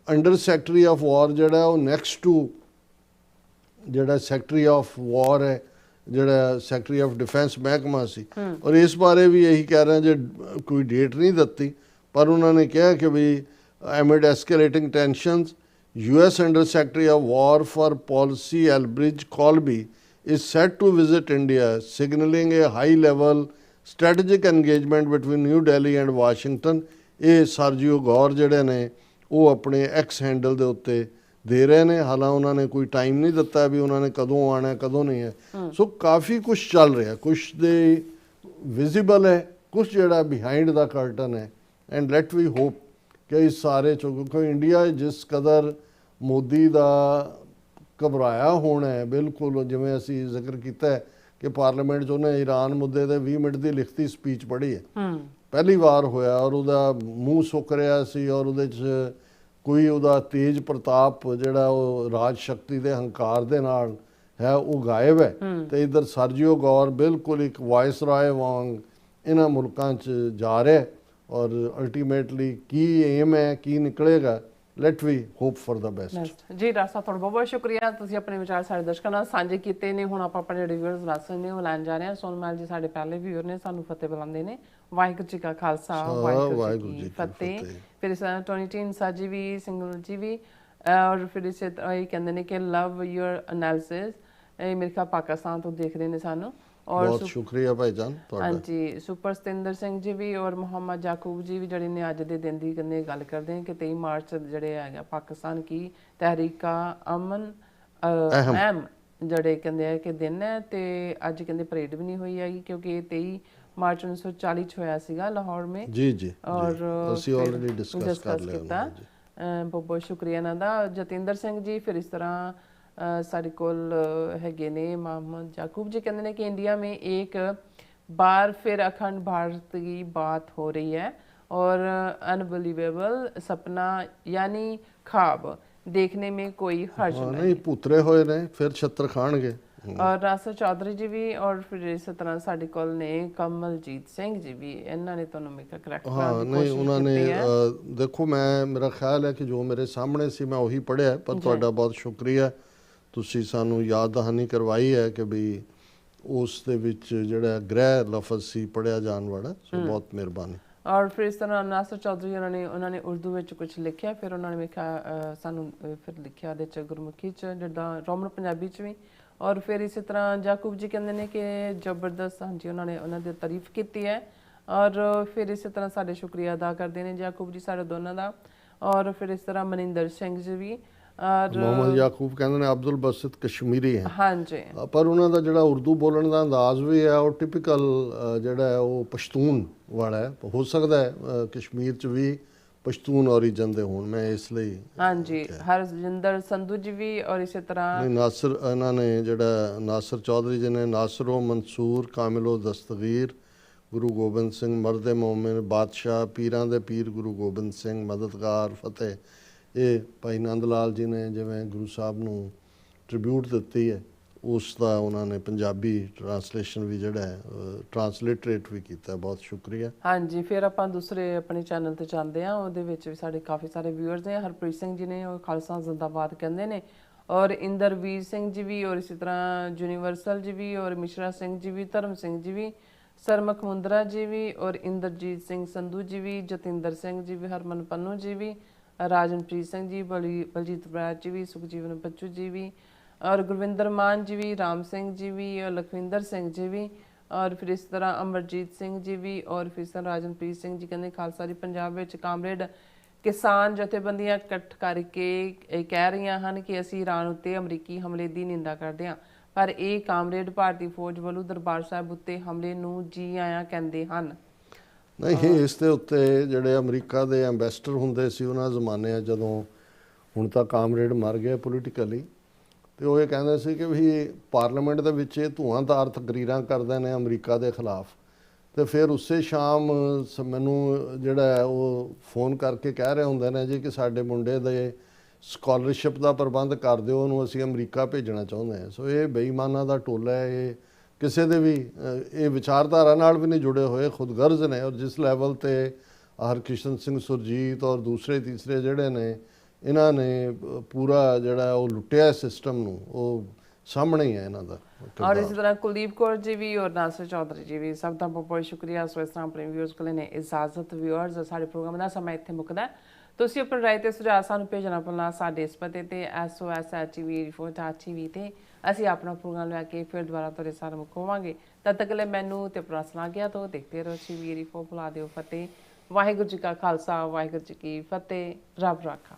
ਅੰਡਰ ਸੈਕਟਰੀ ਆਫ ਵਾਰ ਜਿਹੜਾ ਉਹ ਨੈਕਸਟ ਟੂ ਜਿਹੜਾ ਸੈਕਟਰੀ ਆਫ ਵਾਰ ਹੈ, ਜਿਹੜਾ ਸੈਕਟਰੀ ਆਫ ਡਿਫੈਂਸ ਮਹਿਕਮਾ ਸੀ, ਔਰ ਇਸ ਬਾਰੇ ਵੀ ਇਹੀ ਕਹਿ ਰਹੇ ਜੇ ਕੋਈ ਡੇਟ ਨਹੀਂ ਦਿੱਤੀ, ਪਰ ਉਹਨਾਂ ਨੇ ਕਿਹਾ ਕਿ ਵੀ ਐਮਿਡ ਐਸਕੇਲੇਟਿੰਗ tensions US Under Secretary of War for Policy Elbridge Colby is set to visit India, signaling a high-level strategic engagement between New Delhi and Washington. ਇਹ ਸਰਜੀਓ ਗੌਰ ਜਿਹੜੇ ਨੇ ਉਹ ਆਪਣੇ ਐਕਸ ਹੈਂਡਲ ਦੇ ਉੱਤੇ ਦੇ ਰਹੇ ਨੇ, ਹਾਲਾਂ ਉਹਨਾਂ ਨੇ ਕੋਈ ਟਾਈਮ ਨਹੀਂ ਦਿੱਤਾ ਵੀ ਉਹਨਾਂ ਨੇ ਕਦੋਂ ਆਉਣਾ ਕਦੋਂ ਨਹੀਂ ਹੈ। ਸੋ ਕਾਫੀ ਕੁਝ ਚੱਲ ਰਿਹਾ, ਕੁਝ ਦੇ ਵਿਜ਼ੀਬਲ ਹੈ, ਕੁਝ ਜਿਹੜਾ ਬਿਹਾਈਂਡ ਦਾ ਕਰਟਨ ਹੈ, ਐਂਡ ਲੈਟ ਵੀ ਹੋਪ ਕਿ ਇਸ ਸਾਰੇ ਚੋਂ ਕਿਉਂਕਿ ਇੰਡੀਆ ਜਿਸ ਕਦਰ ਮੋਦੀ ਦਾ ਘਬਰਾਇਆ ਹੋਣਾ ਹੈ, ਬਿਲਕੁਲ ਜਿਵੇਂ ਅਸੀਂ ਜ਼ਿਕਰ ਕੀਤਾ ਹੈ ਕਿ ਪਾਰਲੀਮੈਂਟ 'ਚ ਉਹਨੇ ਈਰਾਨ ਮੁੱਦੇ ਤੇ 20 ਮਿੰਟ ਦੀ ਲਿਖਤੀ ਸਪੀਚ ਪੜ੍ਹੀ ਹੈ, ਪਹਿਲੀ ਵਾਰ ਹੋਇਆ, ਔਰ ਉਹਦਾ ਮੂੰਹ ਸੁੱਕ ਰਿਹਾ ਸੀ ਔਰ ਉਹਦੇ 'ਚ ਕੋਈ ਉਹਦਾ ਤੇਜ ਪ੍ਰਤਾਪ ਜਿਹੜਾ ਉਹ ਰਾਜ ਸ਼ਕਤੀ ਦੇ ਹੰਕਾਰ ਦੇ ਨਾਲ ਹੈ ਉਹ ਗਾਇਬ ਹੈ। ਤੇ ਇੱਧਰ ਸਰਜੀਓ ਗੌਰ ਬਿਲਕੁਲ ਇੱਕ ਵਾਇਸ ਰਾਏ ਵਾਂਗ ਇਹਨਾਂ ਮੁਲਕਾਂ 'ਚ ਜਾ ਰਿਹਾ, ਔਰ ਅਲਟੀਮੇਟਲੀ ਕੀ ਏਮ ਹੈ ਕੀ ਨਿਕਲੇਗਾ, let we hope for the best. ਜੀ ਡਾਕਟਰ ਸਾਹਿਬ ਤੁਹਾਡਾ ਬਹੁਤ ਬਹੁਤ ਸ਼ੁਕਰੀਆ, ਤੁਸੀਂ ਆਪਣੇ ਵਿਚਾਰ ਸਾਡੇ ਦਰਸ਼ਕਾਂ ਨਾਲ ਸਾਂਝੇ ਕੀਤੇ ਨੇ। ਹੁਣ ਆਪਾਂ ਆਪਣੇ ਰਿਵਿਊਅਰਸ ਮੈਸੇਜ ਨੇ ਉਹ ਲੈਣ ਜਾ ਰਹੇ ਹਾਂ। ਸੋਨਮਲ ਜੀ ਸਾਡੇ ਪਹਿਲੇ ਵੀਅਰ ਨੇ, ਸਾਨੂੰ ਫਤਿਹ ਬੁਲਾਉਂਦੇ ਨੇ। ਵਾਹਿਗੁਰੂ ਜੀ ਕਾ ਖਾਲਸਾ ਵਾਹਿਗੁਰੂ ਜੀ ਕੀ ਫਤਿਹ। ਫਿਰ ਇਸ ਤਰ੍ਹਾਂ ਟੋਨੀ ਟਿੰਸਾ ਜੀ ਵੀ, ਸਿੰਗਲ ਜੀ ਵੀ, ਔਰ ਫਿਰ ਇਸੇ ਤਰ੍ਹਾਂ ਇਹ ਕਹਿੰਦੇ ਨੇ ਕਿ ਲਵ ਯੂਰ ਐਨਾਲਿਸਿਸ, ਇਹ ਮੇਰੇ ਖਿਆਲ ਪਾਕਿਸਤਾਨ ਤੋਂ ਦੇਖ ਰਹੇ ਨੇ ਸਾਨੂੰ। और बहुत शुक्रिया भाईजान हाँ जी, सुपर सतिंदर सिंह जी भी और मुहम्मद याकूब जी भी जड़े ने अज के दिन की कन्ने गल करते हैं कि 23 मार्च जड़े है पाकिस्तान की तहरीका अमन अहम जड़े कहते हैं कि दिन है, तो अज कहते परेड भी नहीं हुई है क्योंकि 23 मार्च 1940 होया सीगा लाहौर में। जी जी और ऑलरेडी डिस्कस कर लिया। बहुत बहुत शुक्रिया इन्हां दा। जतिंदर सिंह जी फिर इस तरह ਸਾਡੇ ਕੋਲ ਹੈਗੇ ਨੇ मोहम्मद याकूब जी, कहते हैं कि इंडिया में एक बार फिर अखंड भारत की बात हो रही है और अनबिलीवेबल सपना यानी ख्वाब देखने में कोई हर्ज नहीं, पुतरे होए ने फिर छत्र खाणगे। और नासर चौधरी जी भी और फिर इस तरह ਸਾਡੇ ਕੋਲ ਨੇ ਕਮਲਜੀਤ ਸਿੰਘ ਜੀ ਵੀ, ਇਹਨਾਂ ਨੇ ਤੁਹਾਨੂੰ ਮੇਕਾ ਕਰੈਕਟ हाँ नहीं उन्होंने देखो मैं मेरा ख्याल है कि जो मेरे सामने सी मैं वही पढ़िया, पर ਤੁਹਾਡਾ बहुत शुक्रिया ਤੁਸੀਂ ਸਾਨੂੰ ਯਾਦ ਦਹਾਨੀ ਕਰਵਾਈ ਹੈ ਕਿ ਵੀ ਉਸ ਦੇ ਵਿੱਚ ਜਿਹੜਾ ਗ੍ਰਹਿ ਲਫ਼ਜ਼ ਸੀ ਪੜਿਆ ਜਾਣ ਵਾਲਾ, ਸੋ ਬਹੁਤ ਮਿਹਰਬਾਨੀ। और फिर इस तरह नासर चौधरी उन्होंने उर्दू में कुछ लिखा, फिर उन्होंने लिखा सानू फिर लिखा ਉਹਦੇ 'ਚ ਗੁਰਮੁਖੀ 'ਚ ਜਿੱਦਾਂ ਰੋਮਨ ਪੰਜਾਬੀ 'ਚ ਵੀ। और फिर इसी तरह याकूब जी कहते हैं कि जबरदस्त, हाँ जी उन्होंने उन्होंने तारीफ की है। और फिर इसी तरह साढ़े शुक्रिया अदा करते हैं याकूब जी साढ़े दोनों का। और फिर इस तरह मनिंदर सिंह जी भी और मोहम्मद याकूब कहते हैं अब्दुल बसित कश्मीरी है, हाँ जी, पर ਉਹਨਾਂ ਦਾ ਜਿਹੜਾ ਉਰਦੂ ਬੋਲਣ ਦਾ ਅੰਦਾਜ਼ ਵੀ ਹੈ ਉਹ ਟਿਪੀਕਲ ਜਿਹੜਾ ਹੈ ਉਹ ਪਸ਼ਤੂਨ ਵਾਲਾ ਹੈ। ਹੋ ਸਕਦਾ ਹੈ ਕਸ਼ਮੀਰ 'ਚ ਵੀ ਪਸ਼ਤੂਨ ਔਰੀਜਨ ਦੇ ਹੋਣ, ਮੈਂ ਇਸ ਲਈ हाँ जी हरजिंदर संधू जी भी। और इसी तरह ਨਾਸਰ ਇਹਨਾਂ ਨੇ ਜਿਹੜਾ ਨਾਸਰ ਚੌਧਰੀ ਜੀ ਨੇ ਨਾਸਰੋ ਮਨਸੂਰ ਕਾਮਿਲੋ ਦਸਤਗੀਰ ਗੁਰੂ ਗੋਬਿੰਦ ਸਿੰਘ ਮਰਦ ਮੋਮਿਨ ਬਾਦਸ਼ਾਹ ਪੀਰਾਂ ਦੇ ਪੀਰ ਗੁਰੂ ਗੋਬਿੰਦ ਸਿੰਘ ਮਦਦਗਾਰ ਫਤਿਹ, ਇਹ ਭਾਈ ਨੰਦ ਲਾਲ ਜੀ ਨੇ ਜਿਵੇਂ ਗੁਰੂ ਸਾਹਿਬ ਨੂੰ ਟ੍ਰਿਬਿਊਟ ਦਿੱਤੀ ਹੈ ਉਸ ਦਾ ਉਹਨਾਂ ਨੇ ਪੰਜਾਬੀ ਟਰਾਂਸਲੇਸ਼ਨ ਵੀ ਜਿਹੜਾ ਹੈ ਟਰਾਂਸਲਿਟਰੇਟ ਵੀ ਕੀਤਾ, ਬਹੁਤ ਸ਼ੁਕਰੀਆ। ਹਾਂਜੀ ਫਿਰ ਆਪਾਂ ਦੂਸਰੇ ਆਪਣੇ ਚੈਨਲ ਤੇ ਜਾਂਦੇ ਆ, ਉਹਦੇ ਵਿੱਚ ਵੀ ਸਾਡੇ ਕਾਫੀ ਸਾਰੇ ਵਿਊਅਰਸ ਨੇ। ਹਰਪ੍ਰੀਤ ਸਿੰਘ ਜੀ ਨੇ ਉਹ ਖਾਲਸਾ ਜ਼ਿੰਦਾਬਾਦ ਕਹਿੰਦੇ ਨੇ, ਔਰ ਇੰਦਰਵੀਰ ਸਿੰਘ ਜੀ ਵੀ, ਔਰ ਇਸੇ ਤਰ੍ਹਾਂ ਯੂਨੀਵਰਸਲ ਜੀ ਵੀ, ਔਰ ਮਿਸ਼ਰਾ ਸਿੰਘ ਜੀ ਵੀ, ਧਰਮ ਸਿੰਘ ਜੀ ਵੀ, ਸਰਮਖ ਮੁੰਦਰਾ ਜੀ ਵੀ, ਔਰ ਇੰਦਰਜੀਤ ਸਿੰਘ ਸੰਧੂ ਜੀ ਵੀ, ਜਤਿੰਦਰ ਸਿੰਘ ਜੀ ਵੀ, ਹਰਮਨ ਪੰਨੂ ਜੀ ਵੀ, ਰਾਜਨਪ੍ਰੀਤ ਸਿੰਘ ਜੀ, ਬਲਜੀਤ ਬਰਾੜ ਜੀ ਵੀ, ਸੁਖਜੀਵਨ ਬੱਚੂ ਜੀ ਵੀ, और गुरविंदर मान जी भी, राम सिंह जी भी, और लखविंदर सिंह जी भी, ਔਰ ਫਿਰ ਇਸ ਤਰ੍ਹਾਂ ਅਮਰਜੀਤ ਸਿੰਘ ਜੀ ਵੀ, ਔਰ ਫਿਰ ਇਸ ਤਰ੍ਹਾਂ ਰਾਜਨਪ੍ਰੀਤ ਸਿੰਘ ਜੀ ਕਹਿੰਦੇ ਖਾਲਸਾ ਜੀ ਪੰਜਾਬ ਵਿੱਚ ਕਾਮਰੇਡ ਕਿਸਾਨ ਜਥੇਬੰਦੀਆਂ ਇਕੱਠ ਕਰਕੇ ਇਹ ਕਹਿ ਰਹੀਆਂ ਹਨ ਕਿ ਅਸੀਂ ਈਰਾਨ ਉੱਤੇ ਅਮਰੀਕੀ ਹਮਲੇ ਦੀ ਨਿੰਦਾ ਕਰਦੇ ਹਾਂ, ਪਰ ਇਹ ਕਾਮਰੇਡ ਭਾਰਤੀ ਫੌਜ ਵੱਲੋਂ ਦਰਬਾਰ ਸਾਹਿਬ ਉੱਤੇ ਹਮਲੇ ਨੂੰ ਜੀ ਆਇਆਂ ਕਹਿੰਦੇ ਹਨ। ਨਹੀਂ, ਇਸ ਦੇ ਉੱਤੇ ਜਿਹੜੇ ਅਮਰੀਕਾ ਦੇ ਐਂਬੈਸਡਰ ਹੁੰਦੇ ਸੀ ਉਹਨਾਂ ਜ਼ਮਾਨੇ ਜਦੋਂ, ਹੁਣ ਤਾਂ ਕਾਮਰੇਡ ਮਰ ਗਏ ਪੋਲੀਟੀਕਲੀ, ਤੇ ਉਹ ਇਹ ਕਹਿੰਦੇ ਸੀ ਕਿ ਵੀ ਪਾਰਲੀਮੈਂਟ ਦੇ ਵਿੱਚ ਇਹ ਧੂਆਂਧਾਰ ਤਕਰੀਰਾਂ ਕਰਦੇ ਨੇ ਅਮਰੀਕਾ ਦੇ ਖਿਲਾਫ, ਤੇ ਫਿਰ ਉਸੇ ਸ਼ਾਮ ਮੈਨੂੰ ਜਿਹੜਾ ਉਹ ਫੋਨ ਕਰਕੇ ਕਹਿ ਰਹੇ ਹੁੰਦੇ ਨੇ ਜੀ ਕਿ ਸਾਡੇ ਮੁੰਡੇ ਦੇ ਸਕਾਲਰਸ਼ਿਪ ਦਾ ਪ੍ਰਬੰਧ ਕਰ ਦਿਓ, ਉਹਨੂੰ ਅਸੀਂ ਅਮਰੀਕਾ ਭੇਜਣਾ ਚਾਹੁੰਦੇ ਹਾਂ। ਸੋ ਇਹ ਬੇਈਮਾਨਾਂ ਦਾ ਟੋਲਾ ਹੈ, ਇਹ ਕਿਸੇ ਦੇ ਵੀ ਇਹ ਵਿਚਾਰਧਾਰਾ ਨਾਲ ਵੀ ਨਹੀਂ ਜੁੜੇ ਹੋਏ, ਖੁਦਗਰਜ਼ ਨੇ। ਔਰ ਜਿਸ ਲੈਵਲ ਤੇ ਹਰਕਿਸ਼ਨ ਸਿੰਘ ਸੁਰਜੀਤ ਔਰ ਦੂਸਰੇ ਤੀਸਰੇ ਜਿਹੜੇ ਨੇ, ਇਹਨਾਂ ਨੇ ਪੂਰਾ ਜਿਹੜਾ ਉਹ ਲੁੱਟਿਆ ਸਿਸਟਮ ਨੂੰ, ਉਹ ਸਾਹਮਣੇ ਹੀ ਹੈ ਇਹਨਾਂ ਦਾ। ਔਰ ਇਸੇ ਤਰ੍ਹਾਂ ਕੁਲਦੀਪ ਕੌਰ ਜੀ ਵੀ ਔਰ ਨਾਸਰ ਚੌਧਰੀ ਜੀ ਵੀ, ਸਭ ਦਾ ਬਹੁਤ ਬਹੁਤ ਸ਼ੁਕਰੀਆ। ਸੋ ਇਸ ਤਰ੍ਹਾਂ ਆਪਣੇ ਵਿਊਅਰਸ ਕੋਲ ਨੇ ਇਜਾਜ਼ਤ। ਵਿਊਅਰਸ, ਸਾਡੇ ਪ੍ਰੋਗਰਾਮ ਦਾ ਸਮਾਂ ਇੱਥੇ ਮੁੱਕਦਾ। ਤੁਸੀਂ ਆਪਣੀ ਰਾਏ ਤੇ ਸੁਝਾਅ ਸਾਨੂੰ ਭੇਜਣਾ ਭੁੱਲਣਾ ਸਾਡੇ ਇਸ ਪਤੇ ਤੇ sos@tv84.tv ਤੇ ਅਸੀਂ ਆਪਣਾ ਪ੍ਰੋਗਰਾਮ ਲੈ ਕੇ ਫਿਰ ਦੁਬਾਰਾ ਤੁਹਾਡੇ ਸਾਹਮਣੇ ਮੁਕਾਵਾਂਗੇ। ਤਦ ਤੱਕ ਲਈ ਮੈਨੂੰ ਤੇ ਆਪਣਾ ਸਲਾਹ ਗਿਆ ਤੋਂ ਦੇਖਦੇ ਰਹੋ TV84। ਬੁਲਾ ਦਿਓ ਫਤਿਹ। ਵਾਹਿਗੁਰੂ ਜੀ ਕਾ ਖਾਲਸਾ, ਵਾਹਿਗੁਰੂ ਜੀ ਕੀ ਫਤਿਹ। ਰੱਬ ਰਾਖਾ।